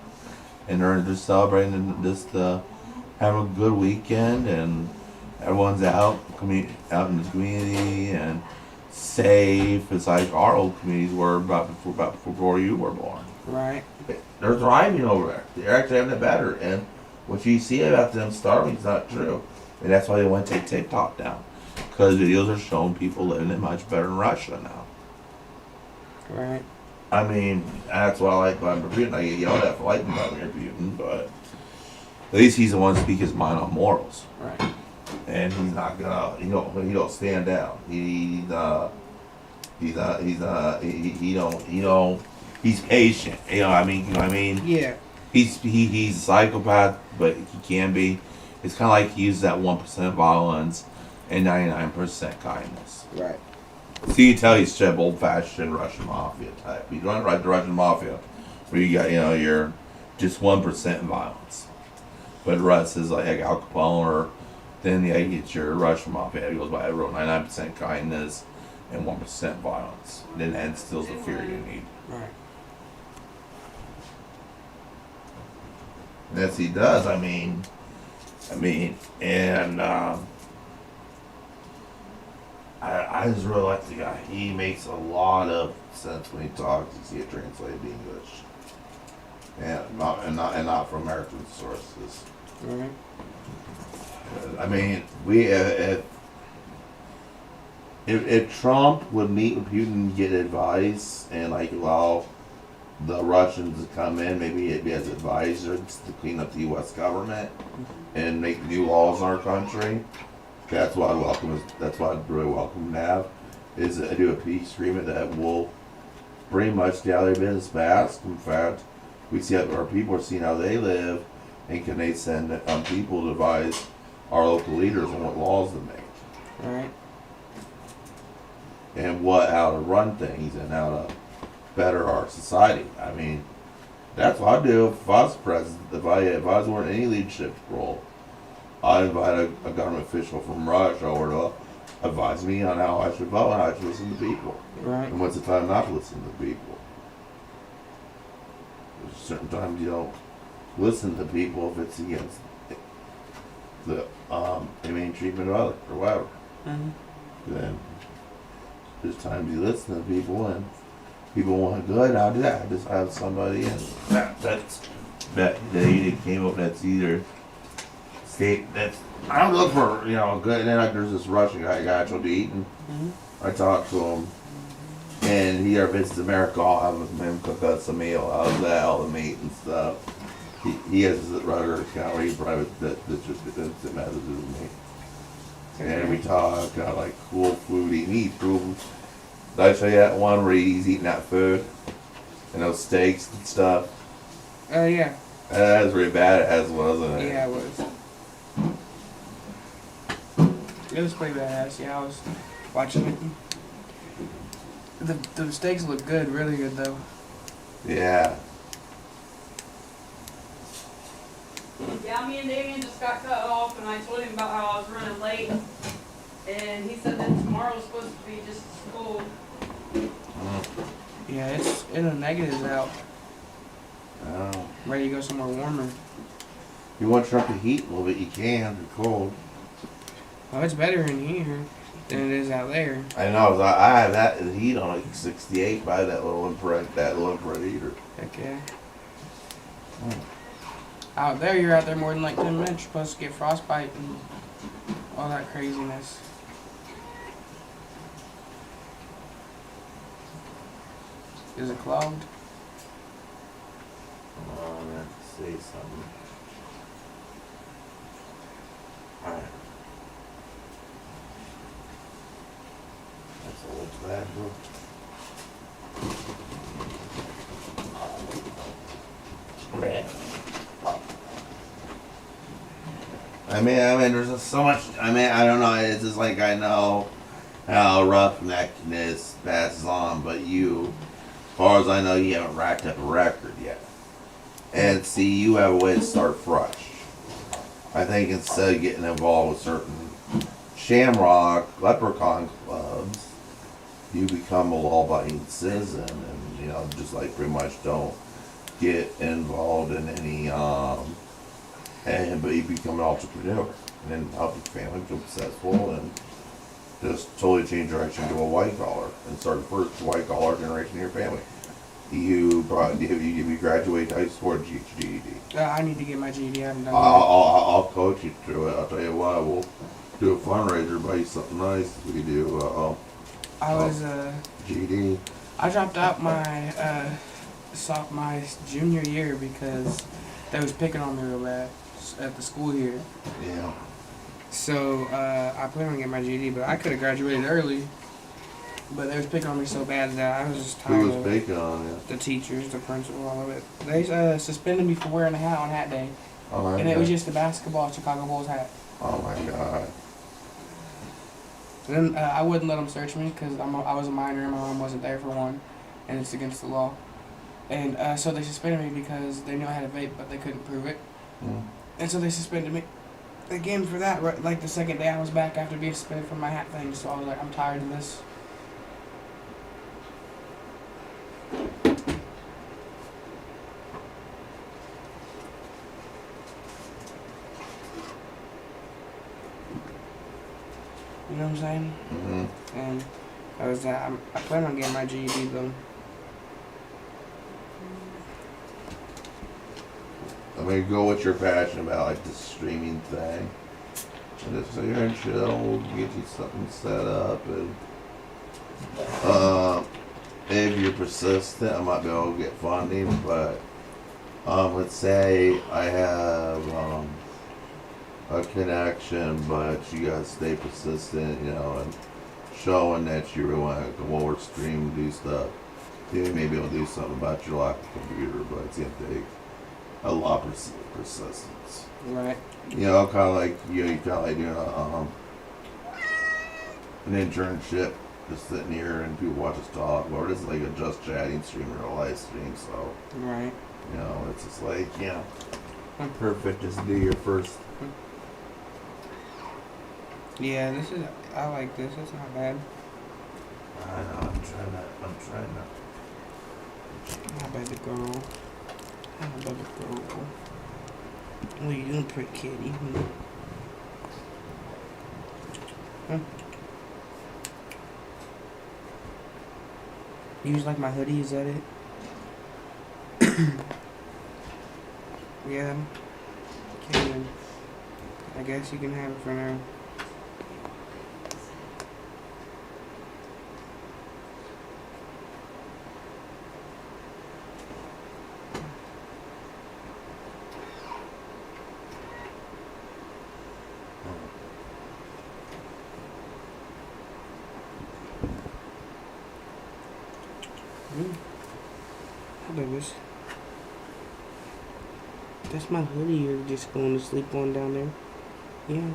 and they're celebrating this, having a good weekend, and everyone's out in the community and safe. It's like our old communities were about before you were born. Right. They're thriving over there. They're actually having it better, and what you see about them starving is not true, and that's why they want to take TikTok down. Because videos are showing people living it much better in Russia now. Right. I mean, that's what I like about Putin. I get yelled at for liking Vladimir Putin, but at least he's the one to speak his mind on morals. Right. and he's not gonna. He don't stand down. He don't. He's patient. You know what I mean? You know what I mean? Yeah. He's a psychopath, but he can be. It's kind of like he uses that 1% violence and 99% kindness. Right. So you can tell he's straight old-fashioned Russian mafia type. He's running right the Russian mafia, where you got your just 1% violence, but the rest is like Al Capone, or then you get your Russian mafia. It goes by 99% kindness and 1% violence. Then that instills the fear you need. Right. Yes, he does. I mean, and I just really like the guy. He makes a lot of sense when he talks. You see it translated to English, and not from American sources. Right. I mean, if Trump would meet with Putin and get advice and like allow the Russians to come in, maybe he'd be as advisors to clean up the U.S. government and make new laws in our country. That's what I welcome. That's what I'd really welcome to have, is to do a peace agreement that will pretty much get out of their business fast. In fact, we see how our people are seeing how they live, and can they send people to advise our local leaders on what laws to make. All right. And how to run things and how to better our society. I mean, that's what I'd do if I was president. If I was in any leadership role, I'd invite a government official from Russia over to advise me on how I should vote and how I should listen to people. Right. And what's the time not to listen to people. There's certain times you don't listen to people if it's against the humane treatment of others or whatever. Mm-hmm. Then there's times you listen to people and people want good. I'll do that. I just have somebody in that they came up. That's either state. That's I don't look for good. And then there's this Russian guy I told you eating. Mm-hmm. I talked to him, and he ever visits America. I'll have him cook us a meal. How's that? All the meat and stuff. He has his Rutgers account where he private that messages me. And we talk like cool food eating. He food. Did I show you that one where he's eating that food and those steaks and stuff? Oh yeah. That was pretty badass, wasn't it? Yeah, it was. It was pretty badass. Yeah, I was watching it. The steaks look good, really good though. Yeah. Yeah, me and Damien just got cut off, and I told him about how I was running late, and he said that tomorrow's supposed to be just as cold. Yeah, it's in the negatives out. Oh. Ready to go somewhere warmer. You want to turn up the heat a little bit, you can. It's cold. Well, it's better in here than it is out there. I know. I have that heat on like 68 by that little infrared heater. Heck yeah. Out there, you're out there more than like 10 minutes. You're supposed to get frostbite and all that craziness. Is it clogged? Oh, I have to say something. Alright. That's a little bad, bro. I mean, there's just so much. I mean, I don't know. It's just like I know how roughneckness passes on, but you, as far as I know, you haven't racked up a record yet. And see, you have a way to start fresh. I think instead of getting involved with certain shamrock, leprechaun clubs, you become a law-abiding citizen, and just like pretty much don't get involved in any but you become an entrepreneur, and then help your family become successful, and just totally change direction to a white collar, and start the first white collar generation in your family. You graduate high school or GED? I need to get my GED. I haven't done that. I'll coach you through it. I'll tell you what. We'll do a fundraiser, buy you something nice. We do. I was GED. I dropped out my my junior year because they was picking on me real bad at the school here. Yeah. So I plan on getting my GED, but I could have graduated early. But they was picking on me so bad that I was just tired Who was of picking on you? the teachers, the principal, all of it. They suspended me for wearing a hat on hat day. Oh my And God. it was just a basketball Chicago Bulls hat. Oh my God. And then I wouldn't let them search me because I was a minor and my mom wasn't there for one. And it's against the law. And so they suspended me because they knew I had a vape, but they couldn't prove it. Mm. And so they suspended me again for that. Right, like the second day I was back after being suspended from my hat thing. So I was like, I'm tired of this. You know what I'm saying? Mm-hmm. And I plan on getting my GED though. I mean, go what you're passionate about, like this streaming thing. And just sit here and chill. We'll get you something set up. And if you're persistent, I might be able to get funding. But let's say I have a connection, but you gotta stay persistent, you know, and showing that you really want to go over stream, do stuff. You may be able to do something about your lack of computer, but it's gonna take a lot of persistence. Right. You know, kind of like you kind of like doing an internship, just sitting here and people watch us talk, or this is like a just chatting stream or a live stream. So, right. You know, it's just like, you know, perfect. Just do your first. Yeah, I like this. It's not bad. I know. I'm trying to. How about the girl? How about the girl? What are you doing, pretty kitty? Huh? You just like my hoodie? Is that it? Yeah. Okay, then. I guess you can have it for now. Hi, babies. That's my hoodie you're just going to sleep on down there. Yeah.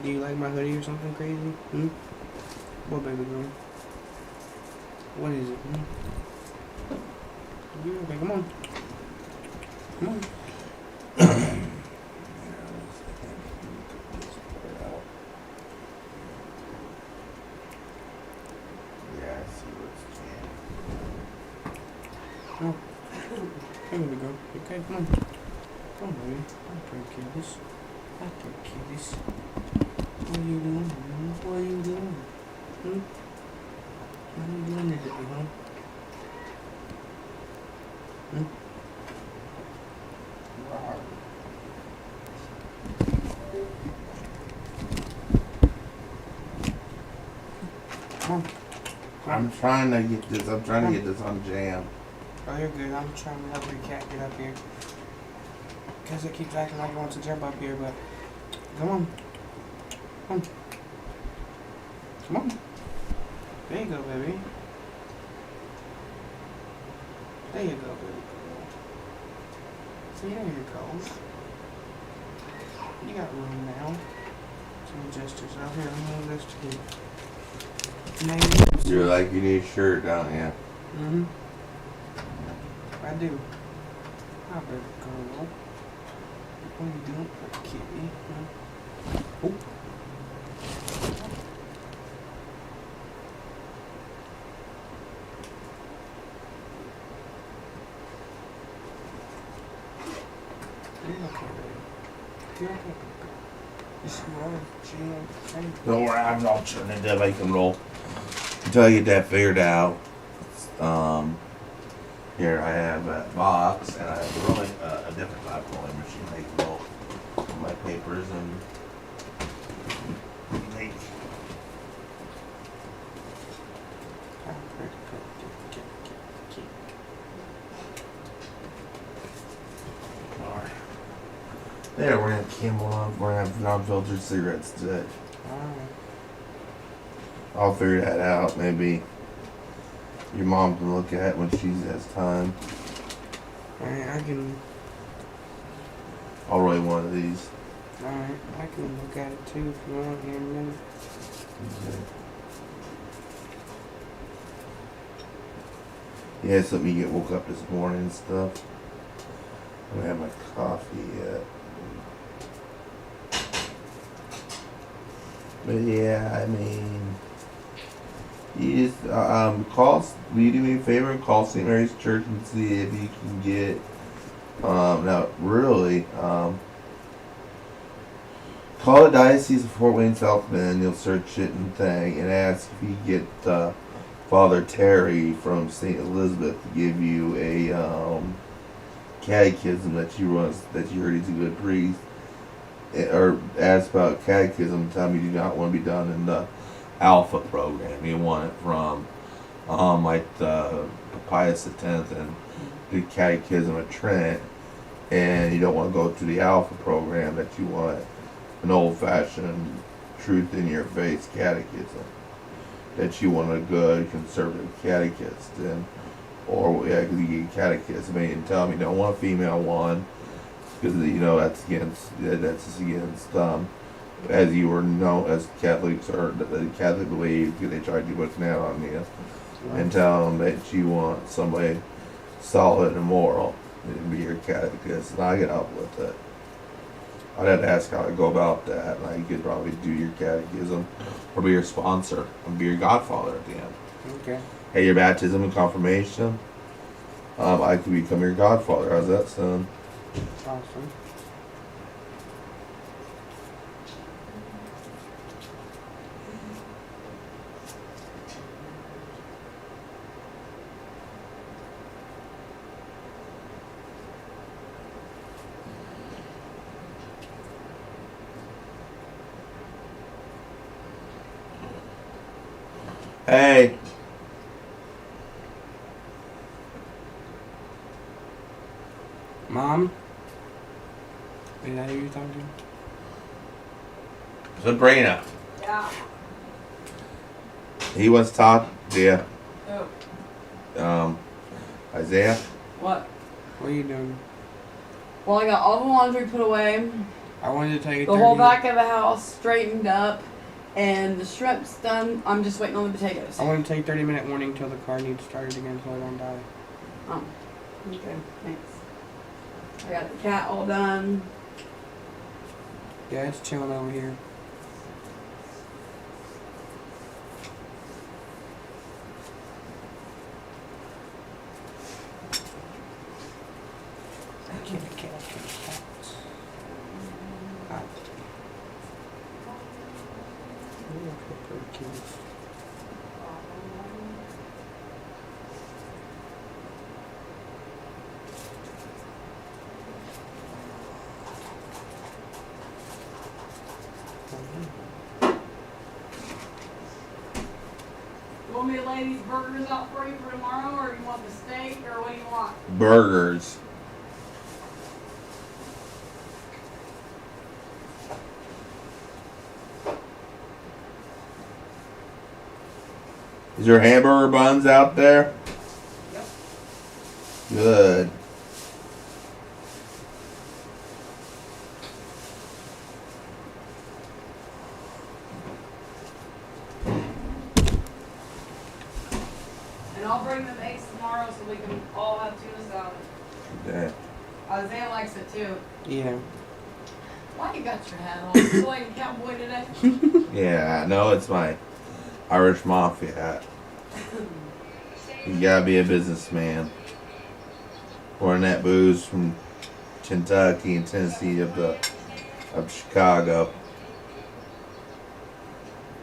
Do you like my hoodie or something crazy? What, baby girl? What is it? Yeah, okay, come on. Come on. Oh, here we go. Okay, come on. Come on, baby. I'm pretty kitties. I'm pretty kitties. What are you doing? What are you doing? What are you doing today, huh? Come on. I'm trying to get this. I'm trying to get this on jam. Oh, you're good. I'm trying to help your cat get up here. Because it keeps acting like it wants to jump up here, but... Come on. Come on. Come on. There you go, baby. There you go, baby girl. See, there you go. You got room now. Some gestures out here. I'm going to this too. You're like, you need a shirt, don't you? Mm-hmm. I do. Hi, baby girl. What are you doing, pretty kitty? Oh. You're okay, baby. You're okay, baby. Yes, you are. Don't worry, I'm all turning into bacon roll until I get that figured out. Here I have a box, and I have rolling a different type of rolling machine. I can roll my papers and make. There, we're gonna have Camel on. We're gonna have non-filtered cigarettes today. Alright. I'll figure that out. Maybe your mom can look at it when she has time. Alright, I can. I'll write one of these. Alright, I can look at it too if you want here in a minute. Okay. Yeah, it's let me get woke up this morning and stuff. I haven't had my coffee yet. But yeah, I mean, you just call. Will you do me a favor? Call St. Mary's Church and see if you can get. Now really, call the Diocese of Fort Wayne South Bend. You'll search it and thing and ask if you get Father Terry from St. Elizabeth to give you a catechism that you heard he's a good priest. Or ask about catechism, tell me you do not want to be done in the Alpha program. You want it from like the Pius X and the Catechism of Trent, and you don't want to go to the Alpha program, that you want an old-fashioned truth in your face catechism, that you want a good conservative catechist, and or yeah, you get catechism, and tell me you don't want a female one, because that's against as you were known as Catholics, or the Catholic believe, they try to put that on you, and tell them that you want somebody solid and moral and be your catechist, and I can help with it. I'd have to ask how I go about that, and I could probably do your catechism, or be your sponsor, and be your godfather at the end. Okay. Hey, your baptism and confirmation, I could become your godfather. How's that sound? Awesome. Hey. Mom? Is that who you're talking to? Sabrina. Yeah. He wants to talk to you. Oh. Isaiah. What? What are you doing? Well, I got all the laundry put away. I wanted to take it. The whole back of the house straightened up, and the shrimp's done. I'm just waiting on the potatoes. I want to take 30-minute warning until the car needs started again so I don't die. Oh. Okay. Thanks. I got the cat all done. Yeah, it's chilling over here. You want me to lay these burgers out for you for tomorrow, or you want the steak, or what do you want? Burgers. Is there hamburger buns out there? Yep. Good. And I'll bring them eggs tomorrow so we can all have tuna salad. Okay. Isaiah likes it too. Yeah. Why you got your hat on? You feel like a cowboy today? Yeah, no, it's my Irish Mafia hat. You gotta be a businessman. Pouring that booze from Kentucky and Tennessee up Chicago.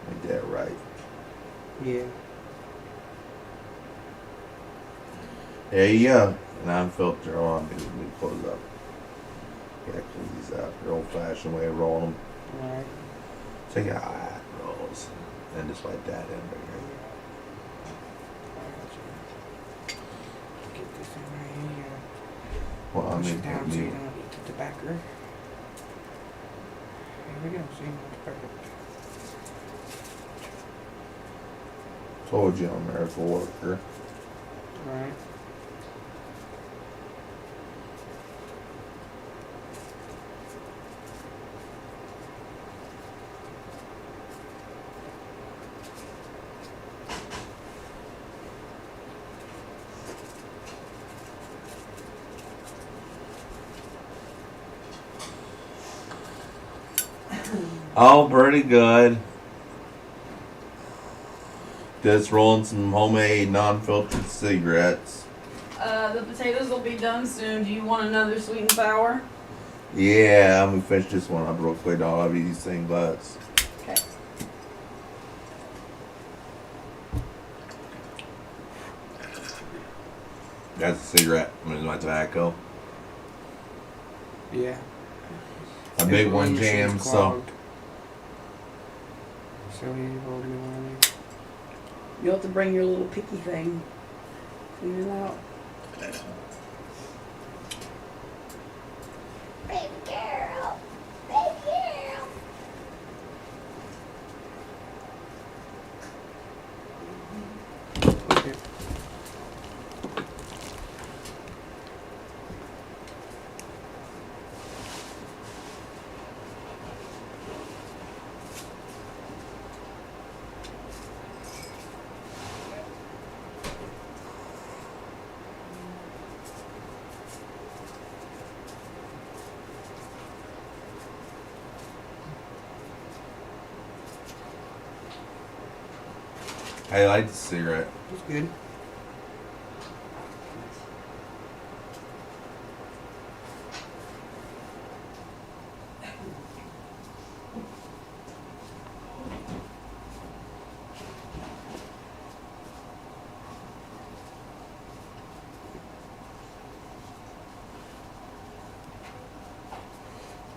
Make that right. Yeah. There you go. Non-filter on. Let me close up. Yeah, close these up. Your old-fashioned way of rolling them. Alright. Take a high rolls. And just like that in there. Get this in right here. Well, I Push mean, it down so you don't eat the tobacco. we go. See, that's perfect. Told you I'm a miracle worker. Alright. Oh, pretty good. Just rolling some homemade, non-filtered cigarettes. The potatoes will be done soon. Do you want another sweet and sour? Yeah, I'm gonna finish this one up real quick. I'll have these things glass. Okay. That's a cigarette. I'm gonna do my tobacco. Yeah. A big one jams, so. So you hold me on. You'll have to bring your little picky thing. Clean it out. Baby girl. Baby girl. Okay. I like the cigarette. It's good.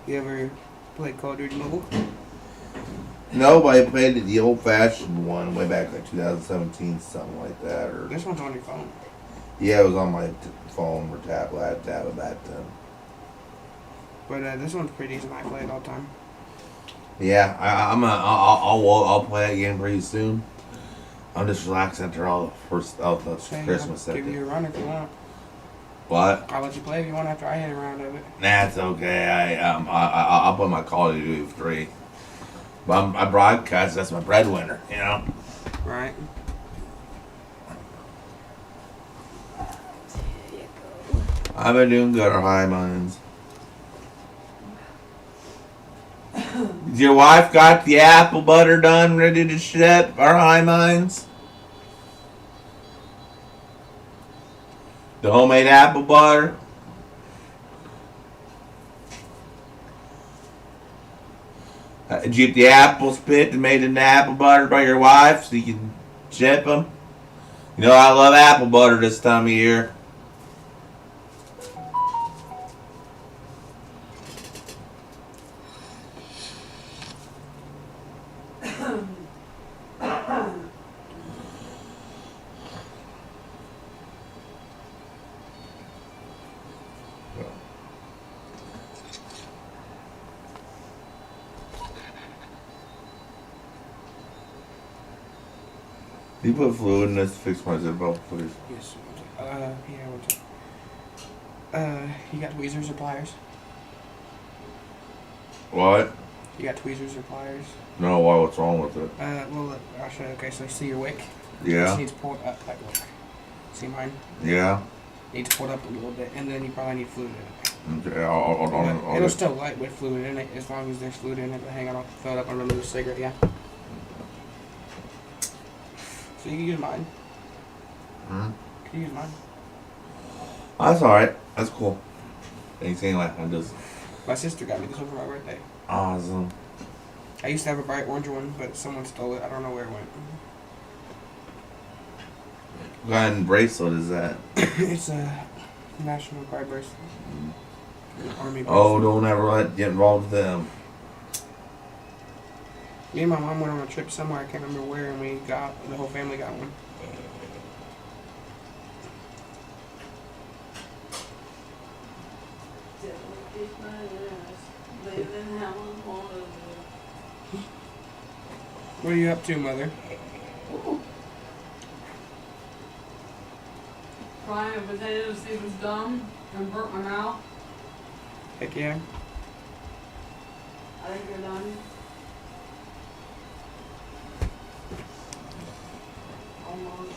You ever play Call of Duty Mobile? No, but I played the old-fashioned one way back like 2017, something like that. Or This one's on your phone. yeah, it was on my phone or tablet. I had a tablet back then. But this one's pretty decent. I play it all the time. Yeah, I'll play it again pretty soon. I'm just relaxing after all the Say, Christmas I'll give you a run if you want. What? I'll let you play if you want after I hit a round of it. That's okay. I'll put my Call of Duty 3. But I broadcast. That's my breadwinner. You know. Right. I've been doing good at High Mines. Your wife got the apple butter done, ready to ship our High Mines? The homemade apple butter? Did you get the apples picked and made into apple butter by your wife so you can ship them? You know I love apple butter this time of year. You put fluid in this to fix my zip up, please. Yes. Yeah. What's up? You got tweezers or pliers? What? You got tweezers or pliers? No, why? What's wrong with it? Well, I'll show you. Okay, so you see your wick? Yeah. It just needs pulled up like wick. See mine? Yeah. Needs pulled up a little bit, and then you probably need fluid in it. Okay, I'll It'll still light with fluid in it as long as there's fluid in it. But hang on, I'll fill it up and remove the cigarette. Yeah. So you can use mine. Hmm? You can use mine. That's alright. That's cool. Thanks anyway. I'm just My sister got me this one for my birthday. awesome. I used to have a bright orange one, but someone stole it. I don't know where it went. What kind of bracelet is that? It's a National Guard bracelet. Army bracelet. Oh, don't ever get involved with them. Me and my mom went on a trip somewhere, I can't remember where, and the whole family got one. Living how I wanna live. What are you up to, Mother? Frying a potato to see if it's done and burnt my mouth. Heck yeah. I think you're done. Almost.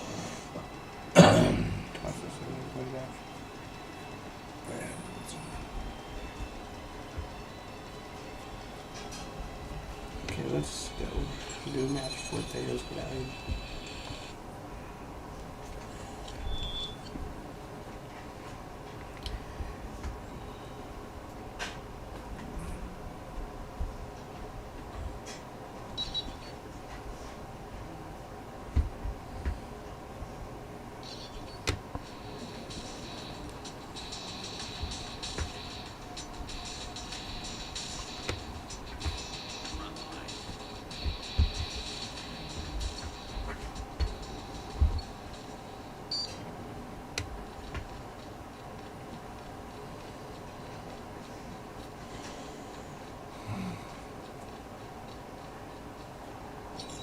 Okay, let's go do mashed potatoes without him.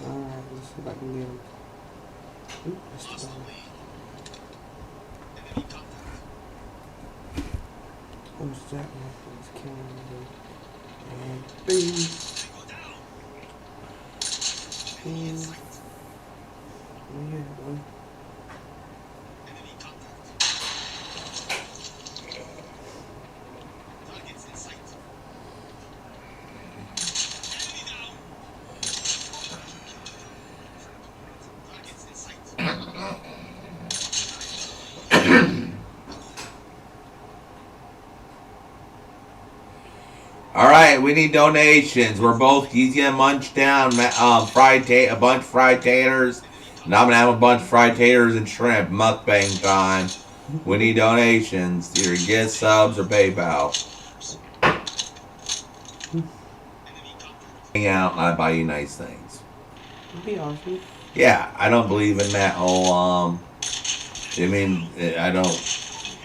Alright, let's see if I can get him. Oop, that's the ball. Who's that one? He's killing me. And boom. And yeah, one. All right, we need donations. He's gonna munch down a bunch of fried taters, and I'm gonna have a bunch of fried taters and shrimp. Mukbang time. We need donations. Either get subs or PayPal. Hang out and I buy you nice things. That'd be awesome. Yeah, I don't believe in that whole I mean, I don't.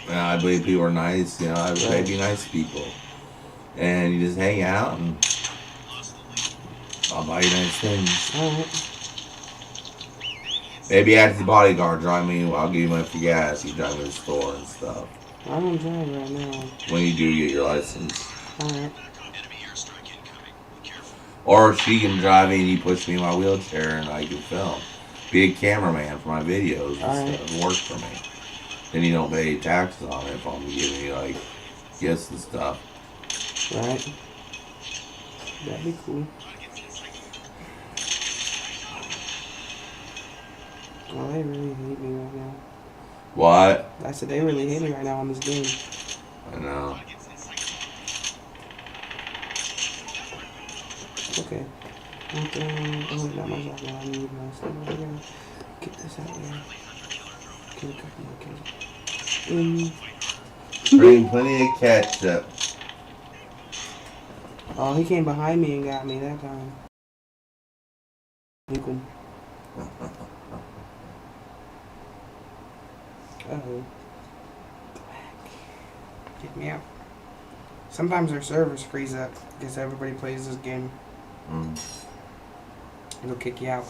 I believe people are nice. They be nice people. And you just hang out and I'll buy you nice things. Alright. Maybe ask the bodyguard, drive me, I'll give you money for gas, you drive me to the store and stuff. I don't drive right now. When you do get your license. Alright. Or she can drive me and you push me in my wheelchair and I can film. Be a cameraman for my videos and stuff. Work for me. Then you don't pay taxes on it if I'm giving you gifts and stuff. Right. That'd be cool. Oh, they really hate me right now. What? I said they really hate me right now on this game. I know. Okay. Oh, not my shotgun. I need my stuff over here. Get this out here. Get a couple more kills. Bring plenty of ketchup. Oh, he came behind me and got me that time. Lincoln. Uh-oh. Get me out. Sometimes their servers freeze up because everybody plays this game. It'll kick you out.